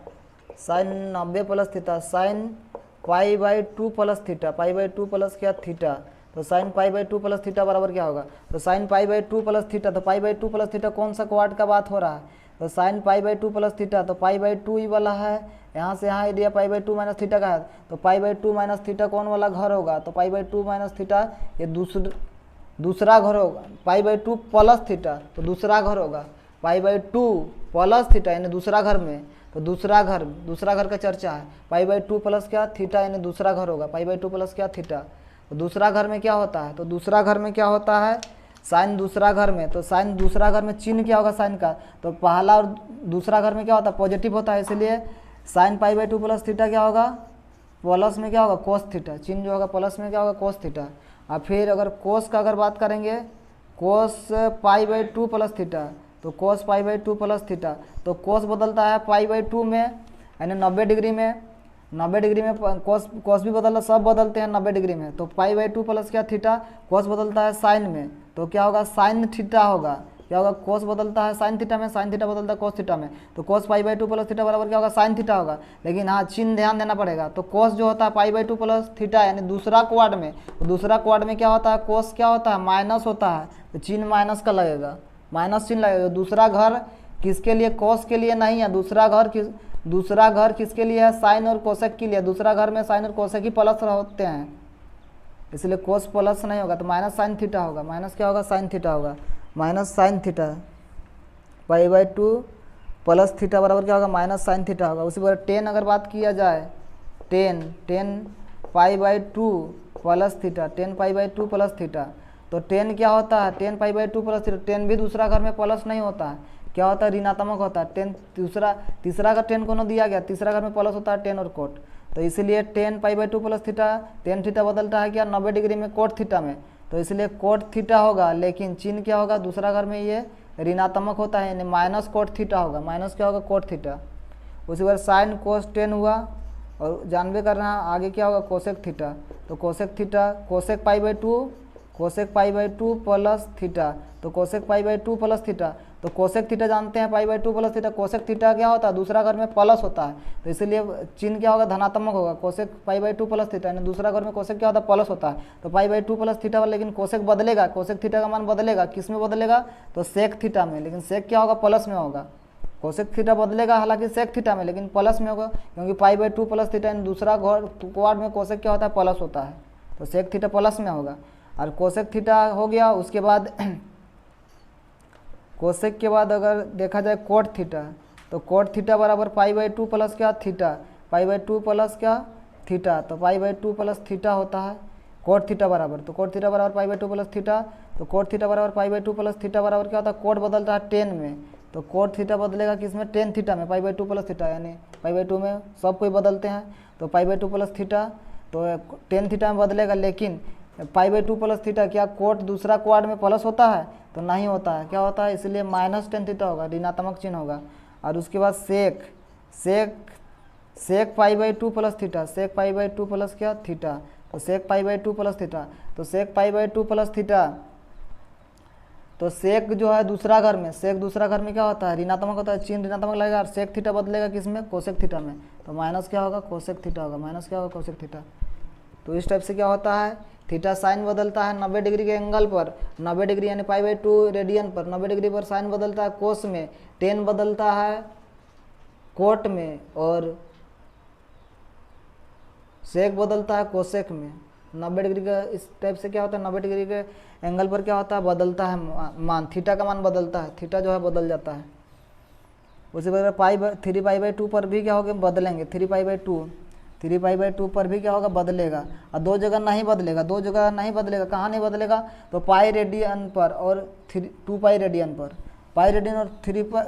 sine 90 plus theta, sine pi by 2 plus theta, pi by 2 plus क्या थीटा, तो sine pi by 2 plus theta बराबर क्या होगा, तो sine pi by 2 plus theta, तो पाई बाई 2 प्लस थीटा कौन सा क्वाड्र का बात हो रहा है, तो sine pi by 2 plus theta, तो पाई बाई 2 ही वाला है, यहाँ से यहाँ area pi by 2 minus theta का है, तो पाई बाई 2 माइनस थीटा कौन वाला घर होगा, तो पाई बाई 2 माइनस थीटा ये दूसरा घर होगा, पाई बाई 2 प्लस थीटा तो दूसरा घर होगा, पाई बाई 2 प्लस थीटा यानी दूसरा घर में, तो दूसरा घर का चर्चा है, पाई बाई 2 प्लस क्या थीटा यानी दूसरा घर होगा, पाई बाई 2 प्लस क्या थीटा, तो दूसरा घर में क्या होता है, तो दूसरा घर में क्या होता है साइन दूसरा घर में, तो साइन दूसरा घर में चिन्ह क्या होगा साइन का, तो पहला और दूसरा घर में क्या होता है पॉजिटिव होता है, इसलिए sign pi by 2 plus theta क्या होगा प्लस में क्या होगा कोस थीटा, चिन्ह जो होगा प्लस में क्या होगा कोस थीटा। और फिर अगर कोस का अगर बात करेंगे, कोस पाई बाई 2 प्लस थीटा, तो कोस पाई बाई 2 प्लस थीटा, तो कोस बदलता है पाई बाई 2 में यानी 90 डिग्री में, 90 डिग्री में कोस भी बदलता, सब बदलते हैं 90 डिग्री में, तो पाई बाई 2 प्लस क्या थीटा, कोस बदलता है साइन में, तो क्या होगा साइन थीटा होगा, क्या होगा कोस बदलता है साइन थीटा में, साइन थीटा बदलता है कोस थीटा में, तो कोस पाई बाई 2 प्लस थीटा बराबर क्या होगा साइन थीटा होगा। लेकिन हाँ चिन्ह ध्यान देना पड़ेगा, तो कोस जो होता है पाई बाई 2 प्लस थीटा यानी दूसरा क्वाड्र में, तो दूसरा क्वाड्र में क्या होता है कोस क्या होता है माइनस होता है, तो चिन्ह माइनस का लगेगा, माइनस चिन्ह लगेगा। दूसरा घर किसके लिए कोस के लिए नहीं है, दूसरा घर किसके लिए है साइन और कोसेक के लिए, दूसरा घर में साइन और कोसेक ही प्लस होते हैं, इसलिए कोस प्लस नहीं होगा, तो माइनस साइन थीटा होगा, माइनस क्या होगा साइन थीटा होगा, minus sine theta pi by 2 plus theta बराबर क्या होगा माइनस साइन थीटा होगा। उसी प्रकार 10 अगर बात किया जाए, 10 पाई by 2 plus theta, 10 pi by 2 plus theta, तो 10 क्या होता है 10 पाई बाई 2 प्लस थीटा, 10 भी दूसरा घर में प्लस नहीं होता है, क्या होता है ऋणात्मक होता है, 10 तीसरा का 10 को न दिया गया, तीसरा घर में प्लस होता है 10 और कोट, तो इसलिए 10 पाई बाई 2 प्लस थीटा 10 थीटा बदलता है क्या 90 डिग्री में कोट थीटा में, तो इसलिए कोट थीटा होगा, लेकिन चिन्ह क्या होगा दूसरा घर में ये ऋणात्मक होता है यानी माइनस कोट थीटा होगा, माइनस क्या होगा कोट थीटा। उसी बार साइन कोस 10 हुआ, और जानबे करना आगे क्या होगा कोसेक थीटा, तो cosec theta cosec pi by 2 plus theta, तो cosec pi by 2 plus theta, तो कोसेक थीटा जानते हैं pi by 2 plus theta, cosec theta क्या होता है दूसरा घर में प्लस होता है, तो इसलिए चिन्ह क्या होगा धनात्मक होगा, cosec pi by 2 plus theta, यानी दूसरा घर में कोसेक क्या होता है प्लस होता है, तो पाई बाई 2 प्लस थीटा, लेकिन कोसेक बदलेगा, कोसेक थीटा का मान बदलेगा, किस में बदलेगा, तो सेक थीटा में, लेकिन सेक क्या होगा प्लस में होगा, कोसेक थीटा बदलेगा हालांकि सेक थीटा में, लेकिन प्लस में होगा, क्योंकि पाई बाई 2 प्लस थीटा दूसरा क्वाड में कोसेक क्या होता है प्लस होता है, तो सेक थीटा प्लस में होगा। और कोसेक थीटा हो गया, उसके बाद कोसेक के बाद अगर देखा जाए कोट थीटा, तो कोट थीटा बराबर पाई बाई 2 प्लस क्या थीटा, पाई बाई 2 प्लस क्या थीटा, तो पाई बाई 2 प्लस थीटा होता है कोट थीटा बराबर, तो कोट थीटा बराबर पाई बाई 2 प्लस थीटा, तो कोट थीटा बराबर पाई बाई 2 प्लस थीटा बराबर क्या होता है, कोट बदलता है टेन में, तो कोट थीटा बदलेगा किसमें, टेन थीटा में, पाई बाई 2 प्लस थीटा, यानी पाई बाई 2 में सब कोई बदलते हैं, तो पाई बाई 2 प्लस थीटा तो टेन थीटा में बदलेगा, लेकिन पाई बाई 2 प्लस थीटा क्या कोट दूसरा क्वाड में प्लस होता है, तो नहीं होता है, क्या होता है, इसलिए माइनस टेन थीटा होगा, ऋणात्मक चिन्ह होगा। और उसके बाद sec sec sec pi by 2 plus theta, sec pi by 2 plus क्या थीटा, तो sec pi by 2 plus theta, तो sec pi by 2 plus theta, तो सेक जो है दूसरा घर में, सेक दूसरा घर में क्या होता है ऋणात्मक होता है, चिन्ह ऋणात्मक लगेगा, और सेक थीटा बदलेगा किसमें, कोसेक थीटा में, तो माइनस क्या होगा कोसेक थीटा होगा, माइनस क्या होगा कोसेक थीटा। तो इस टाइप से क्या होता है, थीटा साइन बदलता है 90 डिग्री के एंगल पर, 90 डिग्री यानी पाई बाई 2 रेडियन पर, 90 डिग्री पर साइन बदलता है कोस में, टेन बदलता है कोट में, और सेक बदलता है कोसेक में। 90 डिग्री का इस टाइप से क्या होता है, 90 डिग्री के एंगल पर क्या होता है बदलता है मान, थीटा का मान बदलता है, थीटा जो है बदल जाता है। उसी प्रकार 3 पाई बाई 2 पर भी क्या होगा बदलेंगे, 3 पाई बाई 2 पर भी क्या होगा बदलेगा, और दो जगह नहीं बदलेगा, दो जगह नहीं बदलेगा, कहाँ नहीं बदलेगा, तो पाई रेडियन पर और 2 पाई रेडियन पर, पाई रेडियन और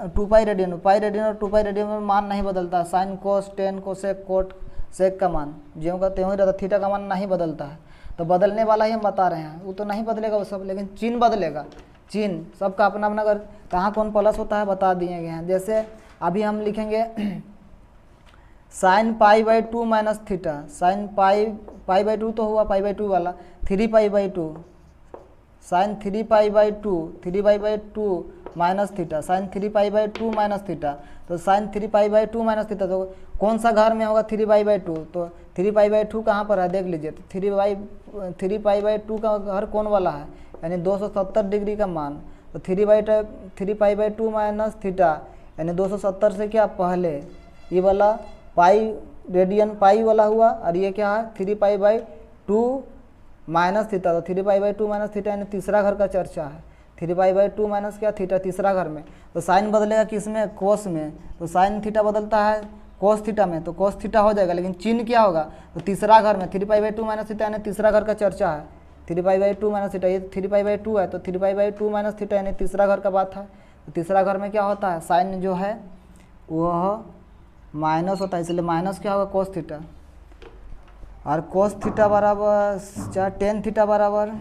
2 पाई रेडियन, और 2 पाई रेडियन में मान नहीं बदलता, sine cos tan cosec cot sec का मान ज्यों का त्यों ही रहता, थीटा का मान नहीं बदलता है, तो बदलने वाला ही हम बता रहे हैं, वो तो नहीं बदलेगा वो सब, लेकिन चिन्ह बदलेगा, चिन्ह सबका अपना अपना, अगर कहाँ कौन प्लस होता है बता दिए गए हैं। जैसे अभी हम लिखेंगे sine pi by 2 minus theta, sine pi by 2 तो हुआ पाई बाई 2 वाला, 3 pi by 2, sine 3 pi by 2 minus theta, sine 3 pi by 2 minus theta, तो sine 3 pi by 2 minus theta, तो कौन सा घर में होगा 3 पाई बाई 2, तो 3 पाई बाई 2 कहाँ पर है देख लीजिए, तो 3 पाई बाई 2 का घर कौन वाला है, यानी 270 डिग्री का मान, तो 3 पाई बाई 2 माइनस थीटा यानी 270 से क्या पहले, ये वाला पाई रेडियन पाई वाला हुआ, और ये क्या है 3 पाई बाई 2 माइनस थीटा, तो 3 पाई बाई 2 माइनस थीटा यानी तीसरा घर का चर्चा है, 3 पाई बाई 2 माइनस क्या थीटा तीसरा घर में, तो साइन बदलेगा किस में कोस में, तो साइन थीटा बदलता है कोस थीटा में, तो कोस थीटा हो जाएगा, लेकिन चिन्ह क्या होगा, तो तीसरा घर में 3 पाई बाई 2 माइनस थीटा यानी तीसरा घर का चर्चा है, 3 पाई बाई 2 माइनस थीटा, ये 3 पाई बाई 2 है, तो 3 पाई बाई 2 माइनस थीटा यानी तीसरा घर का बात है, तो तीसरा घर में क्या होता है साइन जो है वह माइनस होता है, इसलिए माइनस क्या होगा कोस थीटा, और कोस थीटा बराबर चाहे टेन थीटा बराबर,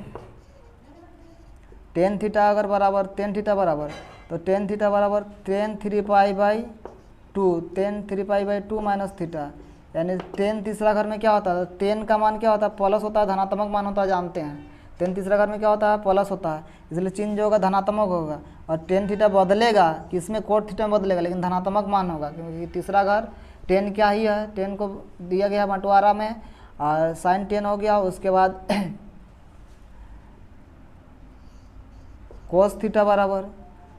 टेन थीटा अगर बराबर टेन थीटा बराबर, तो टेन थीटा बराबर ten 3 pi by 2, ten 3 pi by 2 minus theta, यानी टेन तीसरा घर में क्या होता है, टेन का मान क्या होता है प्लस होता है, धनात्मक मान होता है जानते हैं, टेन तीसरा घर में क्या होता है प्लस होता है, इसलिए चिन्ह जो होगा धनात्मक होगा, और टेन थीटा बदलेगा किसमें कोट थीटा में बदलेगा, लेकिन धनात्मक मान होगा, क्योंकि तीसरा घर टेन क्या ही है, टेन को दिया गया बंटवारा में, और साइन 10 हो गया, उसके बाद कोस थीटा बराबर,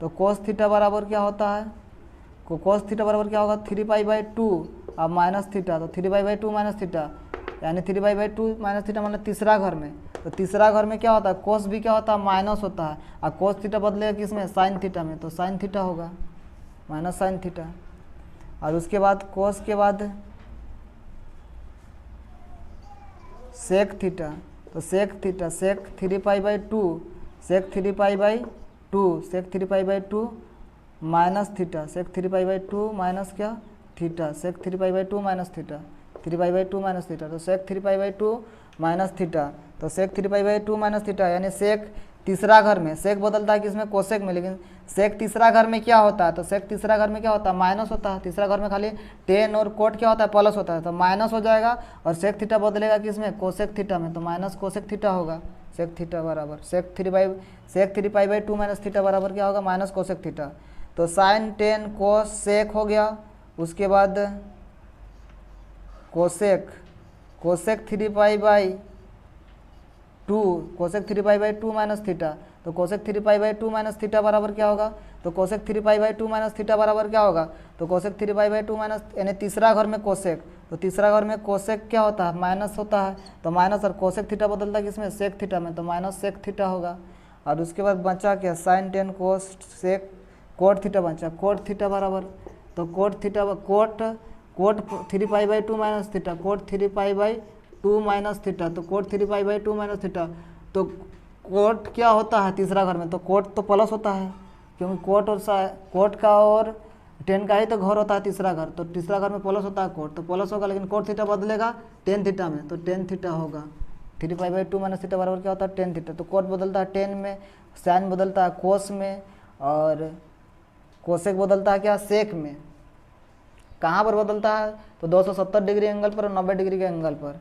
तो कोस थीटा बराबर क्या होता है, कोस थीटा बराबर क्या होगा 3 पाई बाई 2 अब माइनस थीटा, तो 3 पाई बाई 2 माइनस थीटा यानी 3 पाई बाई 2 माइनस थीटा मतलब तीसरा घर में, तो तीसरा घर में क्या होता है कोस भी क्या होता है माइनस होता है, और कोस थीटा बदलेगा किसमें साइन थीटा में, तो साइन थीटा होगा माइनस साइन थीटा, और उसके बाद कोस के बाद सेक थीटा, तो sec theta sec 3 pi by 2, sec 3 pi by 2, sec 3 pi by 2 minus theta, sec 3 pi by 2 minus क्या theta, sec 3 pi by 2 minus theta, 3 pi by 2 minus theta, तो sec 3 pi by 2 minus theta, तो sec 3 pi by 2 minus theta यानी सेक तीसरा घर में सेक बदलता है किसमें, कोसेक में, लेकिन सेक तीसरा घर में क्या होता है, तो सेक तीसरा घर में क्या होता है, माइनस होता है। तीसरा घर में खाली टेन और कोट क्या होता है, प्लस होता है, तो माइनस हो जाएगा और सेक थीटा बदलेगा किसमें, कोसेक थीटा में, तो माइनस कोसेक थीटा होगा। सेक थीटा बराबर सेक 3 पाई/2 माइनस थीटा बराबर क्या होगा, माइनस कोसेक थीटा। तो साइन टेन कोस सेक हो गया, उसके बाद cosec 3 पाई/2 cosec 3 pi by two minus theta, तो कोसेक 3 पाई/2 माइनस थीटा बराबर क्या होगा, तो कोसेक 3 पाई/2 माइनस थीटा बराबर क्या होगा, तो कोसेक 3 पाई/2 माइनस यानी तीसरा घर में कोसेक, तो तीसरा घर में कोसेक क्या होता है, माइनस होता है, तो माइनस और कोसेक थीटा बदलता है किसमें, सेक थीटा में, तो माइनस सेक थीटा होगा। और उसके बाद बचा क्या, sine tan cos sec cot theta बचा, कोट थीटा बराबर, तो cot 3 pi by two minus theta, cot 3 pi by two minus theta, तो कोट 3 पाई/2 माइनस थीटा, तो कोट क्या होता है तीसरा घर में, तो कोट तो प्लस होता है, क्योंकि कोट का और टेन का ही तो घर होता है तीसरा घर, तो तीसरा घर में प्लस होता है कोट, तो प्लस होगा, लेकिन कोट थीटा बदलेगा टेन थीटा में, तो टेन थीटा होगा। 3 पाई/2 माइनस थीटा बराबर क्या होता है, टेन थीटा, तो कोट बदलता है टेन में, साइन बदलता है कोस में, और कोसेक बदलता है क्या, सेक में। कहाँ पर बदलता है, तो 270 डिग्री एंगल पर और 90 डिग्री के एंगल पर।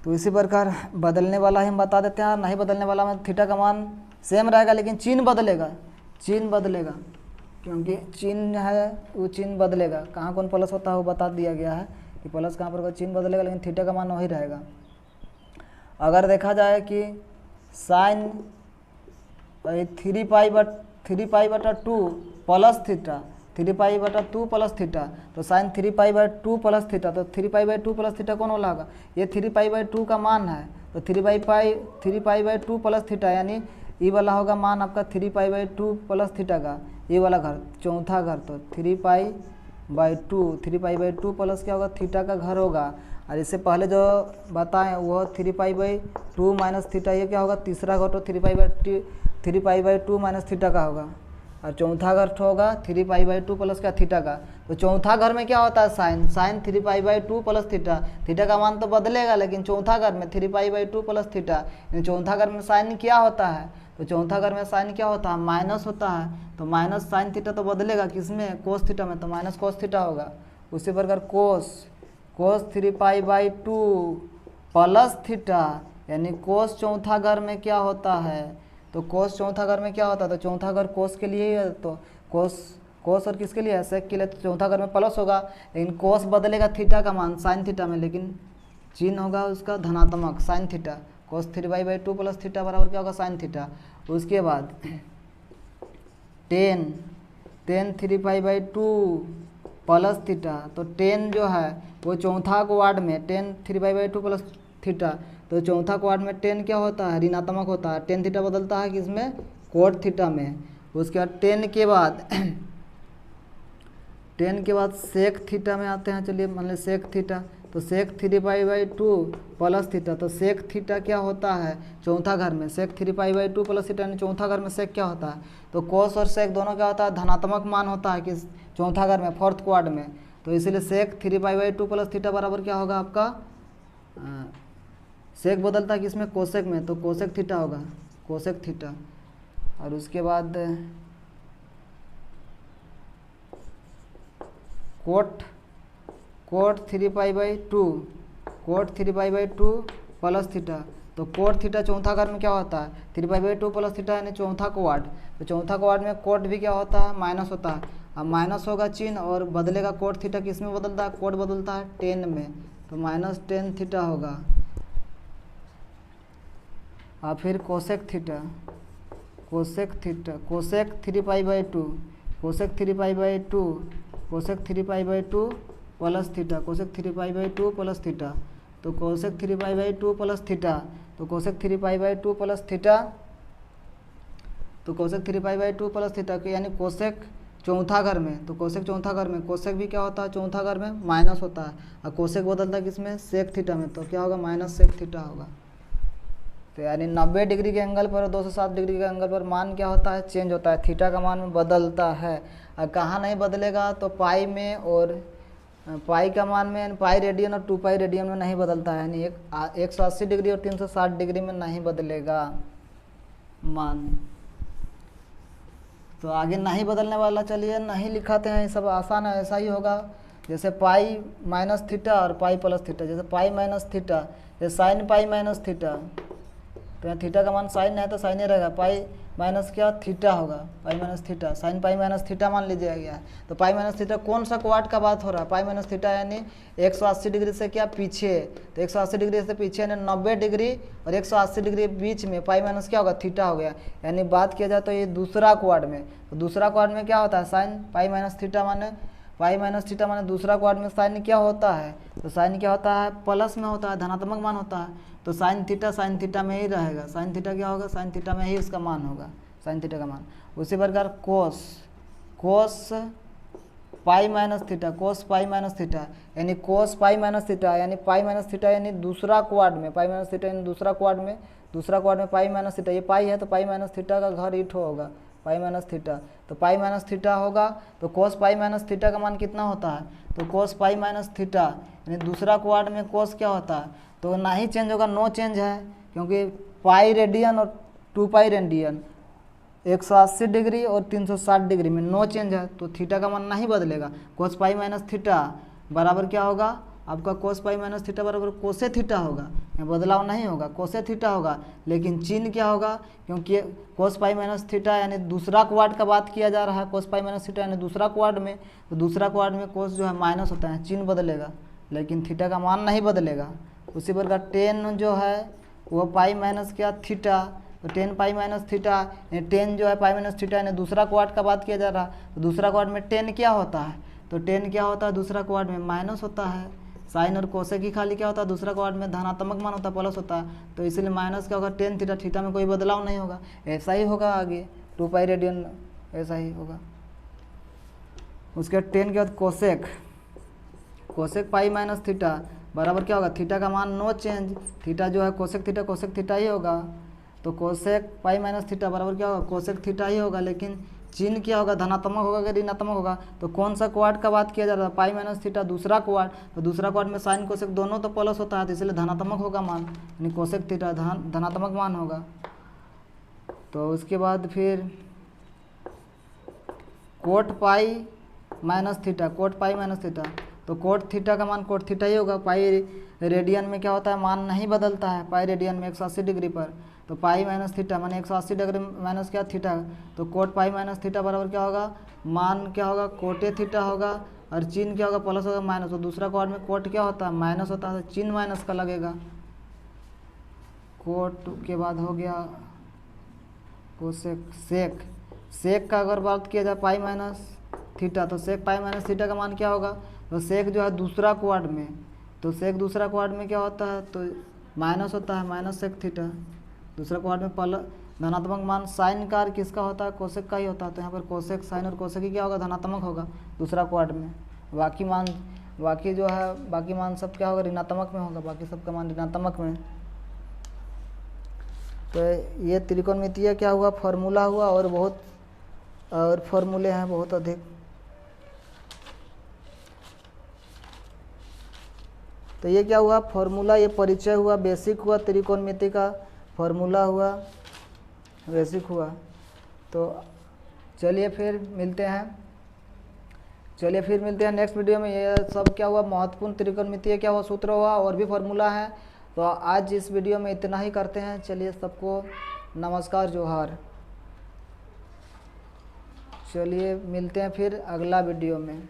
तो इसी प्रकार बदलने वाला ही हम बता देते हैं, नहीं बदलने वाला में थीटा का मान सेम रहेगा, लेकिन चिन्ह बदलेगा, क्योंकि चिन्ह है वो चिन्ह बदलेगा, कहाँ कौन प्लस होता है वो बता दिया गया है कि प्लस कहाँ पर चिन्ह बदलेगा, लेकिन थीटा का मान वही रहेगा। अगर देखा जाए कि sine 3 pi by two plus theta, 3 pi by two plus theta, तो साइन 3 पाई/2 प्लस थीटा, तो 3 पाई/2 प्लस थीटा कौन वाला होगा, ये 3 पाई/2 का मान है, तो 3 पाई/2 प्लस थीटा, यानी ये वाला होगा मान आपका 3 पाई/2 प्लस थीटा का, ये वाला घर चौथा घर, तो 3 पाई/2 प्लस क्या होगा, थीटा का घर होगा। और इससे पहले जो बताएं वो 3 पाई/2 माइनस थीटा, ये क्या होगा, तीसरा घर, तो 3 पाई/2 माइनस थीटा का होगा। और चौथा घर होगा 3 पाई/2 प्लस का थीटा का, तो चौथा घर में क्या होता है, sign 3 pi by two plus theta, theta का मान तो बदलेगा, लेकिन चौथा घर में 3 पाई/2 प्लस थीटा, चौथा घर में साइन क्या होता है, तो चौथा घर में साइन क्या होता है, माइनस होता है, तो माइनस साइन थीटा तो बदलेगा किसमें, कोस थीटा में, तो माइनस कोस थीटा होगा। उसी प्रकार कोस 3 पाई/2 प्लस थीटा, यानी कोस चौथा घर में क्या होता है, तो कोस चौथा घर में क्या होता है, तो चौथा घर कोस के लिए ही है, तो कोस और किसके लिए है, सेक के लिए, तो चौथा घर में प्लस होगा, लेकिन कोस बदलेगा थीटा का मान साइन थीटा में, लेकिन चिन्ह होगा उसका धनात्मक साइन थीटा, कोस 3 पाई/2 प्लस थीटा बराबर क्या होगा, साइन थीटा। उसके बाद टेन 3 पाई/2 प्लस थीटा, तो टेन जो है वो चौथा क्वाड में 3 पाई/2 प्लस थीटा, तो चौथा क्वाड में टेन क्या होता है, ऋणात्मक होता है, टेन थीटा बदलता है किसमें, कोट थीटा में। उसके बाद टेन के बाद सेक थीटा में आते हैं, चलिए मान लीजिए सेक थीटा, तो सेक 3 पाई/2 प्लस थीटा, तो सेक थीटा क्या होता है, चौथा घर में सेक 3 पाई/2 प्लस थीटा, यानी चौथा घर में सेक क्या होता है, तो कोस और सेक दोनों क्या होता है, धनात्मक मान होता है किस चौथा घर में, फोर्थ क्वाड में, तो इसीलिए सेक 3 पाई/2 प्लस थीटा बराबर क्या होगा आपका, सेक बदलता है किसमें, कोसेक में, तो कोसेक थीटा होगा, कोसेक थीटा। और उसके बाद कोट 3 पाई/2 प्लस थीटा, तो कोट थीटा चौथा घर में क्या होता है, 3 पाई/2 प्लस थीटा, यानी चौथा क्वाड, तो चौथा क्वाड में कोट भी क्या होता है, माइनस होता है, अब माइनस होगा चिन्ह और बदलेगा कोट थीटा किस में बदलता है, कोट बदलता है टेन में, तो माइनस टेन थीटा होगा। और फिर cosec 3 pi by two plus theta, cosec 3 pi by two plus theta, तो कोसेक 3 पाई/2 प्लस थीटा, तो कोसेक 3 पाई/2 प्लस थीटा, तो कोसेक 3 पाई/2 प्लस थीटा, यानी कोसेक चौथा घर में, तो कोसेक चौथा घर में कोसेक भी क्या होता है, चौथा घर में माइनस होता है, और कोसेक बदलता है किसमें, सेक थीटा में, तो क्या होगा, माइनस सेक थीटा होगा। तो यानी 90 डिग्री के एंगल पर और 260 डिग्री के एंगल पर मान क्या होता है, चेंज होता है, थीटा का मान बदलता है। और कहाँ नहीं बदलेगा, तो पाई में, और पाई का मान में, पाई रेडियन और 2 पाई रेडियन में नहीं बदलता है, यानी 180 डिग्री और 360 डिग्री में नहीं बदलेगा। मान। तो आगे नहीं बदलने वाला, चलिए नहीं लिखाते हैं, ये सब आसान है, ऐसा ही होगा। जैसे पाई माइनस थीटा और पाई प्लस थीटा, जैसे पाई माइनस थीटा, जैसे साइन पाई माइनस थीटा, तो यहाँ थीटा का मान साइन है तो साइन ही रहेगा, पाई माइनस क्या थीटा होगा, pi minus theta, sine pi minus theta मान लीजिए गया। तो पाई माइनस थीटा कौन सा क्वाड का बात हो रहा है, पाई माइनस थीटा यानी 180 डिग्री से क्या पीछे, तो 180 डिग्री से पीछे यानी 90 डिग्री और 180 डिग्री बीच में पाई माइनस क्या होगा थीटा हो गया। यानी बात किया जाए तो ये दूसरा क्वाड में, तो दूसरा क्वाड में क्या होता है साइन पाई माइनस थीटा, माने पाई माइनस थीटा माने दूसरा क्वाड में साइन क्या होता है, तो साइन क्या होता है प्लस में होता है, धनात्मक मान होता है। तो साइन थीटा में ही रहेगा, साइन थीटा क्या होगा, साइन थीटा में ही उसका मान होगा, साइन थीटा का मान। उसी प्रकार कोस पाई माइनस थीटा, कोस पाई माइनस थीटा यानी कोस पाई माइनस थीटा यानी पाई माइनस थीटा यानी दूसरा क्वाड में, पाई माइनस थीटा यानी दूसरा क्वाड में पाई माइनस थीटा, ये पाई है तो पाई माइनस थीटा का घर ईट होगा, पाई माइनस थीटा, तो पाई माइनस थीटा होगा। तो कोस पाई माइनस थीटा का मान कितना होता है, तो कोस पाई माइनस थीटा यानी दूसरा क्वाड में कोस क्या होता है, तो ना ही चेंज होगा, नो चेंज है, क्योंकि पाई रेडियन और 2 पाई रेडियन 180 डिग्री और 360 डिग्री में नो चेंज है, तो थीटा का मान नहीं बदलेगा। कोस पाई माइनस थीटा बराबर क्या होगा आपका, कोस पाई माइनस थीटा बराबर कोसे थीटा होगा, यहाँ बदलाव नहीं होगा, कोसे थीटा होगा, लेकिन चिन्ह क्या होगा, क्योंकि कोस पाई माइनस थीटा यानी दूसरा क्वाड का बात किया जा रहा है, कोस पाई माइनस थीटा यानी दूसरा क्वाड में, तो दूसरा क्वाड में कोस जो है माइनस होता है, चिन्ह बदलेगा लेकिन थीटा का मान नहीं बदलेगा। उसी प्रकार टेन जो है वो पाई माइनस क्या थीटा, तो 10 पाई माइनस थीटा, 10 जो है पाई माइनस थीटा यानी दूसरा क्वाड का बात किया जा रहा है, तो दूसरा क्वाड में 10 क्या होता है, तो 10 क्या होता है दूसरा क्वाड में माइनस होता है। साइन और कोसेक की खाली क्या होता है दूसरा क्वाड में धनात्मक मान होता है, प्लस होता है, तो इसलिए माइनस क्या होगा 10 थीटा, थीटा में कोई बदलाव नहीं होगा, ऐसा ही होगा आगे 2 पाई रेडियन ऐसा ही होगा। उसके बाद 10 के बाद कोसेक पाई माइनस थीटा बराबर क्या होगा, थीटा का मान नो चेंज, थीटा जो है कोसेक थीटा ही होगा, तो कोसेक पाई माइनस थीटा बराबर क्या होगा कोसेक थीटा ही होगा, लेकिन चिन्ह क्या होगा धनात्मक होगा कि ऋणात्मक होगा। तो कौन सा क्वाड का बात किया जा रहा है, पाई माइनस थीटा दूसरा क्वाड, तो दूसरा क्वाड में साइन कोसेक दोनों तो प्लस होता है, तो इसलिए धनात्मक होगा मान, यानी कोसेक थीटा धनात्मक मान होगा। तो उसके बाद फिर कोट पाई माइनस थीटा, तो कोट थीटा का मान कोट थीटा ही होगा, पाई रेडियन में क्या होता है मान नहीं बदलता है, पाई रेडियन में 180 डिग्री पर, तो पाई माइनस थीटा माने 180 डिग्री माइनस क्या थीटा, तो कोट पाई माइनस थीटा बराबर क्या होगा, मान क्या होगा कोटे थीटा होगा, और चिन्ह क्या होगा प्लस होगा माइनस, तो दूसरा क्वाड में कोट क्या होता है माइनस होता है, तो चिन्ह माइनस का लगेगा। कोट के बाद हो गया कोसेक, सेक का अगर बात किया जाए पाई माइनस थीटा, तो सेक पाई माइनस थीटा का मान क्या होगा, तो सेक जो है दूसरा क्वाड में, तो सेक दूसरा क्वाड में क्या होता है तो माइनस होता है, माइनस सेक थीटा, दूसरा क्वाड में धनात्मक मान साइन का किसका होता है कोसेक का ही होता है, तो यहाँ पर कोसेक साइन और कोसेक ही क्या होगा धनात्मक होगा दूसरा क्वाड में, बाकी मान सब क्या होगा ऋणात्मक में होगा, बाकी सबका मान ऋणात्मक में। तो ये त्रिकोणमितीय क्या हुआ फॉर्मूला हुआ, और फॉर्मूले हैं बहुत अधिक। तो ये क्या हुआ फॉर्मूला, ये परिचय हुआ, बेसिक हुआ, त्रिकोणमिति का फॉर्मूला हुआ, बेसिक हुआ। तो चलिए फिर मिलते हैं नेक्स्ट वीडियो में। ये सब क्या हुआ महत्वपूर्ण त्रिकोणमितीय क्या हुआ सूत्र हुआ, और भी फॉर्मूला है। तो आज इस वीडियो में इतना ही करते हैं, चलिए सबको नमस्कार जोहार। चलिए मिलते हैं फिर अगला वीडियो में।